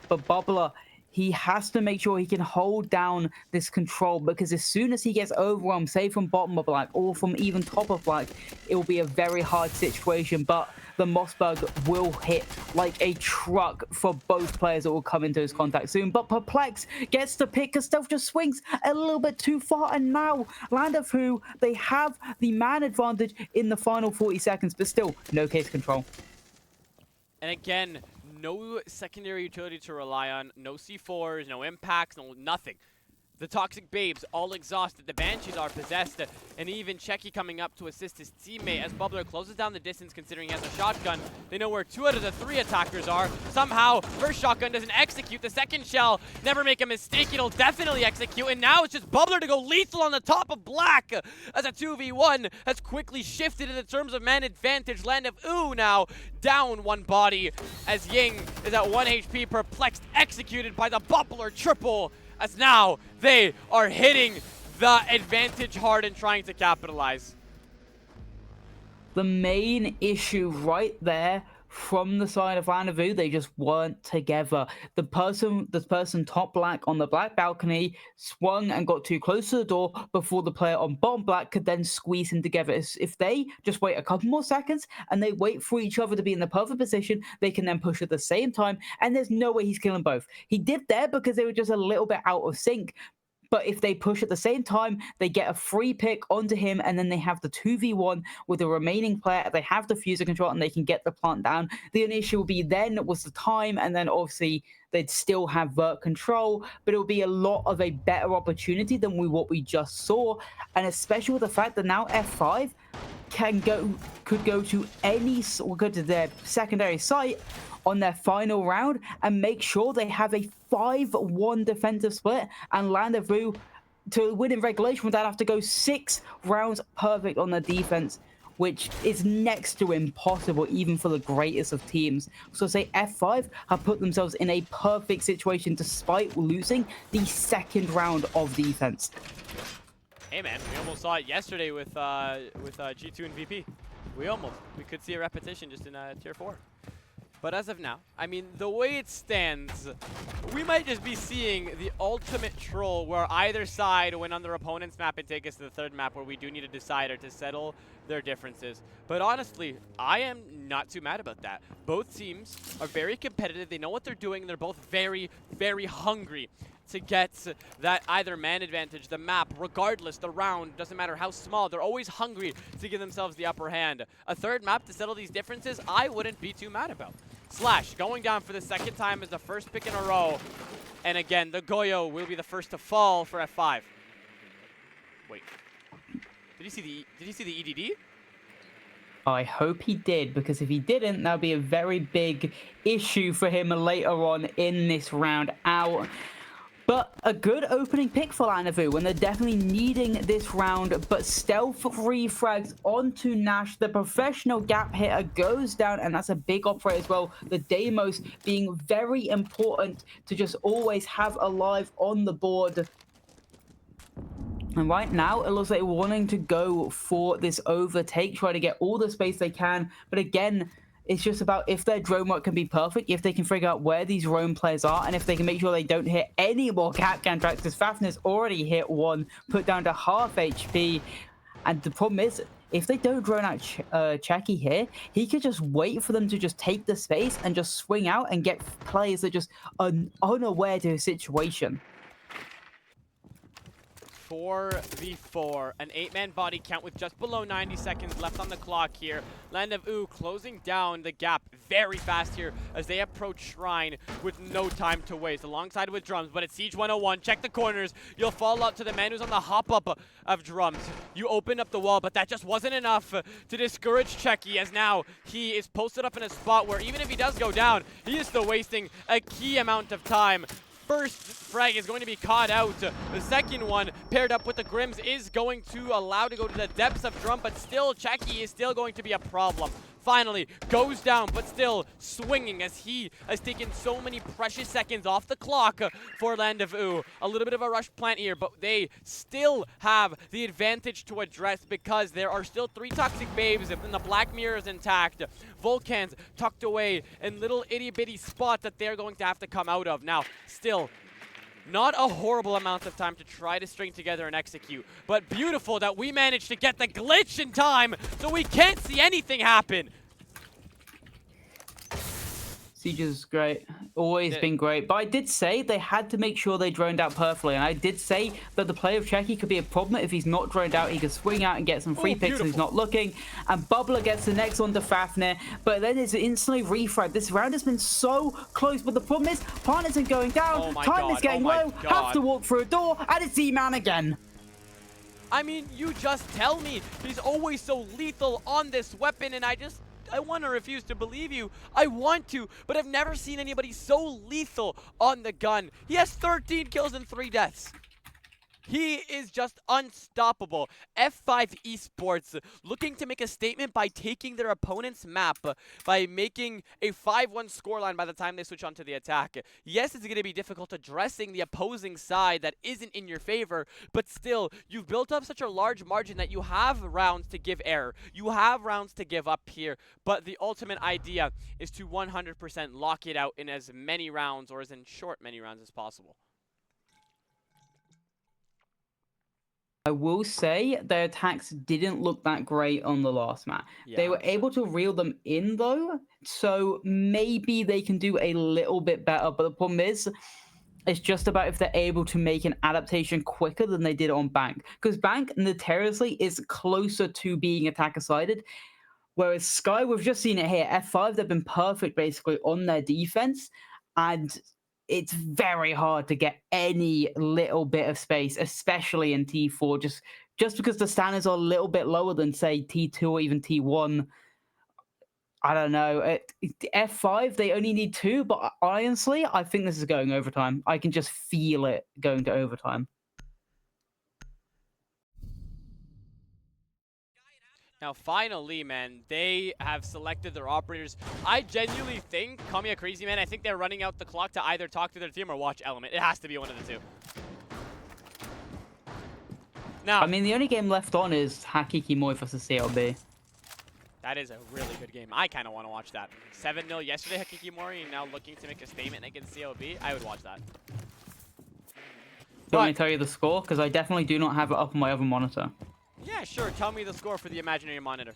But Bubbler, he has to make sure he can hold down this control, because as soon as he gets overwhelmed, say from bottom of Black or from even top of Black, it will be a very hard situation. But the Mossberg will hit like a truck for both players that will come into his contact soon. But Perplex gets to pick, because Stealth just swings a little bit too far. And now, Land of Who, they have the man advantage in the final 40 seconds, but still, no case control. And again, no secondary utility to rely on, no C4s, no impacts, no nothing. The Toxic Babes all exhausted, the Banshees are possessed, and even Checky coming up to assist his teammate as Bubbler closes down the distance considering he has a shotgun. They know where 2 out of the 3 attackers are. Somehow, first shotgun doesn't execute, the second shell, never make a mistake, it'll definitely execute, and now it's just Bubbler to go lethal on the top of Black as a 2v1 has quickly shifted in the terms of man advantage. Land of Ooh now down 1 body as Ying is at 1 HP, Perplexed, executed by the Bubbler triple. As now they are hitting the advantage hard and trying to capitalize. The main issue right there from the side of Land of Who, they just weren't together. The person top Black on the Black balcony swung and got too close to the door before the player on bottom Black could then squeeze him together. If they just wait a couple more seconds and they wait for each other to be in the perfect position, they can then push at the same time, and there's no way he's killing both. He did there because they were just a little bit out of sync. But if they push at the same time, they get a free pick onto him, and then they have the 2v1 with the remaining player. They have the fuser control, and they can get the plant down. The only issue will be then was the time, and then obviously they'd still have vert control, but it will be a lot of a better opportunity than what we just saw. And especially with the fact that now F5 could go to their secondary site on their final round and make sure they have a 5-1 defensive split, and Land of Who to win in regulation would have to go 6 rounds perfect on the defense, which is next to impossible even for the greatest of teams. So say F5 have put themselves in a perfect situation despite losing the 2nd round of defense. Hey man, we almost saw it yesterday with G2 and VP. We could see a repetition just in tier 4. But as of now, I mean, the way it stands, we might just be seeing the ultimate troll where either side win on their opponent's map and take us to the 3rd map where we do need a decider to settle their differences. But honestly, I am not too mad about that. Both teams are very competitive. They know what they're doing. And they're both very, very hungry to get that either man advantage, the map, regardless, the round, doesn't matter how small, they're always hungry to give themselves the upper hand. A 3rd map to settle these differences, I wouldn't be too mad about. Slash going down for the 2nd time as the 1st pick in a row. And again, the Goyo will be the first to fall for F5. Wait. Did you see the EDD? I hope he did, because if he didn't, that would be a very big issue for him later on in this round out. But a good opening pick for Land of Who when they're definitely needing this round. But stealth refrags onto Nash. The professional gap hitter goes down, and that's a big operator as well. The Deimos being very important to just always have alive on the board. And right now, it looks like they're wanting to go for this overtake, try to get all the space they can. But again, it's just about if their drone work can be perfect, if they can figure out where these roam players are, and if they can make sure they don't hit any more Capcan tracks, because Fafnir's already hit 1, put down to half HP. And the problem is, if they don't drone out Checky here, he could just wait for them to just take the space and just swing out and get players that just are unaware to his situation. 4v4, an 8-man body count with just below 90 seconds left on the clock here. Land of Ooh closing down the gap very fast here as they approach Shrine with no time to waste, alongside with Drums. But it's Siege 101, check the corners, you'll fall out to the man who's on the hop-up of Drums. You open up the wall, but that just wasn't enough to discourage Checky, as now he is posted up in a spot where even if he does go down, he is still wasting a key amount of time. first frag is going to be caught out. The second one, paired up with the Grims, is going to allow to go to the depths of drum, but still, Checky is still going to be a problem. Finally, goes down, but still swinging as he has taken so many precious seconds off the clock for Land of Oo. A little bit of a rush plant here, but they still have the advantage to address because there are still 3 Toxic Babes and the Black Mirror is intact. Vulcans tucked away in little itty-bitty spots that they're going to have to come out of. Now, still, not a horrible amount of time to try to string together and execute, but beautiful that we managed to get the glitch in time so we can't see anything happen. Siege is great. Always been great. But I did say they had to make sure they droned out perfectly. And I did say that the play of Checky could be a problem if he's not droned out. He could swing out and get some free picks if he's not looking. And Bubbler gets the next one to Fafnir. But then it's instantly refragged. This round has been so close. But the problem is, partners are going down. Time is getting low. Have to walk through a door. And it's E-Man again. I mean, you just tell me. He's always so lethal on this weapon. And I want to refuse to believe you. I want to, but I've never seen anybody so lethal on the gun. He has 13 kills and 3 deaths. He is just unstoppable. F5 Esports looking to make a statement by taking their opponent's map, by making a 5-1 scoreline by the time they switch onto the attack. Yes, it's going to be difficult addressing the opposing side that isn't in your favor, but still, you've built up such a large margin that you have rounds to give error. You have rounds to give up here, but the ultimate idea is to 100% lock it out in as many rounds, or as in short many rounds as possible. I will say their attacks didn't look that great on the last map. Yeah, they were able to reel them in though, so maybe they can do a little bit better. But the problem is, it's just about if they're able to make an adaptation quicker than they did on Bank. Because Bank notoriously is closer to being attacker-sided, whereas Sky, we've just seen it here. F5, they've been perfect basically on their defense, and it's very hard to get any little bit of space, especially in T4, just because the standards are a little bit lower than, say, T2 or even T1. I don't know. F5, they only need 2, but honestly, I think this is going overtime. I can just feel it going to overtime. Now, finally, man, they have selected their operators. I genuinely think, call me a crazy man, I think they're running out the clock to either talk to their team or watch Element. It has to be one of the two. Now, I mean, the only game left on is Hakikimori versus CLB. That is a really good game. I kind of want to watch that. 7-0 yesterday, Hakikimori, and now looking to make a statement against CLB. I would watch that. Do you want me to tell you the score? Because I definitely do not have it up on my other monitor. Yeah, sure. Tell me the score for the imaginary monitor.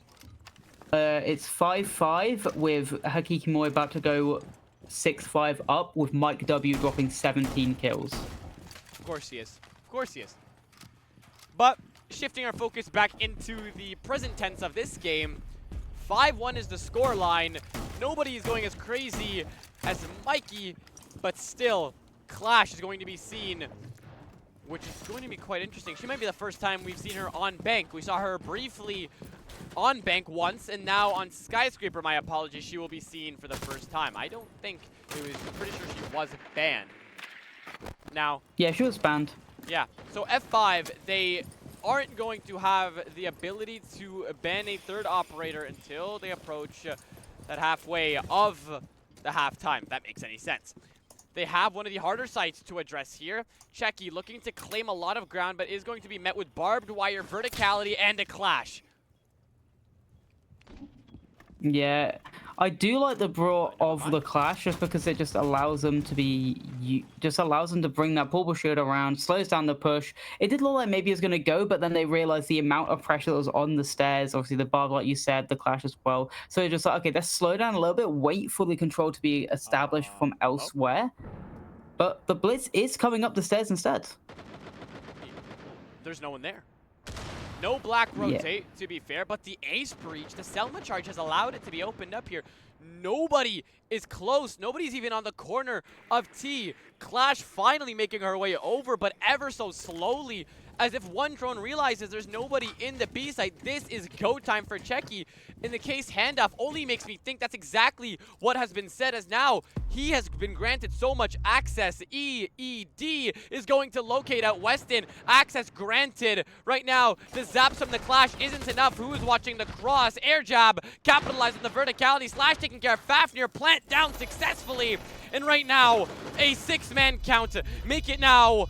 It's 5-5 with Hakikimori about to go 6-5 up with Mike W dropping 17 kills. Of course he is. Of course he is. But shifting our focus back into the present tense of this game, 5-1 is the score line. Nobody is going as crazy as Mikey, but still, Clash is going to be seen, which is going to be quite interesting. She might be the first time we've seen her on Bank. We saw her briefly on Bank once, and now on Skyscraper, my apologies, she will be seen for the first time. I don't think it was, I'm pretty sure she was banned. Now. Yeah, she was banned. Yeah, so F5, they aren't going to have the ability to ban a third operator until they approach that halfway of the halftime, if that makes any sense. They have one of the harder sites to address here. Checky looking to claim a lot of ground, but is going to be met with barbed wire, verticality, and a clash. Yeah, I do like the bro of the clash just because it just allows them to be, to bring that portable shield around, slows down the push. It did look like maybe it was going to go, but then they realized the amount of pressure that was on the stairs, obviously the barb, like you said, the clash as well. So they're just like, okay, let's slow down a little bit, wait for the control to be established from elsewhere. But the blitz is coming up the stairs instead. There's no one there. No black rotate, to be fair, but the ace breach, the Selma charge has allowed it to be opened up here. Nobody is close. Nobody's even on the corner of T. Clash finally making her way over, but ever so slowly as if one drone realizes there's nobody in the B site. This is go time for Checky. In the case handoff only makes me think that's exactly what has been said, as now he has been granted so much access. EED is going to locate out Weston. Access granted. Right now, the zaps from the Clash isn't enough. Who is watching the cross? Air jab, capitalize on the verticality. Slash taking care of Fafnir. Plant down successfully. And right now, a 6-man count. Make it now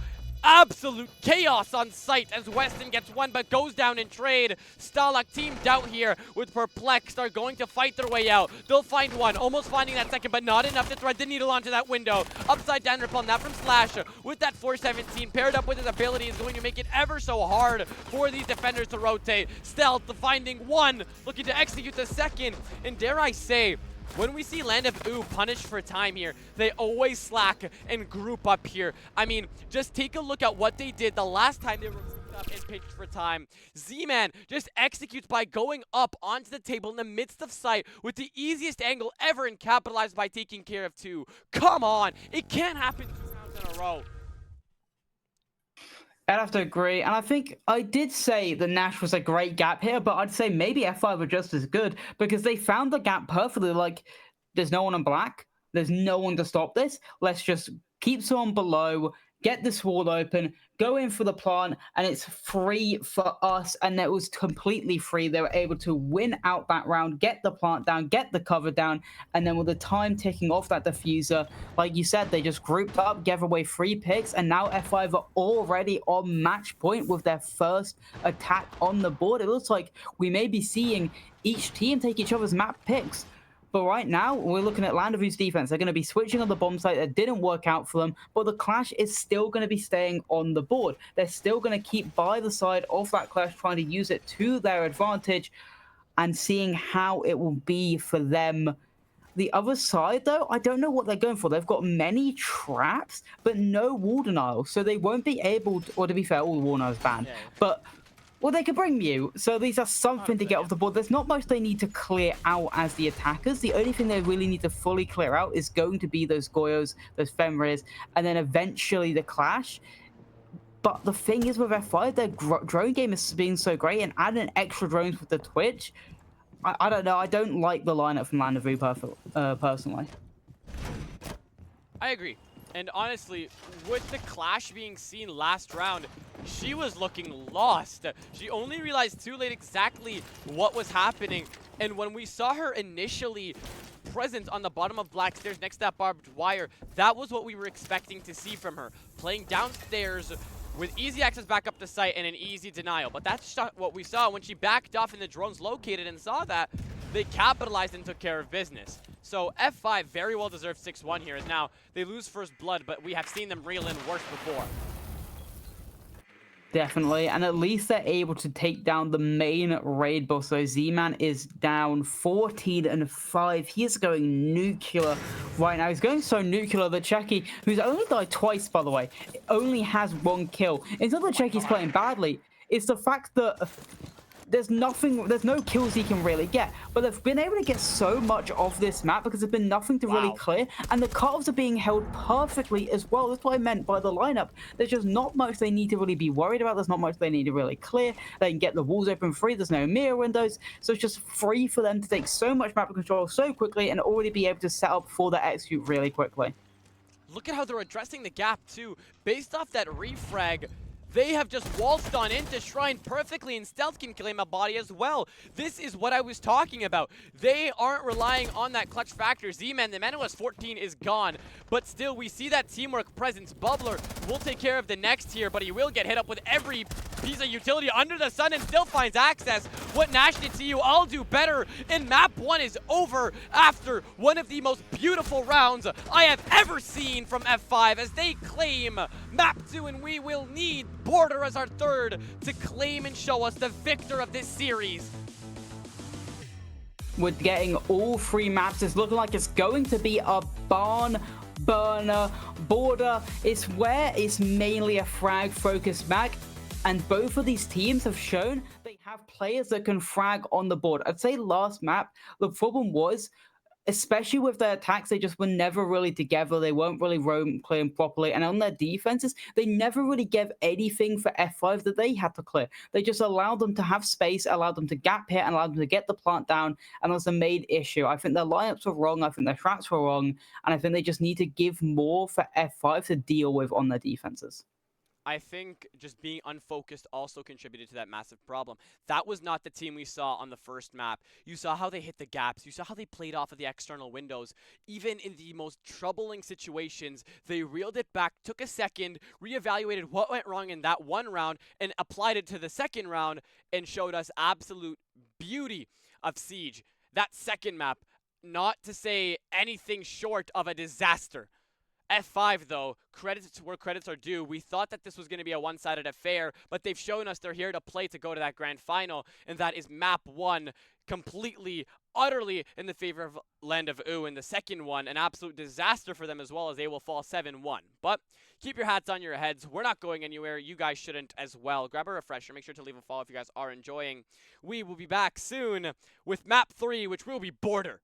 absolute chaos on site as Weston gets one but goes down in trade. Stalag teamed out here with Perplexed, are going to fight their way out. They'll find one, almost finding that second, but not enough to thread the needle onto that window. Upside down repel, now from Slash with that 417 paired up with his ability is going to make it ever so hard for these defenders to rotate. Stealth finding one, looking to execute the second, and dare I say, when we see Land of Ooh punished for time here, they always slack and group up here. I mean, just take a look at what they did the last time they were grouped up and pitched for time. Z-Man just executes by going up onto the table in the midst of sight with the easiest angle ever and capitalized by taking care of 2. Come on, it can't happen 2 rounds in a row. I'd have to agree, and I think I did say the Nash was a great gap here, but I'd say maybe F5 were just as good because they found the gap perfectly. Like, there's no one on black, there's no one to stop this. Let's just keep someone below, get this wall open, go in for the plant, and it's free for us. And that was completely free. They were able to win out that round, get the plant down, get the cover down, and then with the time ticking off that diffuser, like you said, they just grouped up, gave away 3 picks, and now F5 are already on match point with their first attack on the board. It looks like we may be seeing each team take each other's map picks. But right now, we're looking at Land of Oo's defense. They're going to be switching on the bomb site. That didn't work out for them, but the Clash is still going to be staying on the board. They're still going to keep by the side of that Clash, trying to use it to their advantage and seeing how it will be for them. The other side, though, I don't know what they're going for. They've got many traps, but no wall denial. So they won't be able to, or to be fair, all the wall denial is banned. Yeah. But well, they could bring Mew, so these are something to get off the board. There's not much they need to clear out as the attackers. The only thing they really need to fully clear out is going to be those Goyos, those Fenrirs, and then eventually the Clash. But the thing is with F5, their drone game is being so great, and adding extra drones with the Twitch, I don't know. I don't like the lineup from Land of Ooh personally. I agree. And honestly, with the Clash being seen last round, she was looking lost. She only realized too late exactly what was happening. And when we saw her initially present on the bottom of black stairs next to that barbed wire, that was what we were expecting to see from her. Playing downstairs with easy access back up the site and an easy denial. But that's not what we saw. When she backed off and the drones located and saw that, they capitalized and took care of business. So F5 very well deserved 6-1 here, as now they lose first blood, but we have seen them reel in worse before. Definitely, and at least they're able to take down the main raid boss. So Z-Man is down 14-5. He is going nuclear right now. He's going so nuclear that Checky, who's only died twice, by the way, only has 1 kill. It's not that Checky's playing badly. It's the fact that there's no kills he can really get, but they've been able to get so much of this map because there's been nothing to really clear, and the cutoffs are being held perfectly as well. That's what I meant by the lineup. There's just not much they need to really be worried about. There's not much they need to really clear. They can get the walls open free. There's no mirror windows, so it's just free for them to take so much map control so quickly and already be able to set up for their execute really quickly. Look at how they're addressing the gap too. Based off that refrag, they have just waltzed on into Shrine perfectly, and Stealth can claim a body as well. This is what I was talking about. They aren't relying on that clutch factor. Z-Man, the man who has 14 is gone, but still we see that teamwork presence. Bubbler will take care of the next here, but he will get hit up with every piece of utility under the sun and still finds access. What Nash did to you, I'll do better. And map 1 is over after one of the most beautiful rounds I have ever seen from F5 as they claim map 2, and we will need Border as our third to claim and show us the victor of this series. With getting all 3 maps, it's looking like it's going to be a barn burner. Border is where it's mainly a frag focused map, and both of these teams have shown they have players that can frag on the board. I'd say last map, the problem was especially with their attacks, they just were never really together. They weren't really clearing properly. And on their defenses, they never really gave anything for F5 that they had to clear. They just allowed them to have space, allowed them to gap hit, and allowed them to get the plant down. And that was the main issue. I think their lineups were wrong. I think their traps were wrong. And I think they just need to give more for F5 to deal with on their defenses. I think just being unfocused also contributed to that massive problem. That was not the team we saw on the first map. You saw how they hit the gaps. You saw how they played off of the external windows. Even in the most troubling situations, they reeled it back, took a second, reevaluated what went wrong in that one round, and applied it to the second round and showed us absolute beauty of Siege. That second map, not to say anything short of a disaster. F5, though, credits where credits are due. We thought that this was going to be a one-sided affair, but they've shown us they're here to play to go to that grand final, and that is map 1 completely, utterly in the favor of Land of Oo, and the second one, an absolute disaster for them as well, as they will fall 7-1. But keep your hats on your heads. We're not going anywhere. You guys shouldn't as well. Grab a refresher. Make sure to leave a follow if you guys are enjoying. We will be back soon with map 3, which will be Border.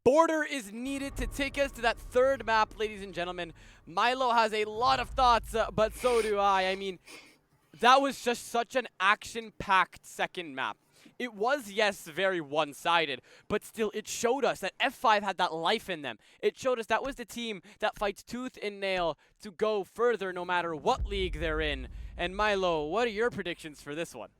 Border is needed to take us to that third map, ladies and gentlemen. Milo has a lot of thoughts, but so do I. I mean, that was just such an action-packed second map. It was, yes, very one-sided, but still it showed us that F5 had that life in them. It showed us that was the team that fights tooth and nail to go further no matter what league they're in. And Milo, what are your predictions for this one?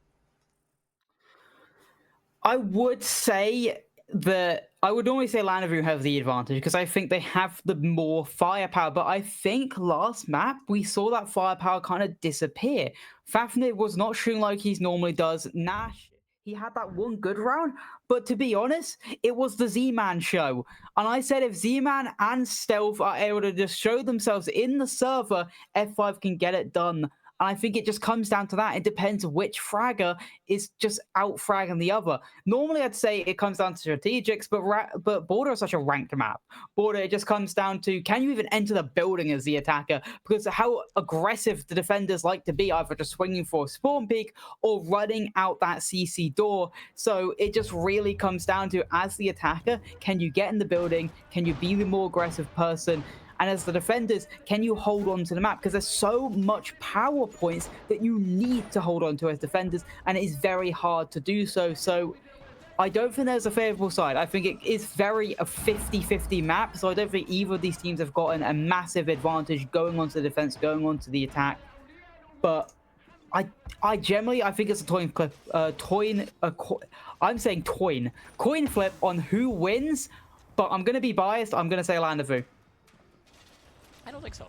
I would say that I would normally say Llanowar have the advantage because I think they have the more firepower. But I think last map we saw that firepower kind of disappear. Fafnir was not shooting like he normally does. Nash, he had that one good round, but to be honest, it was the Z-Man show. And I said if Z-Man and Stealth are able to just show themselves in the server, F5 can get it done. And I think it just comes down to that. It depends which fragger is just out-fragging the other. Normally, I'd say it comes down to strategics, but Border is such a ranked map. Border, it just comes down to, can you even enter the building as the attacker? Because how aggressive the defenders like to be, either just swinging for a spawn peak or running out that CC door. So it just really comes down to, as the attacker, can you get in the building? Can you be the more aggressive person? And as the defenders, can you hold on to the map? Because there's so much power points that you need to hold on to as defenders, and it is very hard to do so. So I don't think there's a favorable side. I think it is very a 50-50 map, so I don't think either of these teams have gotten a massive advantage going onto the defense, going onto the attack. But I generally, I think it's a coin flip on who wins, but I'm going to be biased. I'm going to say Llanowar. I don't think so.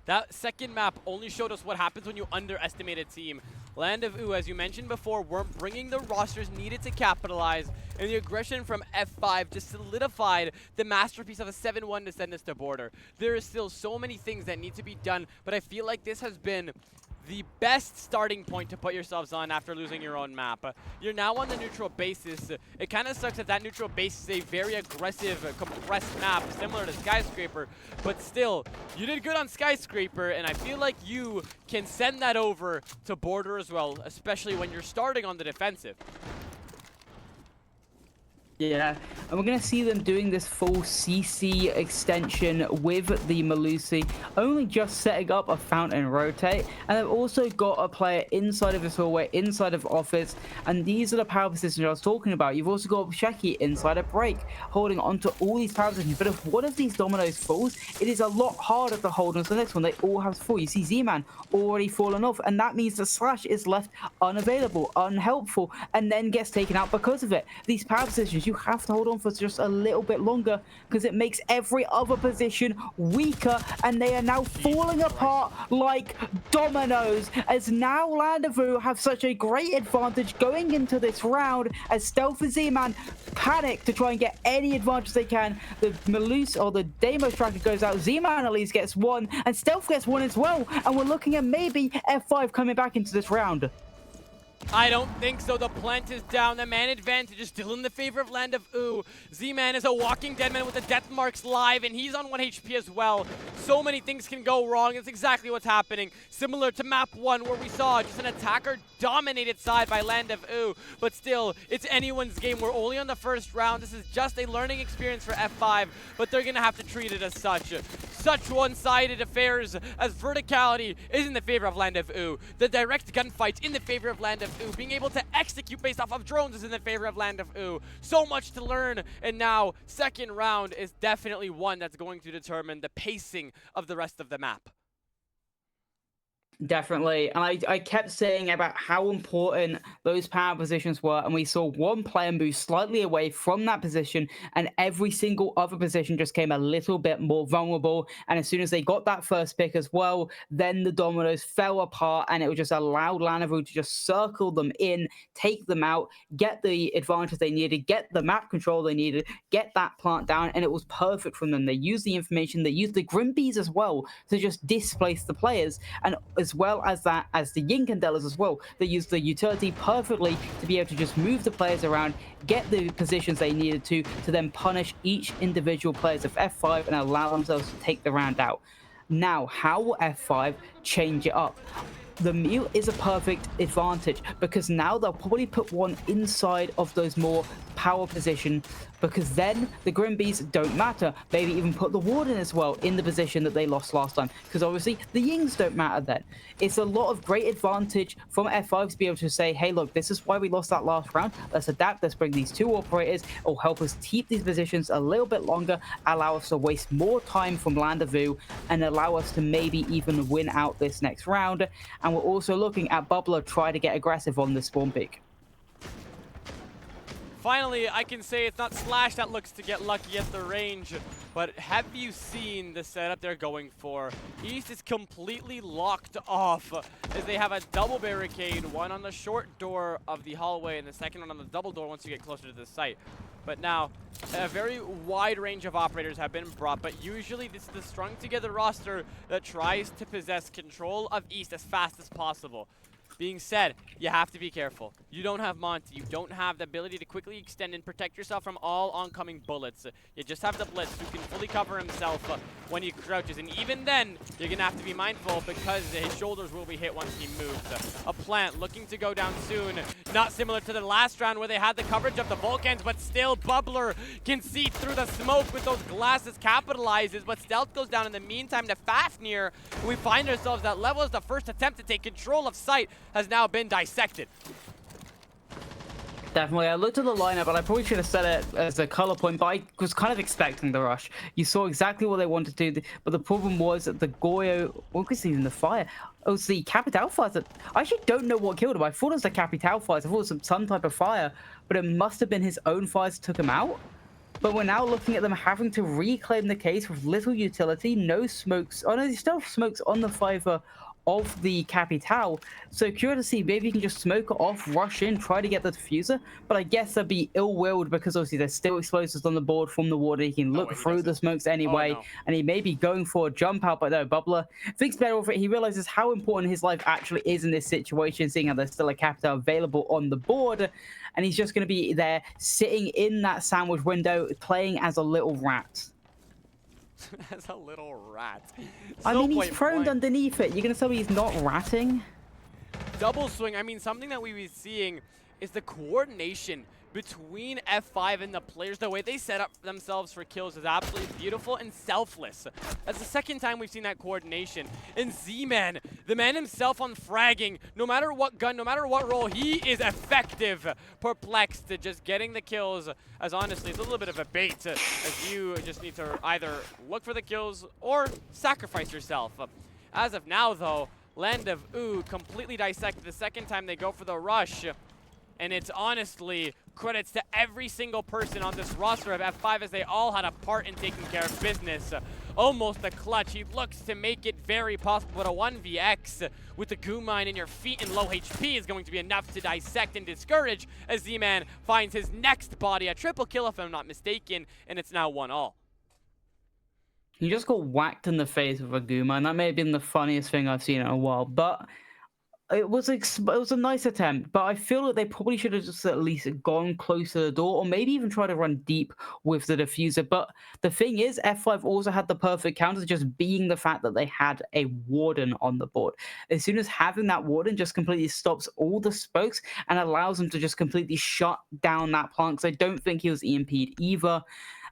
That second map only showed us what happens when you underestimate a team. Land of Oo, as you mentioned before, weren't bringing the rosters needed to capitalize, and the aggression from F5 just solidified the masterpiece of a 7-1 to send us to Border. There is still so many things that need to be done, but I feel like this has been the best starting point to put yourselves on after losing your own map. You're now on the neutral basis. It kind of sucks that neutral base is a very aggressive, compressed map, similar to Skyscraper, but still, you did good on Skyscraper, and I feel like you can send that over to Border as well, especially when you're starting on the defensive. Yeah, and we're going to see them doing this full CC extension with the Melusi, only just setting up a fountain rotate, and they've also got a player inside of this hallway, inside of office, and these are the power positions I was talking about. You've also got Sheki inside a break, holding onto all these power positions, but if one of these dominoes falls, it is a lot harder to hold on to the next one. They all have to fall. You see Z-Man already fallen off, and that means the Slash is left unavailable, unhelpful, and then gets taken out because of it. These power positions, you have to hold on for just a little bit longer because it makes every other position weaker, and they are now falling apart like dominoes, as now Llanowar have such a great advantage going into this round as Stealth and Z-Man panic to try and get any advantage they can. The Melusi or the Deimos tracker goes out, Z-Man at least gets one, and Stealth gets one as well, and we're looking at maybe F5 coming back into this round. I don't think so. The plant is down. The man advantage is still in the favor of Land of Oo. Z-Man is a walking dead man with the death marks live, and he's on 1 HP as well. So many things can go wrong. It's exactly what's happening. Similar to map 1, where we saw just an attacker-dominated side by Land of Oo. But still, it's anyone's game. We're only on the first round. This is just a learning experience for F5, but they're going to have to treat it as such. Such one-sided affairs, as verticality is in the favor of Land of Oo. The direct gunfights in the favor of Land of Oo. Being able to execute based off of drones is in the favor of Land of Oo. So much to learn, and now second round is definitely one that's going to determine the pacing of the rest of the map. Definitely, and I kept saying about how important those power positions were, and we saw one player move slightly away from that position, and every single other position just came a little bit more vulnerable, and as soon as they got that first pick as well, then the dominoes fell apart, and it would just allow Llanowar to just circle them in, take them out, get the advantage they needed, get the map control they needed, get that plant down, and it was perfect from them. They used the information, they used the Grimbees as well to just displace the players, and as well as that, as the Yinkandellas as well, they used the utility perfectly to be able to just move the players around, get the positions they needed to then punish each individual players of F5 and allow themselves to take the round out. Now, how will F5 change it up? the Mew is a perfect advantage because now they'll probably put one inside of those more power position, because then the Grim Bees don't matter. Maybe even put the Warden as well in the position that they lost last time, because obviously the Yings don't matter then. It's a lot of great advantage from F5 to be able to say, hey, look, this is why we lost that last round. Let's adapt. Let's bring these two operators. It'll help us keep these positions a little bit longer, allow us to waste more time from Land of Vu, and allow us to maybe even win out this next round. And we're also looking at Bubbler try to get aggressive on this spawn pick. Finally, I can say it's not Slash that looks to get lucky at the range, but have you seen the setup they're going for? East is completely locked off as they have a double barricade, one on the short door of the hallway and the second one on the double door once you get closer to the site. But now, a very wide range of operators have been brought, but usually this is the strung together roster that tries to possess control of East as fast as possible. Being said, you have to be careful. You don't have Monty. You don't have the ability to quickly extend and protect yourself from all oncoming bullets. You just have the Blitz who can fully cover himself when he crouches. And even then, you're going to have to be mindful because his shoulders will be hit once he moves. A plant looking to go down soon. Not similar to the last round where they had the coverage of the Vulcans, but still Bubbler can see through the smoke with those glasses, capitalizes. But Stealth goes down in the meantime to Fafnir. We find ourselves at level as the first attempt to take control of site has now been dissected. Definitely. I looked at the lineup, and I probably should have said it as a color point, but I was kind of expecting the rush. You saw exactly what they wanted to do, but the problem was that the Goyo, what was even the fire? It was the Capital fires that I actually don't know what killed him. I thought it was the Capital fires. I thought it was some type of fire, but it must have been his own fires that took him out. But we're now looking at them having to reclaim the case with little utility, no smokes. Oh no, there's still smokes on the Fiver of the Capital. So curious to see, maybe you can just smoke it off, rush in, try to get the diffuser. But I guess that'd be ill-willed because obviously there's still explosives on the board from the Warden. He can look through the smokes anyway, and he may be going for a jump out, but no, Bubbler thinks better of it. He realizes how important his life actually is in this situation, seeing how there's still a Capital available on the board. And he's just going to be there, sitting in that sandwich window, playing as a little rat. As a little rat. I mean, he's prone underneath it. You're going to tell me he's not ratting? Double swing. I mean, something that we've been seeing is the coordination between F5 and the players. The way they set up themselves for kills is absolutely beautiful and selfless. That's the second time we've seen that coordination. And Z-Man, the man himself on fragging, no matter what gun, no matter what role, he is effective. Perplexed, just getting the kills, as honestly, it's a little bit of a bait, as you just need to either look for the kills or sacrifice yourself. As of now, though, Land of Ooh completely dissected the second time they go for the rush. And it's honestly credits to every single person on this roster of F5 as they all had a part in taking care of business. Almost a clutch. He looks to make it very possible, but a 1vx with the goo mine in your feet and low HP is going to be enough to dissect and discourage as Z-Man finds his next body. A triple kill if I'm not mistaken, and it's now 1-all. He just got whacked in the face with a goo mine. That may have been the funniest thing I've seen in a while, but it was a nice attempt, but I feel like they probably should have just at least gone close to the door, or maybe even try to run deep with the diffuser. But the thing is, F5 also had the perfect counter, just being the fact that they had a Warden on the board. As soon as having that Warden just completely stops all the spokes and allows them to just completely shut down that plant, because I don't think he was EMP'd either.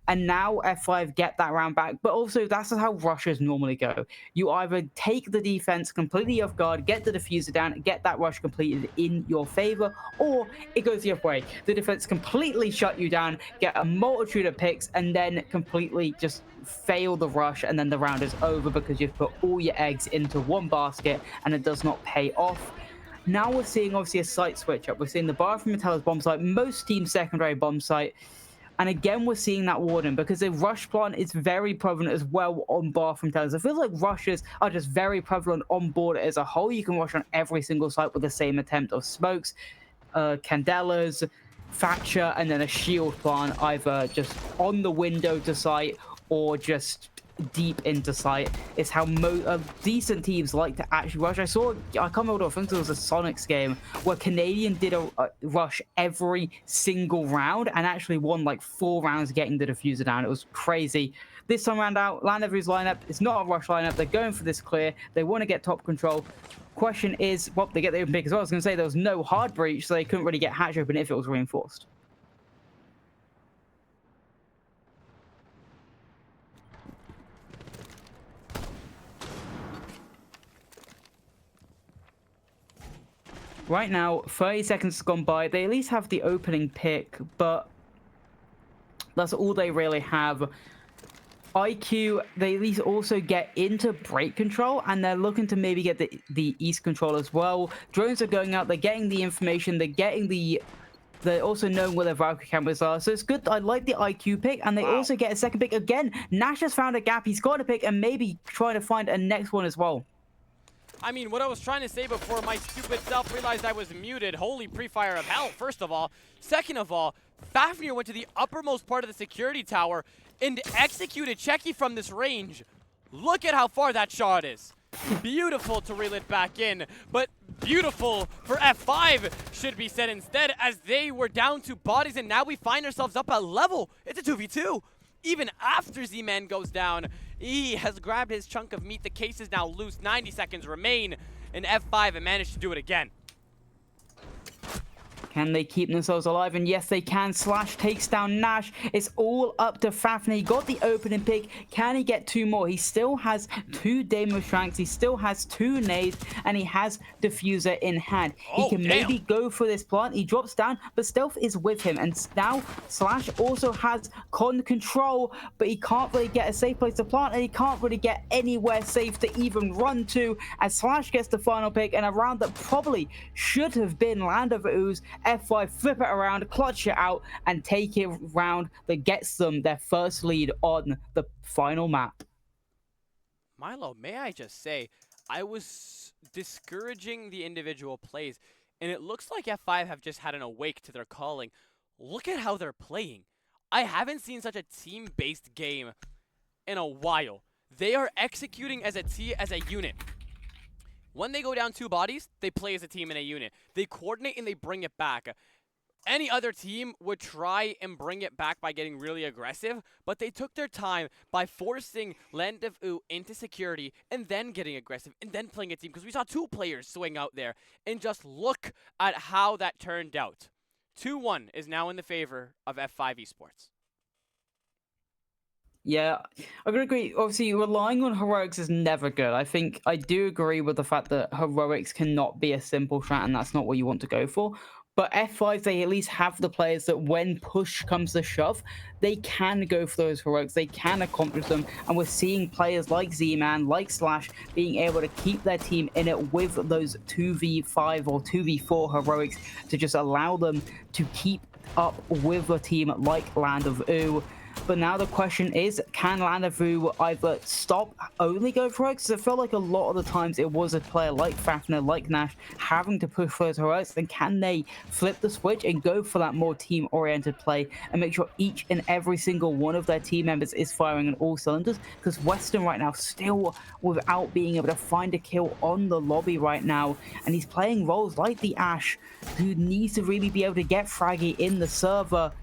And now F5 get that round back, but also that's how rushes normally go. You either take the defense completely off guard, get the diffuser down, get that rush completed in your favor, or it goes the other way. The defense completely shut you down, get a multitude of picks, and then completely just fail the rush, and then the round is over because you've put all your eggs into one basket and it does not pay off. Now we're seeing obviously a site switch up. We're seeing the Bathroom Metallo's bomb site, most teams secondary bomb site. And again, we're seeing that Warden because the rush plant is very prevalent as well on Bathroom Tellers. It feels like rushes are just very prevalent on board as a whole. You can rush on every single site with the same attempt of smokes, candelas, Thatcher, and then a shield plant, either just on the window to site or just deep into site. Is how decent teams like to actually rush. I can't remember, I think it was a Sonics game where Canadian did a rush every single round and actually won like 4 rounds getting the diffuser down. It was crazy. This time round out, Land of Vu's lineup, it's not a rush lineup. They're going for this clear. They want to get top control. question is, well, they get the open pick as well. I was going to say there was no hard breach, so they couldn't really get hatch open if it was reinforced. Right now, 30 seconds gone by. They at least have the opening pick, but that's all they really have. IQ, they at least also get into break control, and they're looking to maybe get the east control as well. Drones are going out, they're getting the information, they're also knowing where their Valkyrie cameras are. So it's good. I like the IQ pick, and they also get a second pick. Again, Nash has found a gap. He's got a pick, and maybe trying to find a next one as well. I mean, what I was trying to say before my stupid self realized I was muted. Holy pre-fire of hell, first of all. Second of all, Fafnir went to the uppermost part of the security tower and executed Checky from this range. Look at how far that shot is. Beautiful to reel it back in, but beautiful for F5 should be said instead, as they were down 2 bodies, and now we find ourselves up at level. It's a 2v2. Even after Z-Man goes down, he has grabbed his chunk of meat. The case is now loose. 90 seconds remain, and F5 have managed to do it again. Can they keep themselves alive? And yes, they can. Slash takes down Nash. It's all up to Fafnir. He got the opening pick. Can he get 2 more? He still has 2 Damo Shanks. He still has 2 nades, and he has Diffuser in hand. He can maybe go for this plant. He drops down, but Stealth is with him. And now Slash also has con control, but he can't really get a safe place to plant, and he can't really get anywhere safe to even run to, as Slash gets the final pick, and a round that probably should have been Land of Ooze. F5 flip it around, clutch it out, and take it round that gets them their first lead on the final map. Milo, may I just say, I was discouraging the individual plays, and it looks like F5 have just had an awake to their calling. Look at how they're playing. I haven't seen such a team-based game in a while. They are executing as a unit. When they go down 2 bodies, they play as a team in a unit. They coordinate and they bring it back. Any other team would try and bring it back by getting really aggressive, but they took their time by forcing Land of Oo into security and then getting aggressive and then playing a team, because we saw 2 players swing out there, and just look at how that turned out. 2-1 is now in the favor of F5 Esports. Yeah, I'm gonna agree. Obviously, relying on heroics is never good. I do agree with the fact that heroics cannot be a simple strat, and that's not what you want to go for. But F5, they at least have the players that when push comes to shove, they can go for those heroics. They can accomplish them. And we're seeing players like Z-Man, like Slash, being able to keep their team in it with those 2v5 or 2v4 heroics to just allow them to keep up with a team like Land of Oo. But now the question is, can Land of Oo either stop, only go for heroics? Because I felt like a lot of the times it was a player like Fafnir, like Nash, having to push for those heroics. Then can they flip the switch and go for that more team-oriented play and make sure each and every single one of their team members is firing on all cylinders? Because Western right now, still without being able to find a kill on the lobby right now, and he's playing roles like the Ash, who needs to really be able to get fraggy in the server.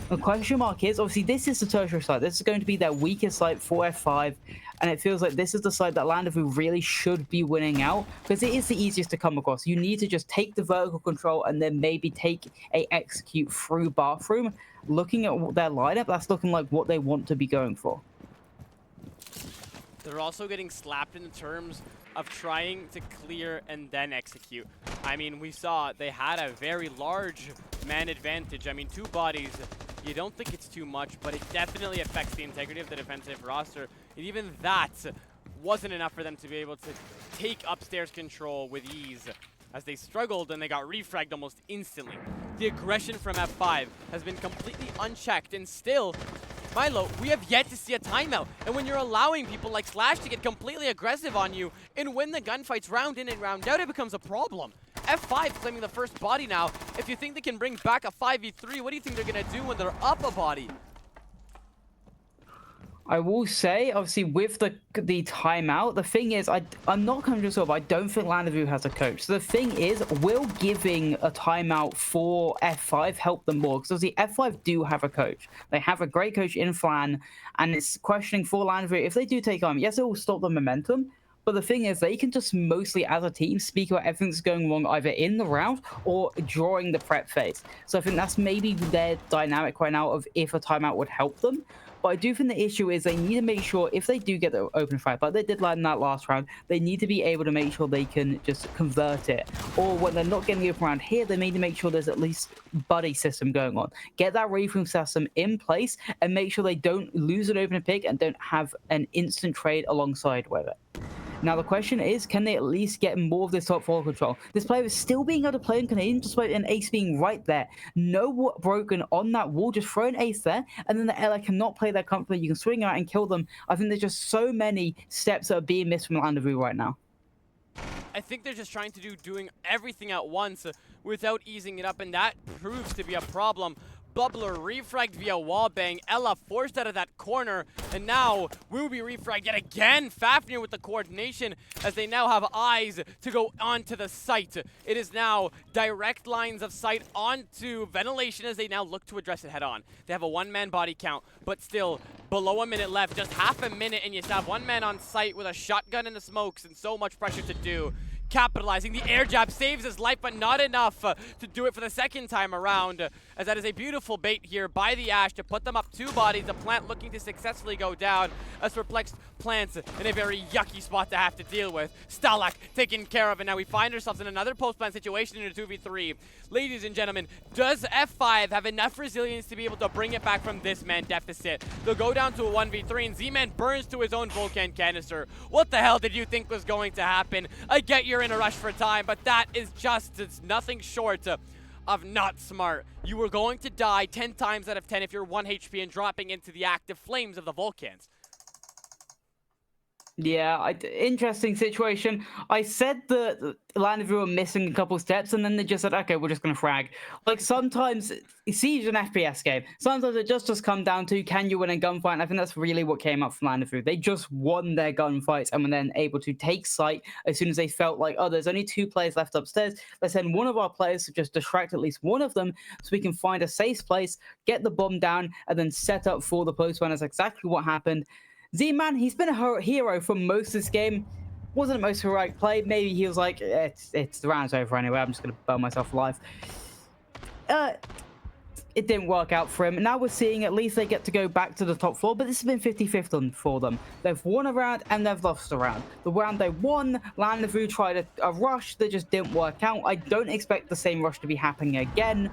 The question mark is, obviously, this is the tertiary site. This is going to be their weakest site for F5, and it feels like this is the site that Land of Oo really should be winning out, because it is the easiest to come across. You need to just take the vertical control and then maybe take a execute through bathroom. Looking at their lineup, that's looking like what they want to be going for. They're also getting slapped in terms of trying to clear and then execute. I mean, we saw they had a very large man advantage. I mean, 2 bodies, you don't think it's too much, but it definitely affects the integrity of the defensive roster. And even that wasn't enough for them to be able to take upstairs control with ease, as they struggled and they got refragged almost instantly. The aggression from F5 has been completely unchecked, and still, Milo, we have yet to see a timeout. And when you're allowing people like Slash to get completely aggressive on you and win the gunfights round in and round out, it becomes a problem. F5 claiming the first body now. If you think they can bring back a 5v3, what do you think they're going to do when they're up a body? I will say, obviously, with the timeout, the thing is, I'm not convinced of, I don't think Land of Oo has a coach. So the thing is, will giving a timeout for F5 help them more? Because obviously, F5 do have a coach. They have a great coach in Flan, and it's questioning for Land of Oo. If they do take on, yes, it will stop the momentum, But the thing is, they can just mostly, as a team, speak about everything that's going wrong either in the round or during the prep phase. So I think that's maybe their dynamic right now of if a timeout would help them. But I do think the issue is they need to make sure if they do get the open fight, but they did land that last round, they need to be able to make sure they can just convert it. Or when they're not getting the open round here, they need to make sure there's at least buddy system going on. Get that reframe system in place and make sure they don't lose an open pick and don't have an instant trade alongside with it. Now, the question is, can they at least get more of this top 4 control? This player is still being able to play in Canadian despite an ace being right there. No broken on that wall, just throw an ace there, and then the ally cannot play that comfortably. You can swing out and kill them. I think there's just so many steps that are being missed from Landavoo right now. I think they're just trying to doing everything at once without easing it up, and that proves to be a problem. Bubbler refragged via wallbang. Ella forced out of that corner, and now will be refragged yet again. Fafnir with the coordination as they now have eyes to go onto the site. It is now direct lines of sight onto ventilation as they now look to address it head on. They have a one-man body count, but still below a minute left, just half a minute, and you still have one man on site with a shotgun in the smokes and so much pressure to do. Capitalizing, the air jab saves his life, but not enough to do it for the second time around, as that is a beautiful bait here by the Ash to put them up 2 bodies. The plant looking to successfully go down as perplexed plants in a very yucky spot to have to deal with. Stalak taken care of, and now we find ourselves in another post-plant situation in a 2v3. Ladies and gentlemen, does F5 have enough resilience to be able to bring it back from this man deficit? They'll go down to a 1v3, and Z-Man burns to his own Volcan canister. What the hell did you think was going to happen? I get you're in a rush for time, but that is just, it's nothing short of not smart. You were going to die 10 times out of 10 if you're 1 HP and dropping into the active flames of the Vulcans. Yeah, interesting situation. I said that Landavoo were missing a couple steps, and then they just said, okay, we're just going to frag. Like, sometimes, Siege is an FPS game. Sometimes it just come down to, can you win a gunfight? And I think that's really what came up from Landavoo. They just won their gunfights and were then able to take sight as soon as they felt like, oh, there's only 2 players left upstairs. Let's send one of our players to just distract at least one of them so we can find a safe place, get the bomb down, and then set up for the post-one. That's exactly what happened. Z-Man, he's been a hero for most of this game. Wasn't the most heroic play. Maybe he was like, it's the round's over anyway. I'm just going to burn myself alive. It didn't work out for him. Now we're seeing at least they get to go back to the top floor, but this has been 50-50 for them. They've won a round and they've lost a round. The round they won, Landavoo tried a rush that just didn't work out. I don't expect the same rush to be happening again,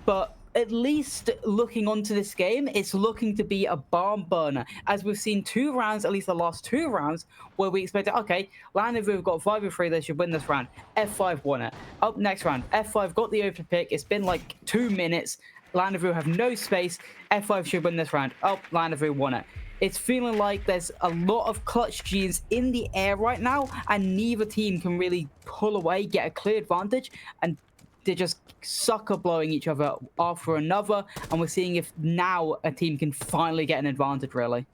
but at least looking onto this game, it's looking to be a barn burner. As we've seen 2 rounds, at least the last 2 rounds, where we expected, okay, Landavoo have got 5-3, they should win this round. F5 won it. Up next round, F5 got the open pick. It's been like 2 minutes. Landavoo have no space. F5 should win this round. Oh, Landavoo won it. It's feeling like there's a lot of clutch genes in the air right now, and neither team can really pull away, get a clear advantage, and they're just sucker blowing each other after another, and we're seeing if now a team can finally get an advantage, really.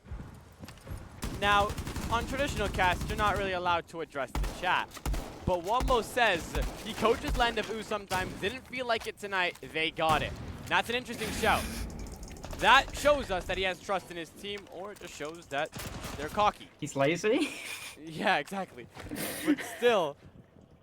Now, on traditional casts, you're not really allowed to address the chat. But Wombo says he coaches Landavoo sometimes, didn't feel like it tonight, they got it. That's an interesting show. That shows us that he has trust in his team, or it just shows that they're cocky. He's lazy? Yeah, exactly. But still,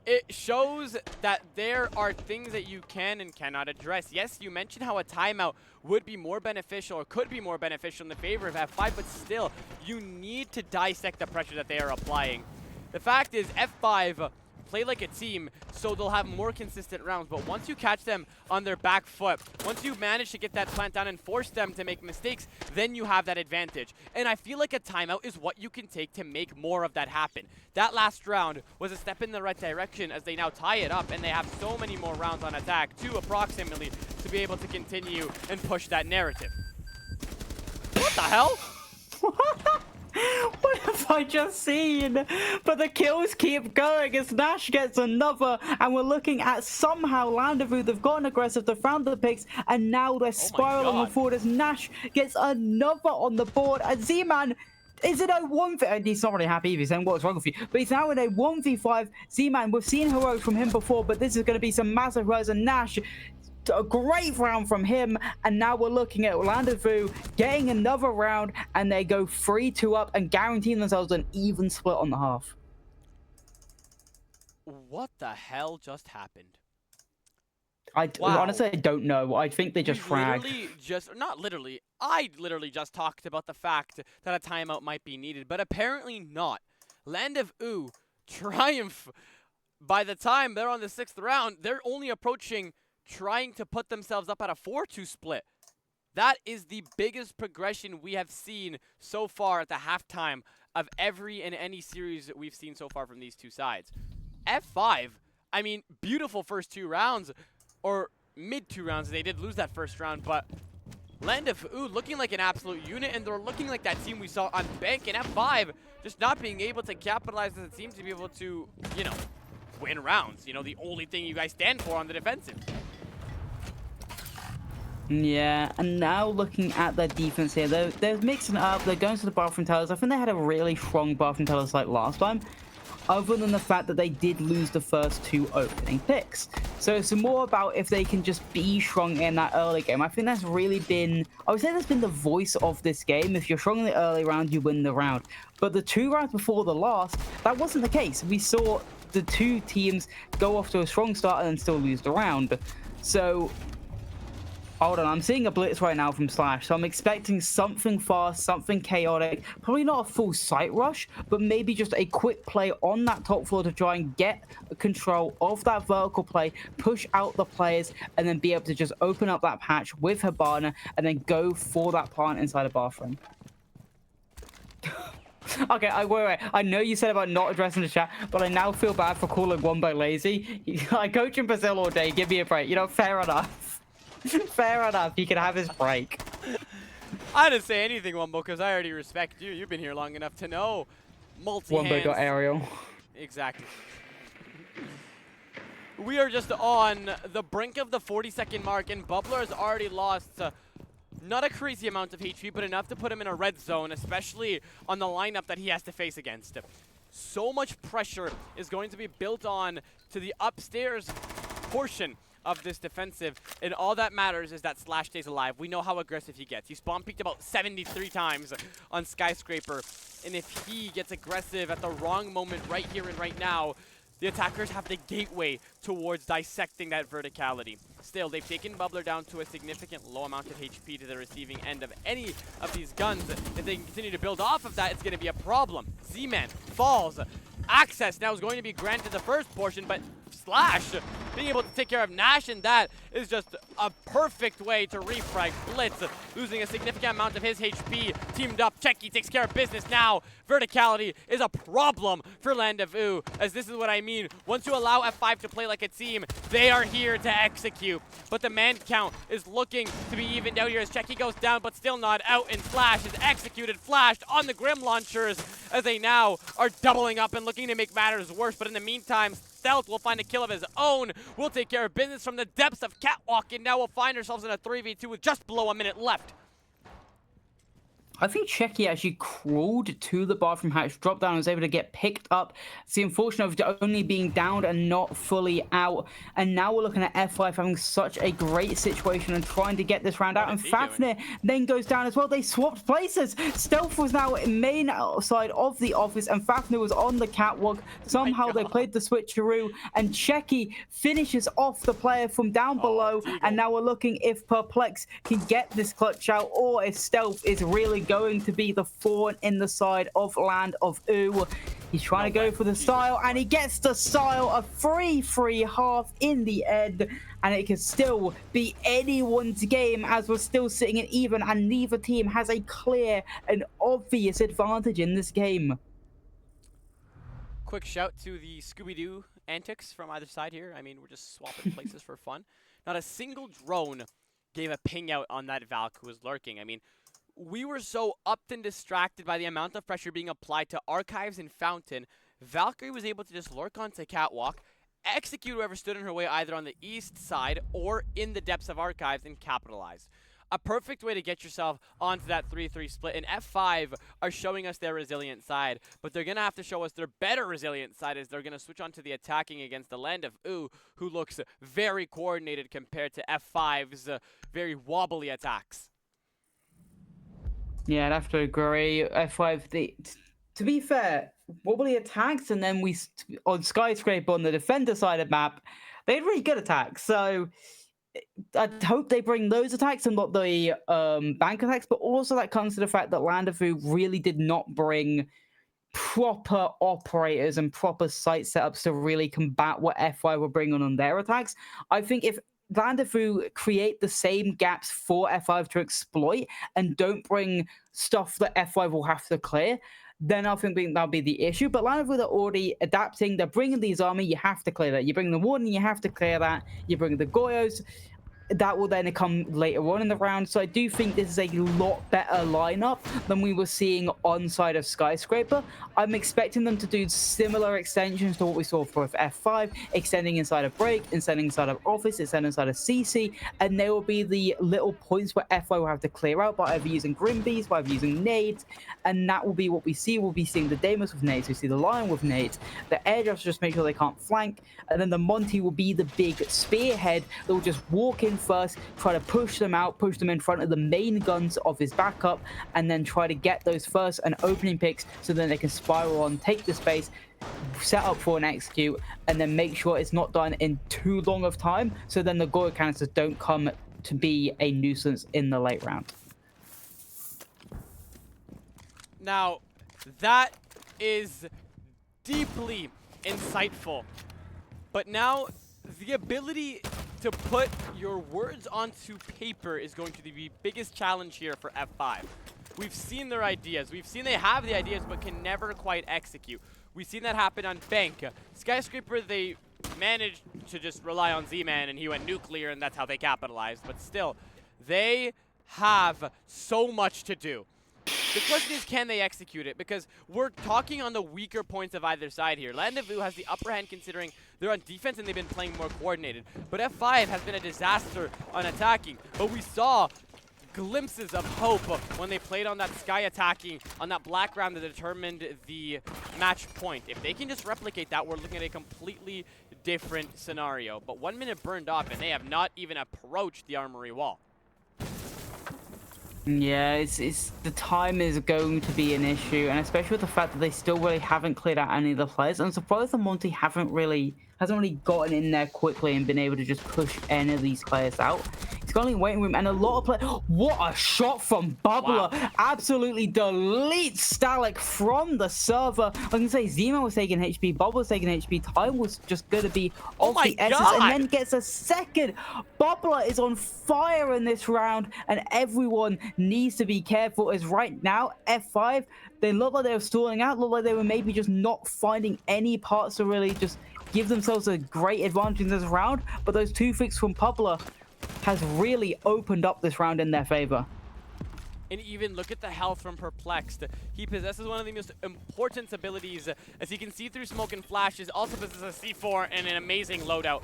it shows that there are things that you can and cannot address. Yes, you mentioned how a timeout would be more beneficial or could be more beneficial in the favor of F5, but still, you need to dissect the pressure that they are applying. The fact is, F5 play like a team, so they'll have more consistent rounds. But once you catch them on their back foot, once you manage to get that plant down and force them to make mistakes, then you have that advantage. And I feel like a timeout is what you can take to make more of that happen. That last round was a step in the right direction as they now tie it up, and they have so many more rounds on attack, 2 approximately, to be able to continue and push that narrative. What the hell? What have I just seen? But the kills keep going as Nash gets another, and we're looking at somehow Landavoo, they've gotten aggressive, they've found the picks, and now they're spiraling forward as Nash gets another on the board. And Z-Man is in a 1v... and he's not really happy either, he's saying, what's wrong with you? But he's now in a 1v5. Z-Man, we've seen heroics from him before, but this is going to be some massive heroics, and Nash, a great round from him, and now we're looking at Landavoo getting another round, and they go 3-2 up and guaranteeing themselves an even split on the half. What the hell just happened? Honestly, I don't know. I think they just We fragged. literally just, not literally, I literally just talked about the fact that a timeout might be needed, but apparently not. Land of Ooh, triumph. By the time they're on the 6th round, they're only approaching trying to put themselves up at a 4-2 split. That is the biggest progression we have seen so far at the halftime of every and any series that we've seen so far from these two sides. F5, I mean, beautiful first 2 rounds, or mid 2 rounds. They did lose that first round, but Land of Ooh looking like an absolute unit, and they're looking like that team we saw on Bank, and F5 just not being able to capitalize as it seems to be able to, you know, win rounds. You know, the only thing you guys stand for on the defensive. Yeah, and now looking at their defense here, they're mixing it up. They're going to the bathroom tellers. I think they had a really strong bathroom tellers like last time, other than the fact that they did lose the first 2 opening picks. So it's more about if they can just be strong in that early game. I think that's really been, I would say that's been the voice of this game. If you're strong in the early round, you win the round. But the 2 rounds before the last, that wasn't the case. We saw the 2 teams go off to a strong start and then still lose the round. So hold on, I'm seeing a blitz right now from Slash, so I'm expecting something fast, something chaotic. Probably not a full site rush, but maybe just a quick play on that top floor to try and get control of that vertical play, push out the players, and then be able to just open up that patch with Hibana and then go for that plant inside a bathroom. Okay, wait. I know you said about not addressing the chat, but I now feel bad for calling Wombo lazy. I coach in Brazil all day. Give me a break. You know, fair enough. Fair enough. He can have his break. I didn't say anything, Wumbo, because I already respect you. You've been here long enough to know multi-hands. Wombo got aerial. Exactly. We are just on the brink of the 40-second mark, and Bubbler has already lost not a crazy amount of HP, but enough to put him in a red zone, especially on the lineup that he has to face against. So much pressure is going to be built on to the upstairs portion of this defensive, and all that matters is that Slash stays alive. We know how aggressive he gets. He spawn peeked about 73 times on Skyscraper, and if he gets aggressive at the wrong moment right here and right now, the attackers have the gateway towards dissecting that verticality. Still, they've taken Bubbler down to a significant low amount of HP to the receiving end of any of these guns. If they can continue to build off of that, it's going to be a problem. Z-Man falls. Access now is going to be granted the first portion, but Slash being able to take care of Nash, and that is just a perfect way to refrag Blitz, losing a significant amount of his HP. Teamed up, Checky takes care of business now. Verticality is a problem for Land of Ooh, as this is what I mean. Once you allow F5 to play like a team, they are here to execute. But the man count is looking to be evened out here as Checky goes down, but still not out, and Flash is executed, flashed on the Grim Launchers, as they now are doubling up and looking to make matters worse. But in the meantime, Stealth will find a kill of his own. We'll take care of business from the depths of Catwalk, and now we'll find ourselves in a 3v2 with just below a minute left. I think Checky actually crawled to the bathroom hatch, dropped down, and was able to get picked up. It's the unfortunate of only being downed and not fully out. And now we're looking at F5 having such a great situation and trying to get this round out. And Fafnir then goes down as well. They swapped places. Stealth was now main side of the office, and Fafnir was on the catwalk. Somehow they played the switcheroo, and Checky finishes off the player from down below. And now we're looking if Perplex can get this clutch out, or if Stealth is really going to be the thorn in the side of Land of Ooh. He's trying to go for the style, and he gets the style, a 3-3 half in the end, and it can still be anyone's game as we're still sitting at even, and neither team has a clear and obvious advantage in this game. Quick shout to the Scooby-Doo antics from either side here. I mean, we're just swapping places for fun. Not a single drone gave a ping out on that Valk who was lurking. I mean, we were so upped and distracted by the amount of pressure being applied to Archives and Fountain. Valkyrie was able to just lurk onto Catwalk, execute whoever stood in her way either on the east side or in the depths of Archives, and capitalize. A perfect way to get yourself onto that 3-3 split. And F5 are showing us their resilient side, but they're going to have to show us their better resilient side as they're going to switch onto the attacking against the Land of Ooh, who looks very coordinated compared to F5's very wobbly attacks. Yeah, I'd have to agree. F5, to be fair, wobbly attacks, and then on Skyscraper on the defender side of map, they had really good attacks. So I hope they bring those attacks and not the bank attacks, but also that comes to the fact that Landafoo really did not bring proper operators and proper site setups to really combat what F5 were bringing on their attacks. I think if Landafoo create the same gaps for F5 to exploit and don't bring stuff that F5 will have to clear, then I think that'll be the issue. But Landafoo, they're already adapting. They're bringing these army. You have to clear that. You bring the Warden, you have to clear that. You bring the Goyos. That will then come later on in the round. So I do think this is a lot better lineup than we were seeing on side of Skyscraper. I'm expecting them to do similar extensions to what we saw for F5, extending inside of Break, extending inside of Office, extending inside of CC, and there will be the little points where F5 will have to clear out by either using Grimbees, by either using nades, and that will be what we see. We'll be seeing the Deimos with nades, we see the Lion with nades, the airdrops just make sure they can't flank, and then the Monty will be the big spearhead that will just walk in first, try to push them out, push them in front of the main guns of his backup, and then try to get those first and opening picks so then they can spiral on, take the space, set up for an execute, and then make sure it's not done in too long of time, so then the Goya canisters don't come to be a nuisance in the late round. Now, that is deeply insightful. But now, the ability to put your words onto paper is going to be the biggest challenge here for F5. We've seen their ideas. We've seen they have the ideas but can never quite execute. We've seen that happen on Bank. Skyscraper, they managed to just rely on Z-Man and he went nuclear and that's how they capitalized. But still, they have so much to do. The question is, can they execute it? Because we're talking on the weaker points of either side here. Landafoo has the upper hand considering they're on defense and they've been playing more coordinated. But F5 has been a disaster on attacking. But we saw glimpses of hope when they played on that Sky attacking, on that black round that determined the match point. If they can just replicate that, we're looking at a completely different scenario. But 1 minute burned off and they have not even approached the armory wall. Yeah, it's the time is going to be an issue, and especially with the fact that they still really haven't cleared out any of the players. I'm surprised the Monty hasn't really gotten in there quickly and been able to just push any of these players out. He's got only waiting room and a lot of players. What a shot from Bubbler! Wow. Absolutely deletes Stalic from the server. I can say Z-Man was taking HP, Bob was taking HP, Time was just going to be off the essence, and then gets a second. Bubbler is on fire in this round, and everyone needs to be careful, as right now, F5, they look like they were stalling out, look like they were maybe just not finding any parts to really just give themselves a great advantage in this round, but those two picks from Bubbler has really opened up this round in their favor. And even look at the health from Perplexed. He possesses one of the most important abilities, as he can see through smoke and flashes, also possesses a C4 and an amazing loadout.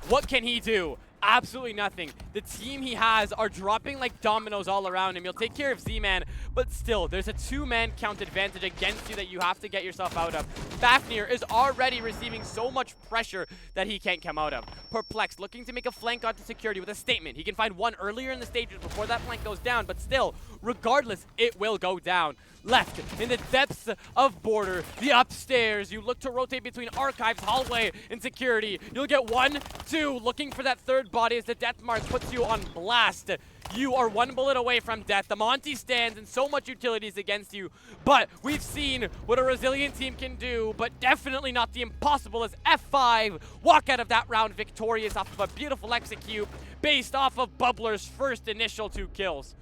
What can he do? Absolutely nothing. The team he has are dropping like dominoes all around him. He'll take care of Z-Man, but still, there's a two-man count advantage against you that you have to get yourself out of. Fafnir is already receiving so much pressure that he can't come out of. Perplexed, looking to make a flank onto security with a statement. He can find one earlier in the stages before that flank goes down, but still, regardless, it will go down. Left in the depths of border, the upstairs, you look to rotate between archives, hallway, and security. You'll get 1, 2, looking for that third body as the death mark puts you on blast. You are one bullet away from death. The Monty stands and so much utilities against you, but we've seen what a resilient team can do, but definitely not the impossible, as F5 walk out of that round victorious off of a beautiful execute based off of Bubbler's first initial 2 kills.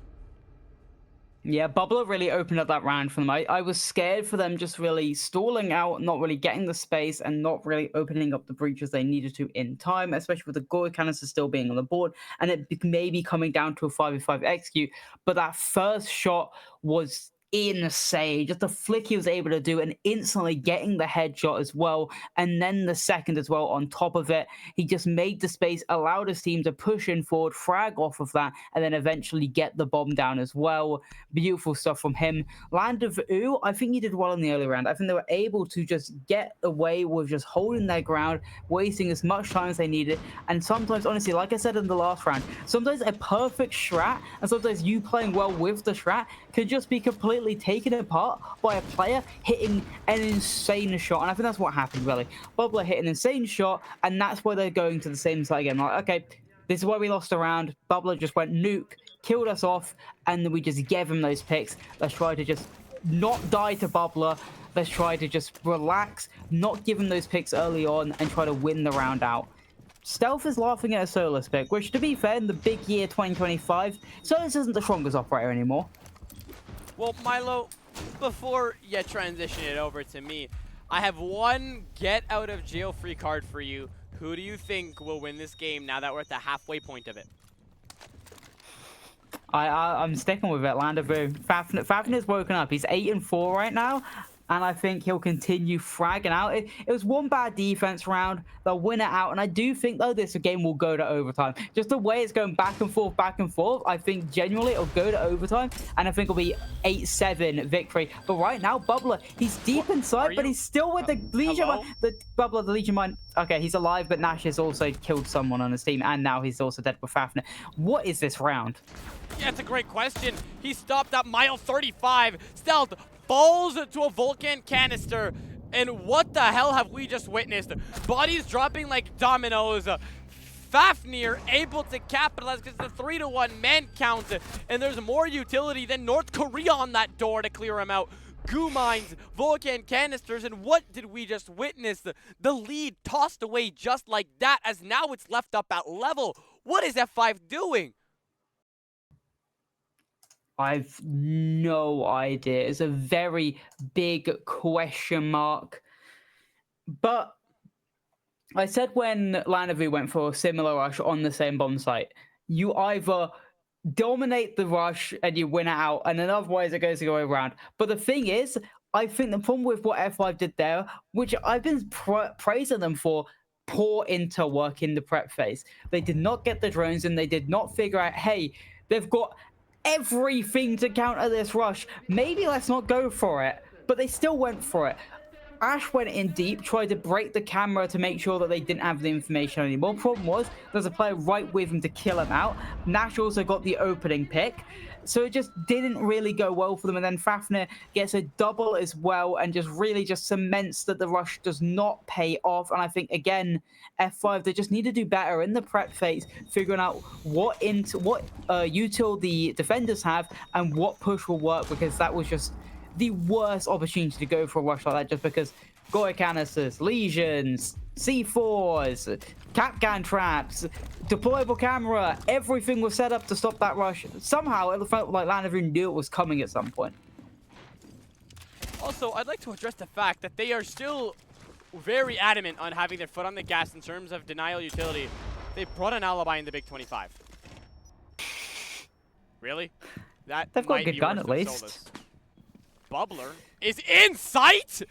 Yeah, Bubbler really opened up that round for them. I was scared for them just really stalling out, not really getting the space, and not really opening up the breaches they needed to in time, especially with the Goya canister still being on the board, and it may be coming down to a 5v5 execute. But that first shot was insane. Just the flick he was able to do and instantly getting the headshot as well, and then the second as well on top of it. He just made the space, allowed his team to push in forward, frag off of that, and then eventually get the bomb down as well. Beautiful stuff from him. Landafoo, I think he did well in the early round. I think they were able to just get away with just holding their ground, wasting as much time as they needed, and sometimes, honestly, like I said in the last round, sometimes a perfect strat, and sometimes you playing well with the strat can just be completely taken apart by a player hitting an insane shot. And I think that's what happened, really. Bubbler hit an insane shot, and that's why they're going to the same side again. Like, okay, this is why we lost a round. Bubbler just went nuke, killed us off, and then we just gave him those picks. Let's try to just not die to Bubbler. Let's try to just relax, not give him those picks early on, and try to win the round out. Stealth is laughing at a Solus pick, which, to be fair, in the big year 2025, Solus isn't the strongest operator anymore. Well, Milo, before you transition it over to me, I have one get-out-of-jail-free card for you. Who do you think will win this game now that we're at the halfway point of it? I'm sticking with it, Landavoo. Fafnir's woken up. He's 8-4 right now, and I think he'll continue fragging out. It was one bad defense round. They'll win it out, and I do think, though, this game will go to overtime. Just the way it's going back and forth, I think genuinely it'll go to overtime, and I think it'll be 8-7 victory. But right now, Bubbler, he's deep inside, but he's still with the Legion Mine. The Bubbler, the Legion Mine. Okay, he's alive, but Nash has also killed someone on his team, and now he's also dead with Fafnir. What is this round? Yeah, it's a great question. He stopped at mile 35. Stealth falls to a Vulcan canister. And what the hell have we just witnessed? Bodies dropping like dominoes. Fafnir able to capitalize because it's a 3-to-1 man count. And there's more utility than North Korea on that door to clear him out. Goo mines, Vulcan canisters, and what did we just witness? The lead tossed away just like that, as now it's left up at level. What is F5 doing? I've no idea. It's a very big question mark. But I said when Landavoo went for a similar rush on the same bomb site, you either dominate the rush and you win it out, and then otherwise it goes to go around. But the thing is, I think the problem with what F5 did there, which I've been praising them for, poor interwork in the prep phase. They did not get the drones, and they did not figure out, hey, they've got everything to counter this rush. Maybe let's not go for it. But they still went for it. Ash went in deep, tried to break the camera to make sure that they didn't have the information anymore. Problem was, there's a player right with him to kill him out. Nash also got the opening pick. So it just didn't really go well for them. And then Fafnir gets a double as well and just really just cements that the rush does not pay off. And I think, again, F5, they just need to do better in the prep phase, figuring out what util the defenders have and what push will work, because that was just the worst opportunity to go for a rush like that, just because Goy canisters, lesions, C4s, Capcan traps, deployable camera, everything was set up to stop that rush. Somehow it felt like Landavoo knew it was coming at some point. Also, I'd like to address the fact that they are still very adamant on having their foot on the gas in terms of denial utility. They brought an alibi in the Big 25. Really? That They've got a good gun at least. Solus. Bubbler is in sight?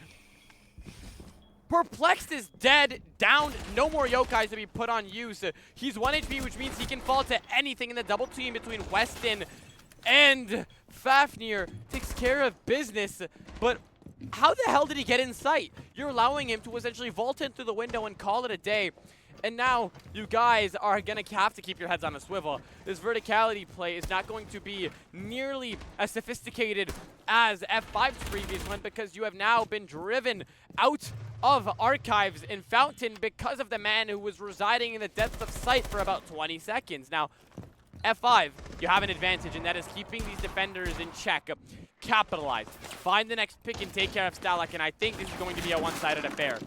Perplexed is dead, down, no more yokais to be put on use. He's 1 HP, which means he can fall to anything in the double team between Weston and Fafnir. Takes care of business, but how the hell did he get in sight? You're allowing him to essentially vault in through the window and call it a day. And now you guys are going to have to keep your heads on a swivel. This verticality play is not going to be nearly as sophisticated as F5's previous one, because you have now been driven out of Archives in Fountain because of the man who was residing in the depth of sight for about 20 seconds. Now, F5, you have an advantage, and that is keeping these defenders in check. Capitalize. Find the next pick and take care of Stalak, and I think this is going to be a one-sided affair.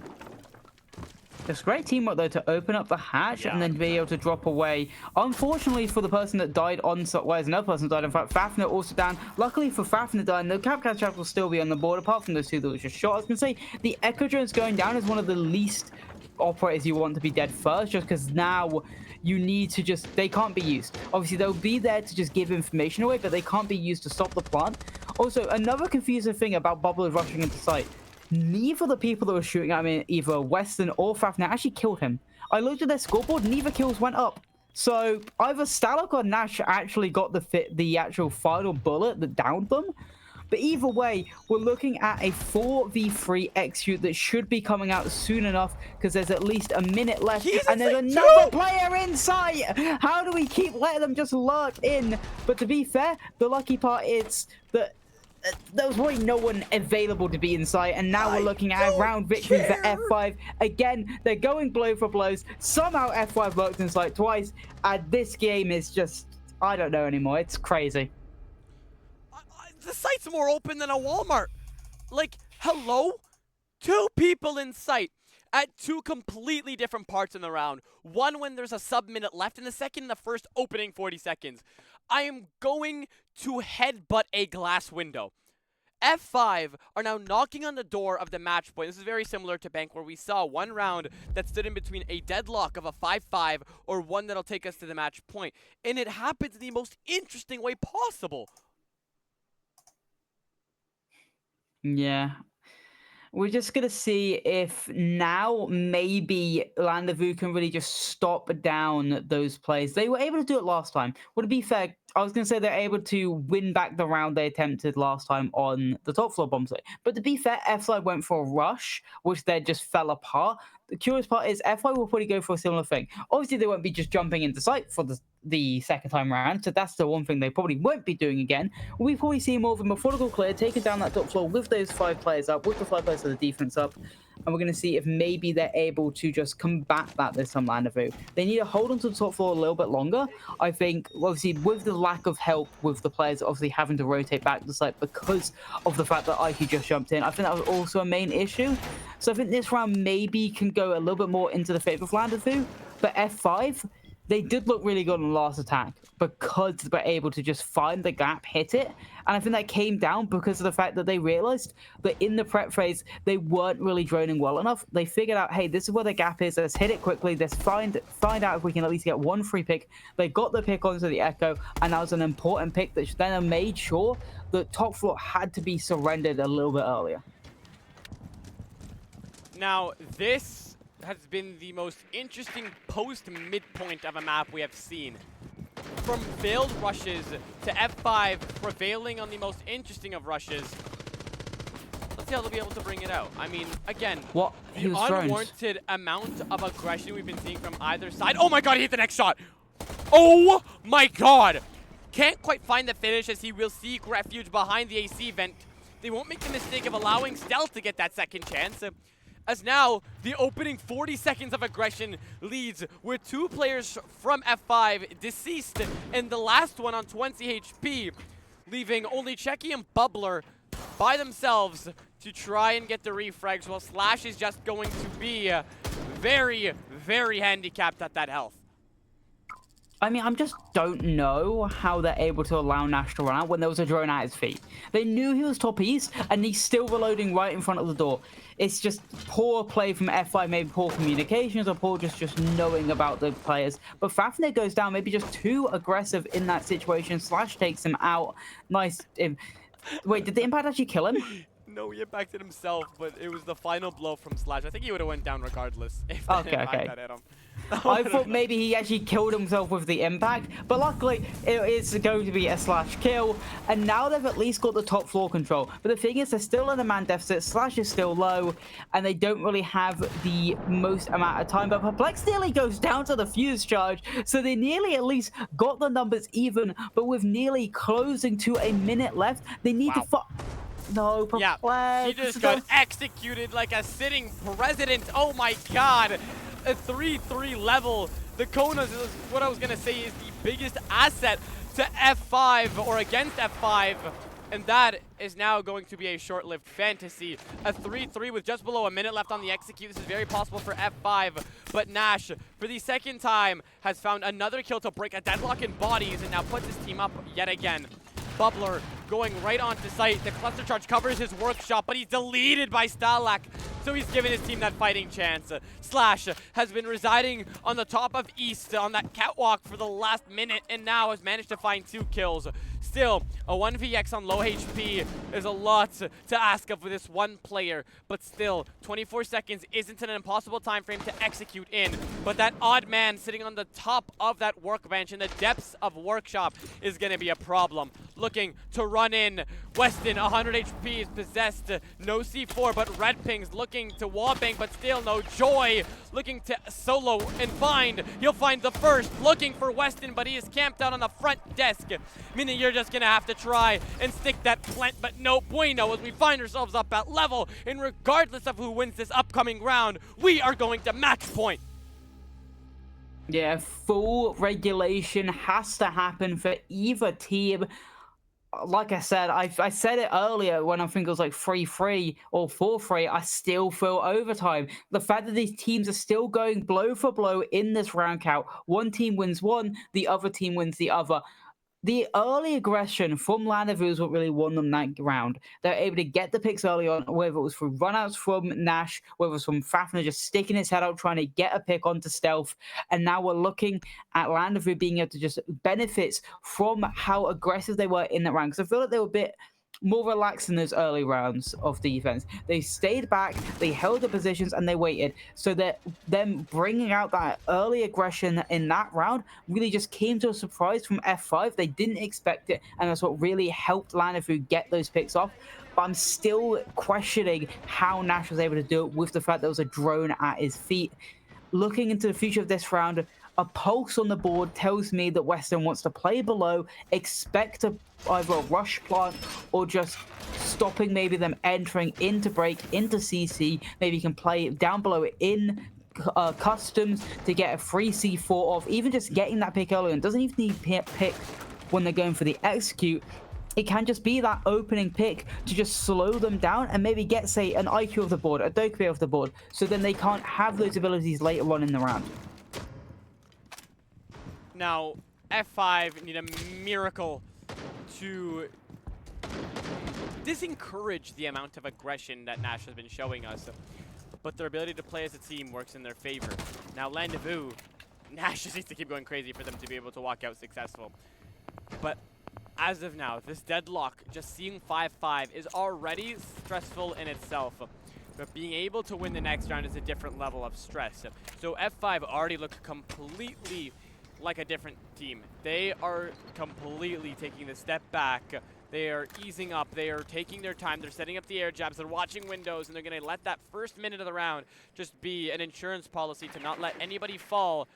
It's great teamwork, though, to open up the hatch and then be able to drop away. Unfortunately for the person that died on site, well, there's another person that died. In fact, Fafnir also down. Luckily for Fafnir dying, the Capcan trap will still be on the board, apart from those two that was just shot. I was going to say, the Echo Drones going down is one of the least operators you want to be dead first, just because now you need to just, they can't be used. Obviously, they'll be there to just give information away, but they can't be used to stop the plant. Also, another confusing thing about Bubbler rushing into site. Neither of the people that were shooting at me, either Weston or Fafnir, actually killed him. I looked at their scoreboard, neither kills went up. So either Stalak or Nash actually got the actual final bullet that downed them. But either way, we're looking at a 4v3 execute that should be coming out soon enough because there's at least a minute left. And there's another player in sight. How do we keep letting them just lurk in? But to be fair, the lucky part is that there was really no one available to be in sight, and now we're looking at a round victory for F5. Again, they're going blow for blows. Somehow F5 worked in sight twice, and this game is just, I don't know anymore. It's crazy. The site's more open than a Walmart. Like, hello? 2 people in sight at 2 completely different parts in the round. One when there's a sub-minute left, and the second in the first opening 40 seconds. I am going to headbutt a glass window. F5 are now knocking on the door of the match point. This is very similar to Bank, where we saw one round that stood in between a deadlock of a 5-5 or one that'll take us to the match point. And it happens in the most interesting way possible. Yeah. We're just going to see if now maybe Landavoo can really just stop down those plays. They were able to do it last time. Well, to be fair, I was going to say they're able to win back the round they attempted last time on the top floor bomb site. But to be fair, F5 went for a rush, which then just fell apart. The curious part is F5 will probably go for a similar thing. Obviously, they won't be just jumping into sight for the second time around, so that's the one thing they probably won't be doing again. We probably see more of a methodical clear, taking down that top floor with those 5 players up, with the 5 players of the defense up, and we're going to see if maybe they're able to just combat that this time, Landavoo. They need to hold on to the top floor a little bit longer. I think, obviously, with the lack of help with the players obviously having to rotate back to the site because of the fact that IQ just jumped in, I think that was also a main issue. So I think this round maybe can go a little bit more into the favor of Landavoo, but F5, they did look really good on the last attack because they were able to just find the gap, hit it. And I think that came down because of the fact that they realized that in the prep phase, they weren't really droning well enough. They figured out, hey, this is where the gap is. Let's hit it quickly. Let's find out if we can at least get one free pick. They got the pick onto the Echo, and that was an important pick that then made sure that top floor had to be surrendered a little bit earlier. Now, this has been the most interesting post-midpoint of a map we have seen. From failed rushes to F5 prevailing on the most interesting of rushes. Let's see how they'll be able to bring it out. I mean, again, the unwarranted amount of aggression we've been seeing from either side. Oh my god, he hit the next shot! Oh my god! Can't quite find the finish as he will seek refuge behind the AC vent. They won't make the mistake of allowing Stealth to get that second chance. As now, the opening 40 seconds of aggression leads with 2 players from F5 deceased, and the last one on 20 HP, leaving only Checky and Bubbler by themselves to try and get the refrags, while Slash is just going to be very, very handicapped at that health. I mean, I just don't know how they're able to allow Nash to run out when there was a drone at his feet. They knew he was top east, and he's still reloading right in front of the door. It's just poor play from F5, maybe poor communications, or poor just knowing about the players. But Fafnir goes down, maybe just too aggressive in that situation. Slash takes him out. Nice. Wait, did the impact actually kill him? No, he impacted himself, but it was the final blow from Slash. I think he would have went down regardless if the impact had hit him. I thought maybe he actually killed himself with the impact, but luckily it is going to be a Slash kill, and now they've at least got the top floor control. But the thing is, they're still in a man deficit, Slash is still low, and they don't really have the most amount of time, but Perplex nearly goes down to the fuse charge, so they nearly at least got the numbers even, but with nearly closing to a minute left, they need to No, Perplex. Yeah, he just got executed like a sitting president. Oh my god. A 3-3 level. The Konas is what I was going to say is the biggest asset to F5 or against F5. And that is now going to be a short-lived fantasy. A 3-3 with just below a minute left on the execute. This is very possible for F5. But Nash, for the second time, has found another kill to break a deadlock in bodies and now puts his team up yet again. Bubbler going right onto site. The cluster charge covers his workshop, but he's deleted by Stalak, so he's given his team that fighting chance. Slash has been residing on the top of East on that catwalk for the last minute, and now has managed to find 2 kills. Still, a 1vx on low HP is a lot to ask of this one player, but still, 24 seconds isn't an impossible time frame to execute in. But that odd man sitting on the top of that workbench in the depths of Workshop is going to be a problem. Looking to run in. Weston, 100 HP is possessed. No C4, but Red Ping's looking to wallbang, but still no Joy. Looking to solo and find. He'll find the first. Looking for Weston, but he is camped out on the front desk. Meaning you're just going to have to try and stick that plant, but no bueno as we find ourselves up at level. And regardless of who wins this upcoming round, we are going to match point. Yeah, full regulation has to happen for either team. Like I said, I said it earlier when I think it was like 3-3 or 4-3, I still feel overtime. The fact that these teams are still going blow for blow in this round count. One team wins one, the other team wins the other. The early aggression from Landavoo is what really won them that round. They're able to get the picks early on, whether it was through runouts from Nash, whether it was from Fafnir just sticking his head out trying to get a pick onto Stealth. And now we're looking at Landavoo being able to just benefit from how aggressive they were in that round. Because I feel like they were a bit more relaxed in those early rounds of defense. They stayed back, they held the positions, and they waited. So that them bringing out that early aggression in that round really just came to a surprise from F5. They didn't expect it, and that's what really helped Landavoo get those picks off. But I'm still questioning how Nash was able to do it with the fact there was a drone at his feet. Looking into the future of this round, a pulse on the board tells me that Western wants to play below, expect either a rush plant or just stopping maybe them entering into break, into CC. Maybe you can play down below in customs to get a free C4 off. Even just getting that pick early, and doesn't even need pick when they're going for the execute. It can just be that opening pick to just slow them down and maybe get, say, an IQ off the board, a Dokkaebi off the board, so then they can't have those abilities later on in the round. Now, F5 need a miracle to disencourage the amount of aggression that Nash has been showing us, but their ability to play as a team works in their favor. Now, Landavoo, Nash just needs to keep going crazy for them to be able to walk out successful. But as of now, this deadlock, just seeing 5-5 is already stressful in itself. But being able to win the next round is a different level of stress. So F5 already look completely like a different team. They are completely taking the step back. They are easing up. They are taking their time. They're setting up the air jabs. They're watching windows, and they're going to let that first minute of the round just be an insurance policy to not let anybody fall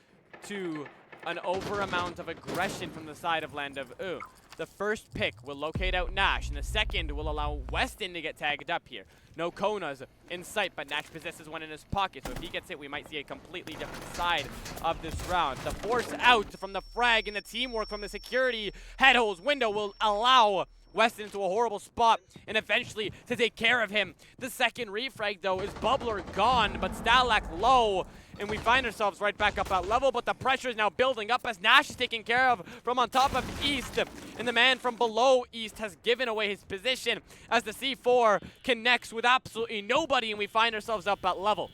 to an over amount of aggression from the side of Landavoo. The first pick will locate out Nash, and the second will allow Weston to get tagged up here. No Konas in sight, but Nash possesses one in his pocket, so if he gets hit, we might see a completely different side of this round. The force out from the frag and the teamwork from the security headholes window will allow Weston into a horrible spot and eventually to take care of him. The second refrag, though, is Bubbler gone, but Stalak low, and we find ourselves right back up at level, but the pressure is now building up as Nash is taken care of from on top of East, and the man from below East has given away his position as the C4 connects with absolutely nobody, and we find ourselves up at level.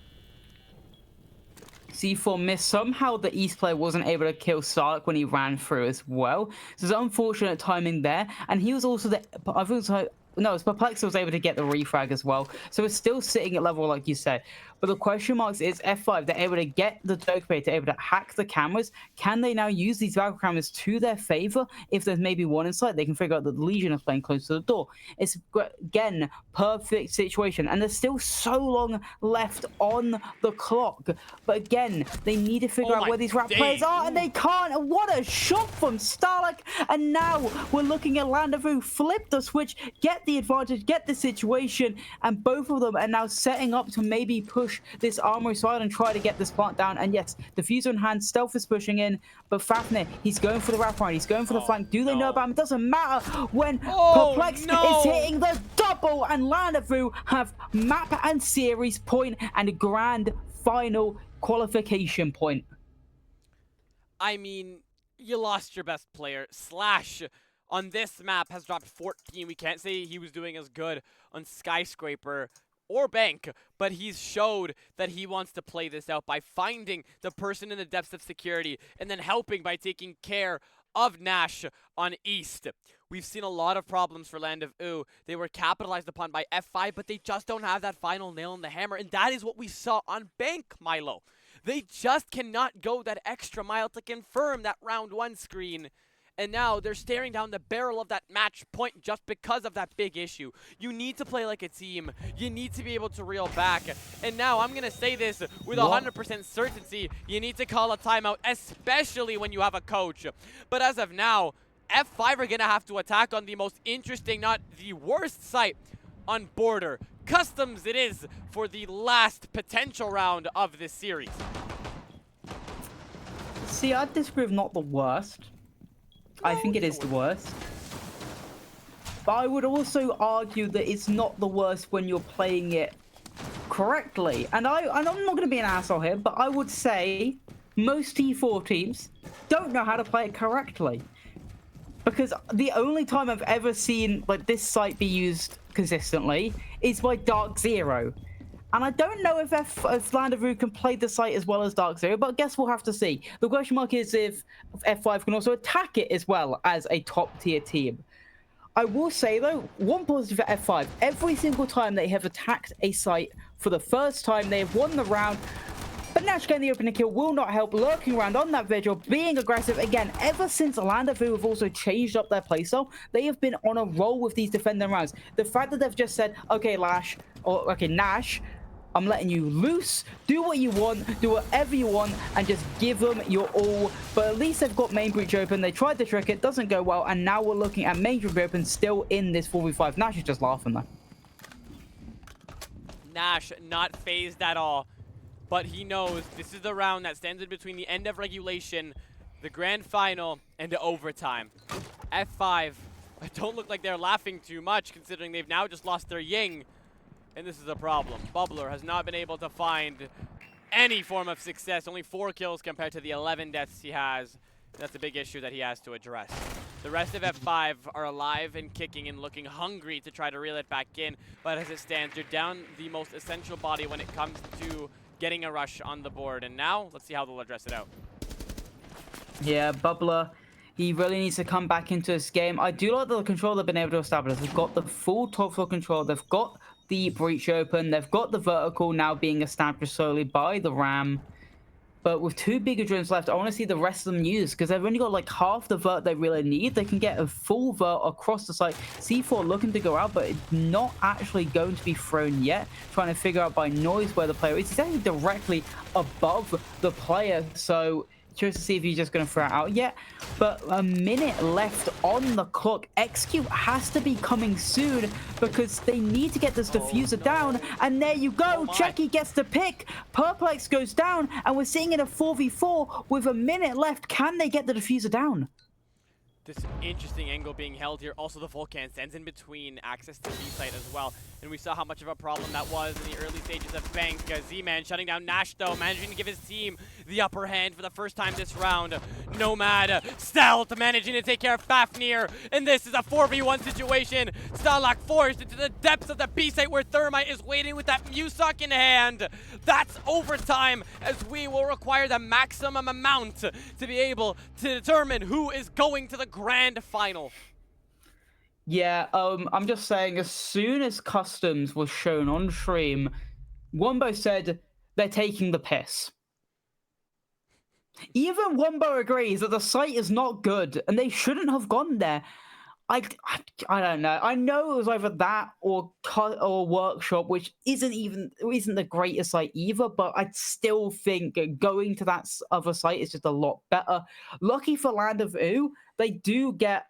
C4 missed. Somehow the East player wasn't able to kill Stark when he ran through as well. So it's unfortunate timing there. And he was also the... I think it was, no, it's Perplex was able to get the refrag as well. So it's still sitting at level, like you said. But the question marks is F5. They're able to get the Dokkaebi to able to hack the cameras. Can they now use these battle cameras to their favor? If there's maybe one in sight, they can figure out that the Legion is playing close to the door. It's, again, perfect situation. And there's still so long left on the clock. But again, they need to figure out where these Rat players are, and they can't. And what a shot from Starlak. And now we're looking at Landavoo flip the switch, get the advantage, get the situation, and both of them are now setting up to maybe push this armory side and try to get this plant down. And yes, diffuser in hand, Stealth is pushing in, but Fafnir, he's going for the wraparound, he's going for the flank. Do they know about him? It doesn't matter when Perplex is hitting the double, and Landavoo have map and series point and a grand final qualification point. I mean, you lost your best player. Slash on this map has dropped 14. We can't say he was doing as good on Skyscraper or Bank, but he's showed that he wants to play this out by finding the person in the depths of security and then helping by taking care of Nash on East. We've seen a lot of problems for Land of Oo. They were capitalized upon by F5, but they just don't have that final nail in the hammer, and that is what we saw on Bank, Milo. They just cannot go that extra mile to confirm that round 1 screen. And now they're staring down the barrel of that match point just because of that big issue. You need to play like a team. You need to be able to reel back. And now I'm going to say this with 100% certainty. You need to call a timeout, especially when you have a coach. But as of now, F5 are going to have to attack on the most interesting, not the worst site on Border. Customs it is for the last potential round of this series. See, I disagree with not the worst. I think it is the worst. But I would also argue that it's not the worst when you're playing it correctly. And I'm not going to be an asshole here, but I would say most T4 teams don't know how to play it correctly. Because the only time I've ever seen like this site be used consistently is by Dark Zero. And I don't know if Land of Oo can play the site as well as Dark Zero, but I guess we'll have to see. The question mark is if F5 can also attack it as well as a top-tier team. I will say, though, one positive for F5, every single time they have attacked a site for the first time, they have won the round. But Nash getting the opening kill will not help. Lurking around on that vigil, being aggressive. Again, ever since Land of Oo have also changed up their playstyle, they have been on a roll with these defending rounds. The fact that they've just said, okay, Nash, I'm letting you loose, do what you want, do whatever you want, and just give them your all. But at least they've got main breach open. They tried to trick it, doesn't go well, and now we're looking at main breach open still in this 4v5. Nash is just laughing though. Nash not phased at all, but he knows this is the round that stands in between the end of regulation, the grand final, and the overtime. F5 don't look like they're laughing too much, considering they've now just lost their Ying. And this is a problem. Bubbler has not been able to find any form of success. Only 4 kills compared to the 11 deaths he has. That's a big issue that he has to address. The rest of F5 are alive and kicking and looking hungry to try to reel it back in. But as it stands, you're down the most essential body when it comes to getting a rush on the board. And now, let's see how they'll address it out. Yeah, Bubbler, he really needs to come back into this game. I do like the control they've been able to establish. They've got the full top floor control. They've got the breach open. They've got the vertical now being established solely by the Ram. But with 2 bigger drones left, I want to see the rest of them used because they've only got like half the vert they really need. They can get a full vert across the site. C4 looking to go out, but it's not actually going to be thrown yet. Trying to figure out by noise where the player is. He's actually directly above the player, so curious to see if he's just going to throw it out yet. But a minute left on the clock. XQ has to be coming soon because they need to get this diffuser down. And there you go. Checky gets the pick. Perplex goes down. And we're seeing it a 4v4 with a minute left. Can they get the diffuser down? This interesting angle being held here. Also, the Volcan stands in between access to B-site as well. And we saw how much of a problem that was in the early stages of Bank. Z-Man shutting down Nash, though, managing to give his team the upper hand for the first time this round. Nomad, Stealth managing to take care of Fafnir. And this is a 4v1 situation. Starlock forced into the depths of the B-site where Thermite is waiting with that Musock in hand. That's overtime, as we will require the maximum amount to be able to determine who is going to the grand final. Yeah, I'm just saying, as soon as Customs was shown on stream, Wombo said they're taking the piss. Even Wombo agrees that the site is not good and they shouldn't have gone there. I don't know. I know it was either that or Workshop, which isn't the greatest site either, but I still think going to that other site is just a lot better. Lucky for Land of Oo, they do get,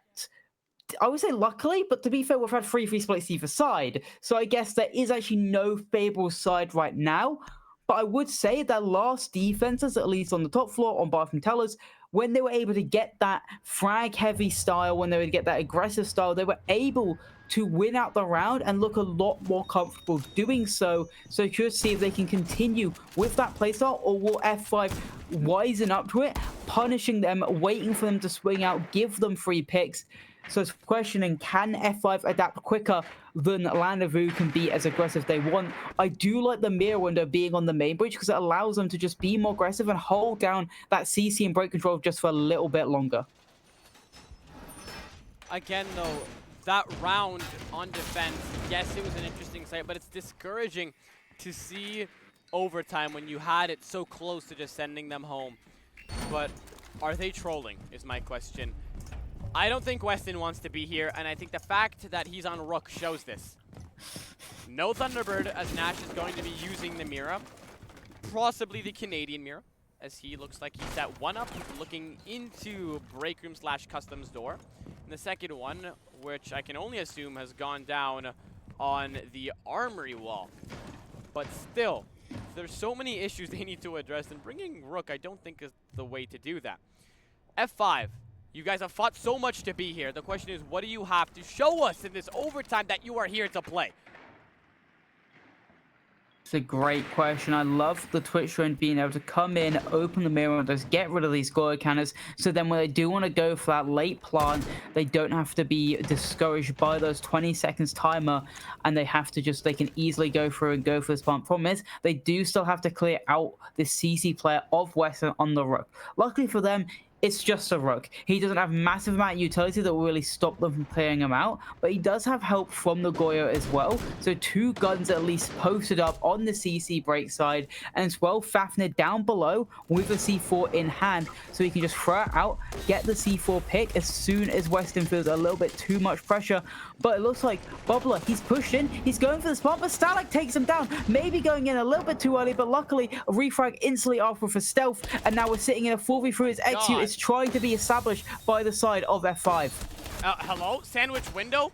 I would say luckily, but to be fair, we've had 3 free splits either side. So I guess there is actually no favorable side right now. But I would say that last defenses, at least on the top floor, on Bathroom Tellers, when they were able to get that frag-heavy style, when they would get that aggressive style, they were able to win out the round and look a lot more comfortable doing so. So curious to see if they can continue with that playstyle, or will F5 wisen up to it, punishing them, waiting for them to swing out, give them free picks. So it's questioning, can F5 adapt quicker than Land of Oo can be as aggressive they want? I do like the mirror window being on the main bridge because it allows them to just be more aggressive and hold down that CC and break control just for a little bit longer. Again, though, that round on defense, yes, it was an interesting sight, but it's discouraging to see overtime when you had it so close to just sending them home. But are they trolling, is my question. I don't think Weston wants to be here, and I think the fact that he's on Rook shows this. No Thunderbird, as Nash is going to be using the Mira, possibly the Canadian Mira, as he looks like he's set one up, looking into break room / customs door. And the second one, which I can only assume has gone down on the armory wall. But still, there's so many issues they need to address, and bringing Rook I don't think is the way to do that. F5, you guys have fought so much to be here. The question is, what do you have to show us in this overtime that you are here to play? It's a great question. I love the Twitch trend being able to come in, open the mirror, and just get rid of these score counters. So then when they do want to go for that late plant, they don't have to be discouraged by those 20 seconds timer, and they can easily go through and go for this plant. Problem is, they do still have to clear out the CC player of Western on the Rook. Luckily for them, it's just a Rook. He doesn't have massive amount of utility that will really stop them from clearing him out, but he does have help from the Goyo as well. So 2 guns at least posted up on the CC break side, and as well Fafnir down below with a C4 in hand, so he can just throw it out, get the C4 pick as soon as Weston feels a little bit too much pressure. But it looks like Bubbler, he's pushed in, he's going for the spot, but Stalak takes him down, maybe going in a little bit too early, but luckily a refrag instantly after for stealth, and now we're sitting in a 4v3 as Execute is trying to be established by the side of F5. Hello? Sandwich window?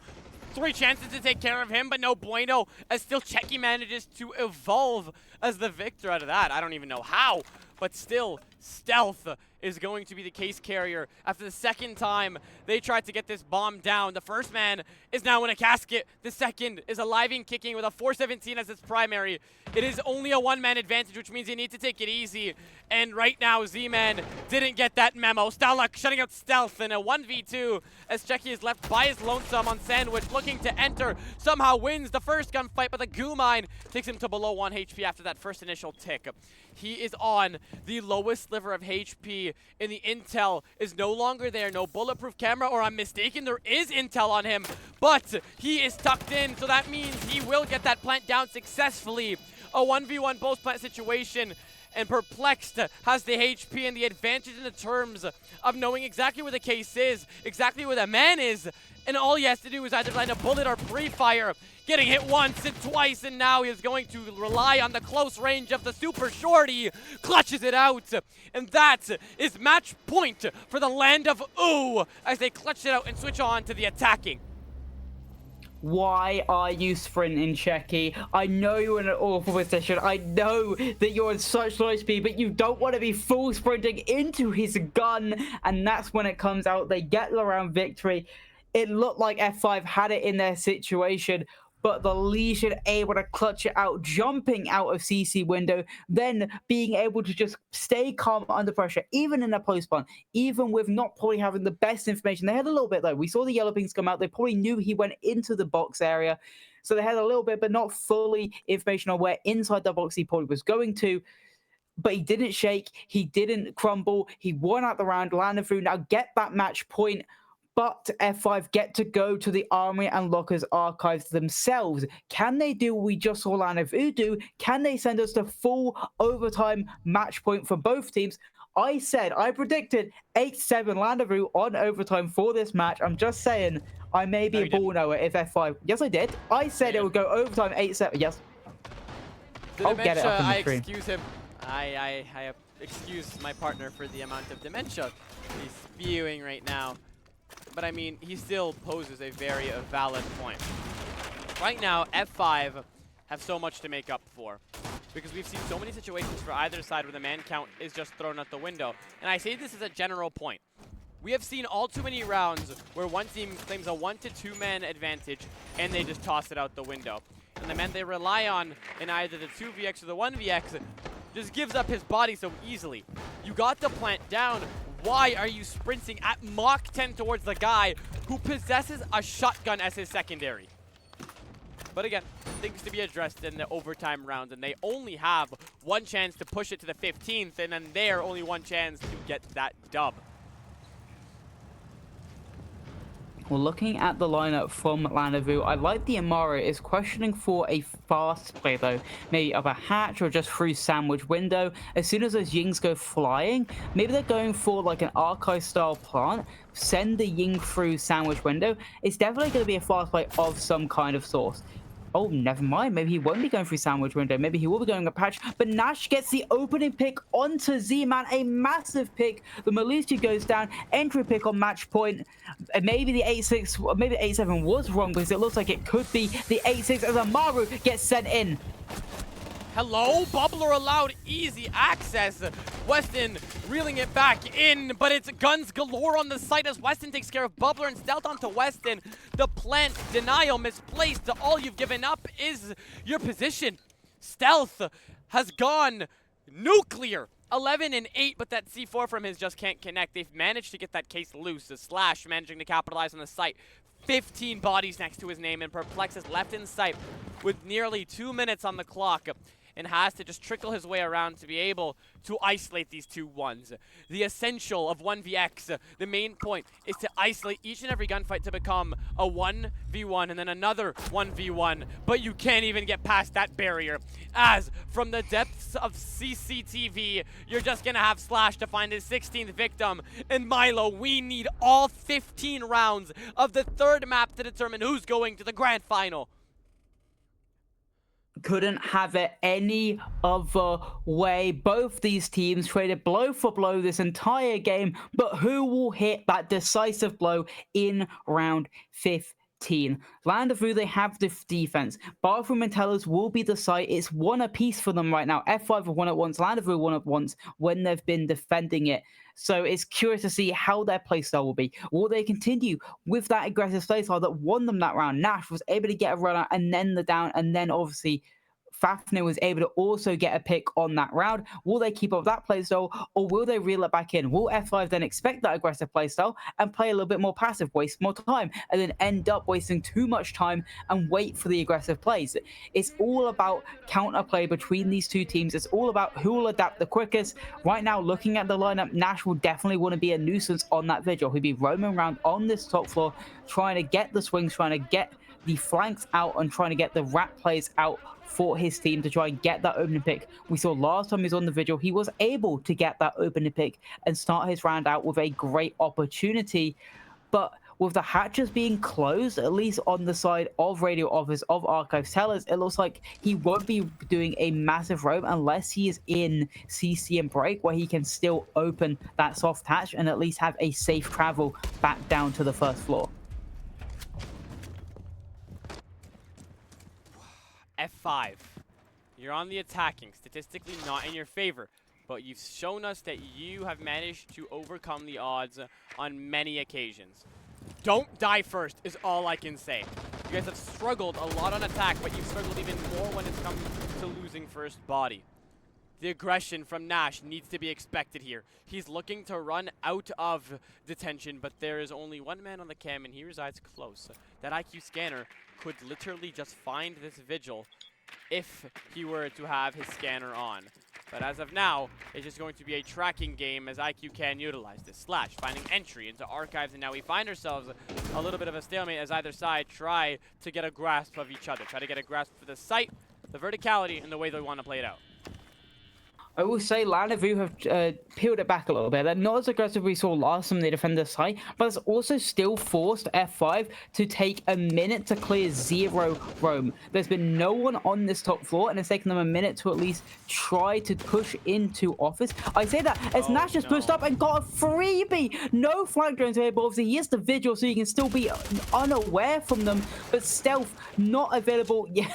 3 chances to take care of him, but no bueno, as still Checky manages to evolve as the victor out of that. I don't even know how, but still, Stealth is going to be the case carrier. After the second time they tried to get this bomb down, the first man is now in a casket. The second is alive and kicking with a 417 as its primary. It is only a 1-man advantage, which means you need to take it easy. And right now, Z-Man didn't get that memo. Stalak shutting out Stealth in a 1v2 as Checky is left by his lonesome on Sandwich, looking to enter. Somehow wins the first gunfight, but the goo mine takes him to below 1 HP after that first initial tick. He is on the lowest sliver of HP, and the intel is no longer there. No bulletproof camera, or I'm mistaken, there is intel on him, but he is tucked in, so that means he will get that plant down successfully. A 1v1 post-plant situation, and Perplexed has the HP and the advantage in the terms of knowing exactly where the case is, exactly where the man is, and all he has to do is either land a bullet or pre-fire. Getting hit once and twice, and now he is going to rely on the close range of the super shorty. Clutches it out, and that is match point for the land of Ooh as they clutch it out and switch on to the attacking. Why are you sprinting, Checky? I know you're in an awful position. I know that you're on such low speed, but you don't want to be full sprinting into his gun, and that's when it comes out. They get the round victory. It looked like F5 had it in their situation, but the Legion able to clutch it out, jumping out of CC window, then being able to just stay calm under pressure, even in a post-spawn, even with not probably having the best information. They had a little bit, though. We saw the yellow pings come out. They probably knew he went into the box area, so they had a little bit, but not fully information on where inside the box he probably was going to. But he didn't shake. He didn't crumble. He won out the round, landed through. Now get that match point. But F5 get to go to the Armory and Lockers archives themselves. Can they do what we just saw Land do? Can they send us to full overtime match point for both teams? I predicted 8-7 Landavoo on overtime for this match. I'm just saying, I may be a ball knower if F5... Yes, I did. I said it would go overtime 8-7. Yes. I'll get it up on the screen. I excuse him. I excuse my partner for the amount of dementia he's spewing right now. But I mean, he still poses a very valid point. Right now, F5 have so much to make up for, because we've seen so many situations for either side where the man count is just thrown out the window. And I say this as a general point. We have seen all too many rounds where one team claims a 1 to 2 man advantage and they just toss it out the window. And the man they rely on in either the 2vx or the 1vx just gives up his body so easily. You got the plant down. Why are you sprinting at Mach 10 towards the guy who possesses a shotgun as his secondary? But again, things to be addressed in the overtime rounds, and they only have one chance to push it to the 15th, and then there only one chance to get that dub. Well, looking at the lineup from Lanavu, I like the Amaro is questioning for a fast play though. Maybe up a hatch or just through sandwich window. As soon as those Yings go flying, maybe they're going for like an archive style plant, send the Ying through sandwich window. It's definitely going to be a fast play of some kind of source. Oh, never mind. Maybe he won't be going through sandwich window. Maybe he will be going a patch. But Nash gets the opening pick onto Z-Man. A massive pick. The Malusi goes down. Entry pick on match point. Maybe the 8-6, maybe the 8-7 was wrong because it looks like it could be the 8-6 as Amaru gets sent in. Hello, Bubbler allowed easy access. Weston reeling it back in, but it's guns galore on the site as Weston takes care of Bubbler and stealth onto Weston. The plant denial misplaced. All you've given up is your position. Stealth has gone nuclear. 11 and 8, but that C4 from his just can't connect. They've managed to get that case loose. The Slash managing to capitalize on the site. 15 bodies next to his name, and Perplex is left in sight with nearly 2 minutes on the clock and has to just trickle his way around to be able to isolate these 2-1s. The essential of 1vx, the main point, is to isolate each and every gunfight to become a 1v1 and then another 1v1, but you can't even get past that barrier, as from the depths of CCTV, you're just gonna have Slash to find his 16th victim, and Milo, we need all 15 rounds of the third map to determine who's going to the grand final. Couldn't have it any other way. Both these teams traded blow for blow this entire game, but who will hit that decisive blow in round 15? Lanavu, they have the defense. Bathroom and Tellers will be the site. It's one apiece for them right now. F5 have won it once, Lanavu won it once when they've been defending it. So it's curious to see how their playstyle will be. Will they continue with that aggressive playstyle that won them that round? Nash was able to get a run out and then the down, and then obviously Fafnir was able to also get a pick on that round. Will they keep up that playstyle, or will they reel it back in? Will F5 then expect that aggressive playstyle and play a little bit more passive, waste more time, and then end up wasting too much time and wait for the aggressive plays? It's all about counterplay between these two teams. It's all about who will adapt the quickest. Right now, looking at the lineup, Nash will definitely want to be a nuisance on that vigil. He'll be roaming around on this top floor, trying to get the swings, trying to get the flanks out, and trying to get the rat plays out for his team to try and get that opening pick. We saw last time he was on the vigil, he was able to get that opening pick and start his round out with a great opportunity. But with the hatches being closed, at least on the side of Radio Office, of Archives Tellers, it looks like he won't be doing a massive roam unless he is in CC and break, where he can still open that soft hatch and at least have a safe travel back down to the first floor. F5, you're on the attacking, statistically not in your favor, but you've shown us that you have managed to overcome the odds on many occasions. Don't die first is all I can say. You guys have struggled a lot on attack, but you've struggled even more when it's come to losing first body. The aggression from Nash needs to be expected here. He's looking to run out of detention, but there is only one man on the cam, and he resides close. That IQ scanner could literally just find this vigil if he were to have his scanner on. But as of now, it's just going to be a tracking game as IQ can utilize this. Slash finding entry into Archives, and now we find ourselves a little bit of a stalemate as either side try to get a grasp of each other. Try to get a grasp for the site, the verticality, and the way they want to play it out. I will say Lanavu have peeled it back a little bit. They're not as aggressive as we saw last time they defended the site, but it's also still forced F5 to take a minute to clear 0 roam. There's been no one on this top floor, and it's taken them a minute to at least try to push into office. I say that as Nash just pushed up and got a freebie. No flank drones available. Obviously, he has the vigil, so you can still be unaware from them, but stealth not available yet.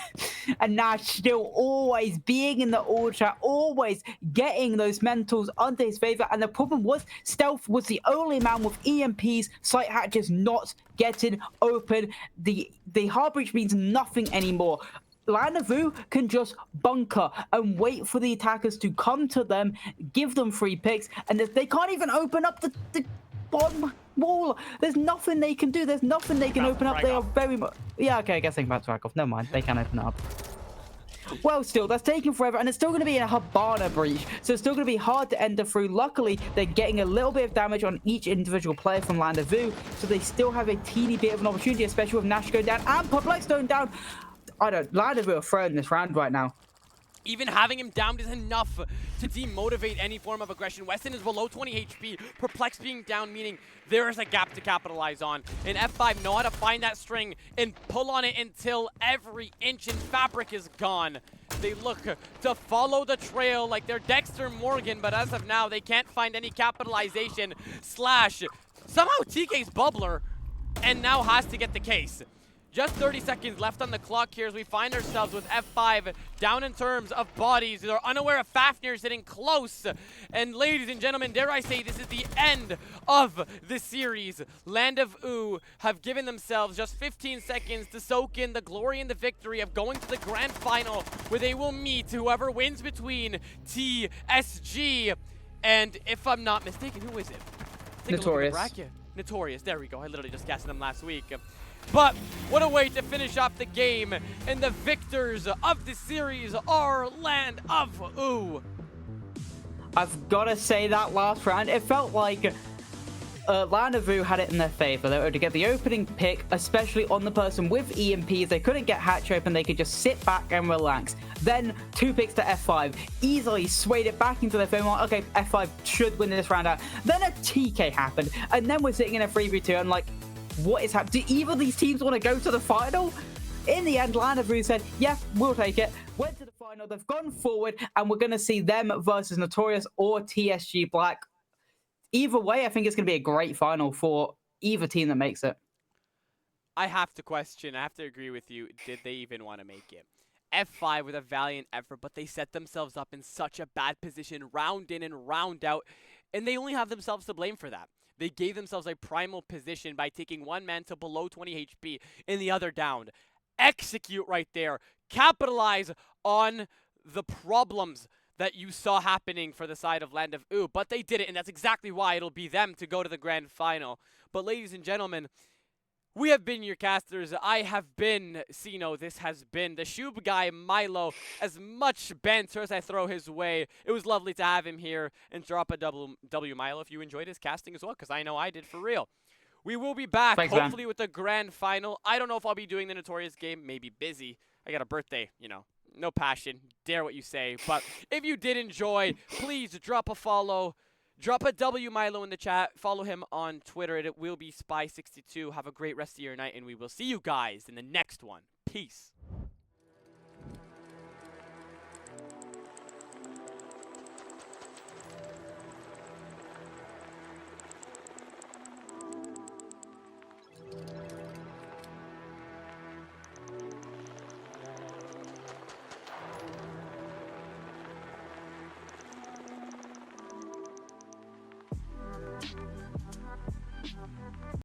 And Nash still always being in the all chat, always getting those mentals under his favor. And the problem was Stealth was the only man with EMPs, sight hatches not getting open. The hard breach means nothing anymore. Lanavu can just bunker and wait for the attackers to come to them, give them free picks, and if they can't even open up the bottom wall, there's nothing they can do. There's nothing they can open up. They are very much... Yeah, okay, I guess they can back to Rakov. Never mind, they can open it up. Well, still, that's taking forever, and it's still going to be a Hibana breach, so it's still going to be hard to enter through. Luckily, they're getting a little bit of damage on each individual player from Land of Vu, so they still have a teeny bit of an opportunity, especially with Nash going down and Perplex going down. Land of Vu are throwing this round right now. Even having him down is enough to demotivate any form of aggression. Weston is below 20 HP. Perplex being down, meaning there is a gap to capitalize on. And F5 know how to find that string and pull on it until every inch in fabric is gone. They look to follow the trail like they're Dexter Morgan, but as of now, they can't find any capitalization. Slash, somehow TK's bubbler, and now has to get the case. Just 30 seconds left on the clock here as we find ourselves with F5 down in terms of bodies. They're unaware of Fafnir sitting close. And ladies and gentlemen, dare I say, this is the end of the series. Land of U have given themselves just 15 seconds to soak in the glory and the victory of going to the grand final, where they will meet whoever wins between TSG and, if I'm not mistaken, who is it? Notorious. Notorious, there we go. I literally just guessed them last week. But what a way to finish off the game. And the victors of the series are Land of U. I've got to say that last round, it felt like Land of U had it in their favor. They were to get the opening pick, especially on the person with EMPs. They couldn't get hatch open. They could just sit back and relax. Then 2 picks to F5. Easily swayed it back into their favor. Okay, F5 should win this round out. Then a TK happened. And then we're sitting in a 3v2 and like, what is happening? Do either of these teams want to go to the final? In the end, Land of U said, yeah, we'll take it. Went to the final. They've gone forward, and we're going to see them versus Notorious or TSG Black. Either way, I think it's going to be a great final for either team that makes it. I have to agree with you. Did they even want to make it? F5 with a valiant effort, but they set themselves up in such a bad position, round in and round out, and they only have themselves to blame for that. They gave themselves a primal position by taking one man to below 20 HP and the other down. Execute right there. Capitalize on the problems that you saw happening for the side of Land of U. But they did it, and that's exactly why it'll be them to go to the grand final. But ladies and gentlemen, we have been your casters. I have been Sino. This has been the Shub guy, Milo. As much banter as I throw his way, it was lovely to have him here and drop a W Milo if you enjoyed his casting as well, because I know I did for real. We will be back, Thanks, hopefully, man. with the grand final. I don't know if I'll be doing the Notorious game. Maybe busy. I got a birthday, you know. No passion. Dare what you say. But if you did enjoy, please drop a follow. Drop a W Milo in the chat. Follow him on Twitter. It will be Spy62. Have a great rest of your night, and we will see you guys in the next one. Peace.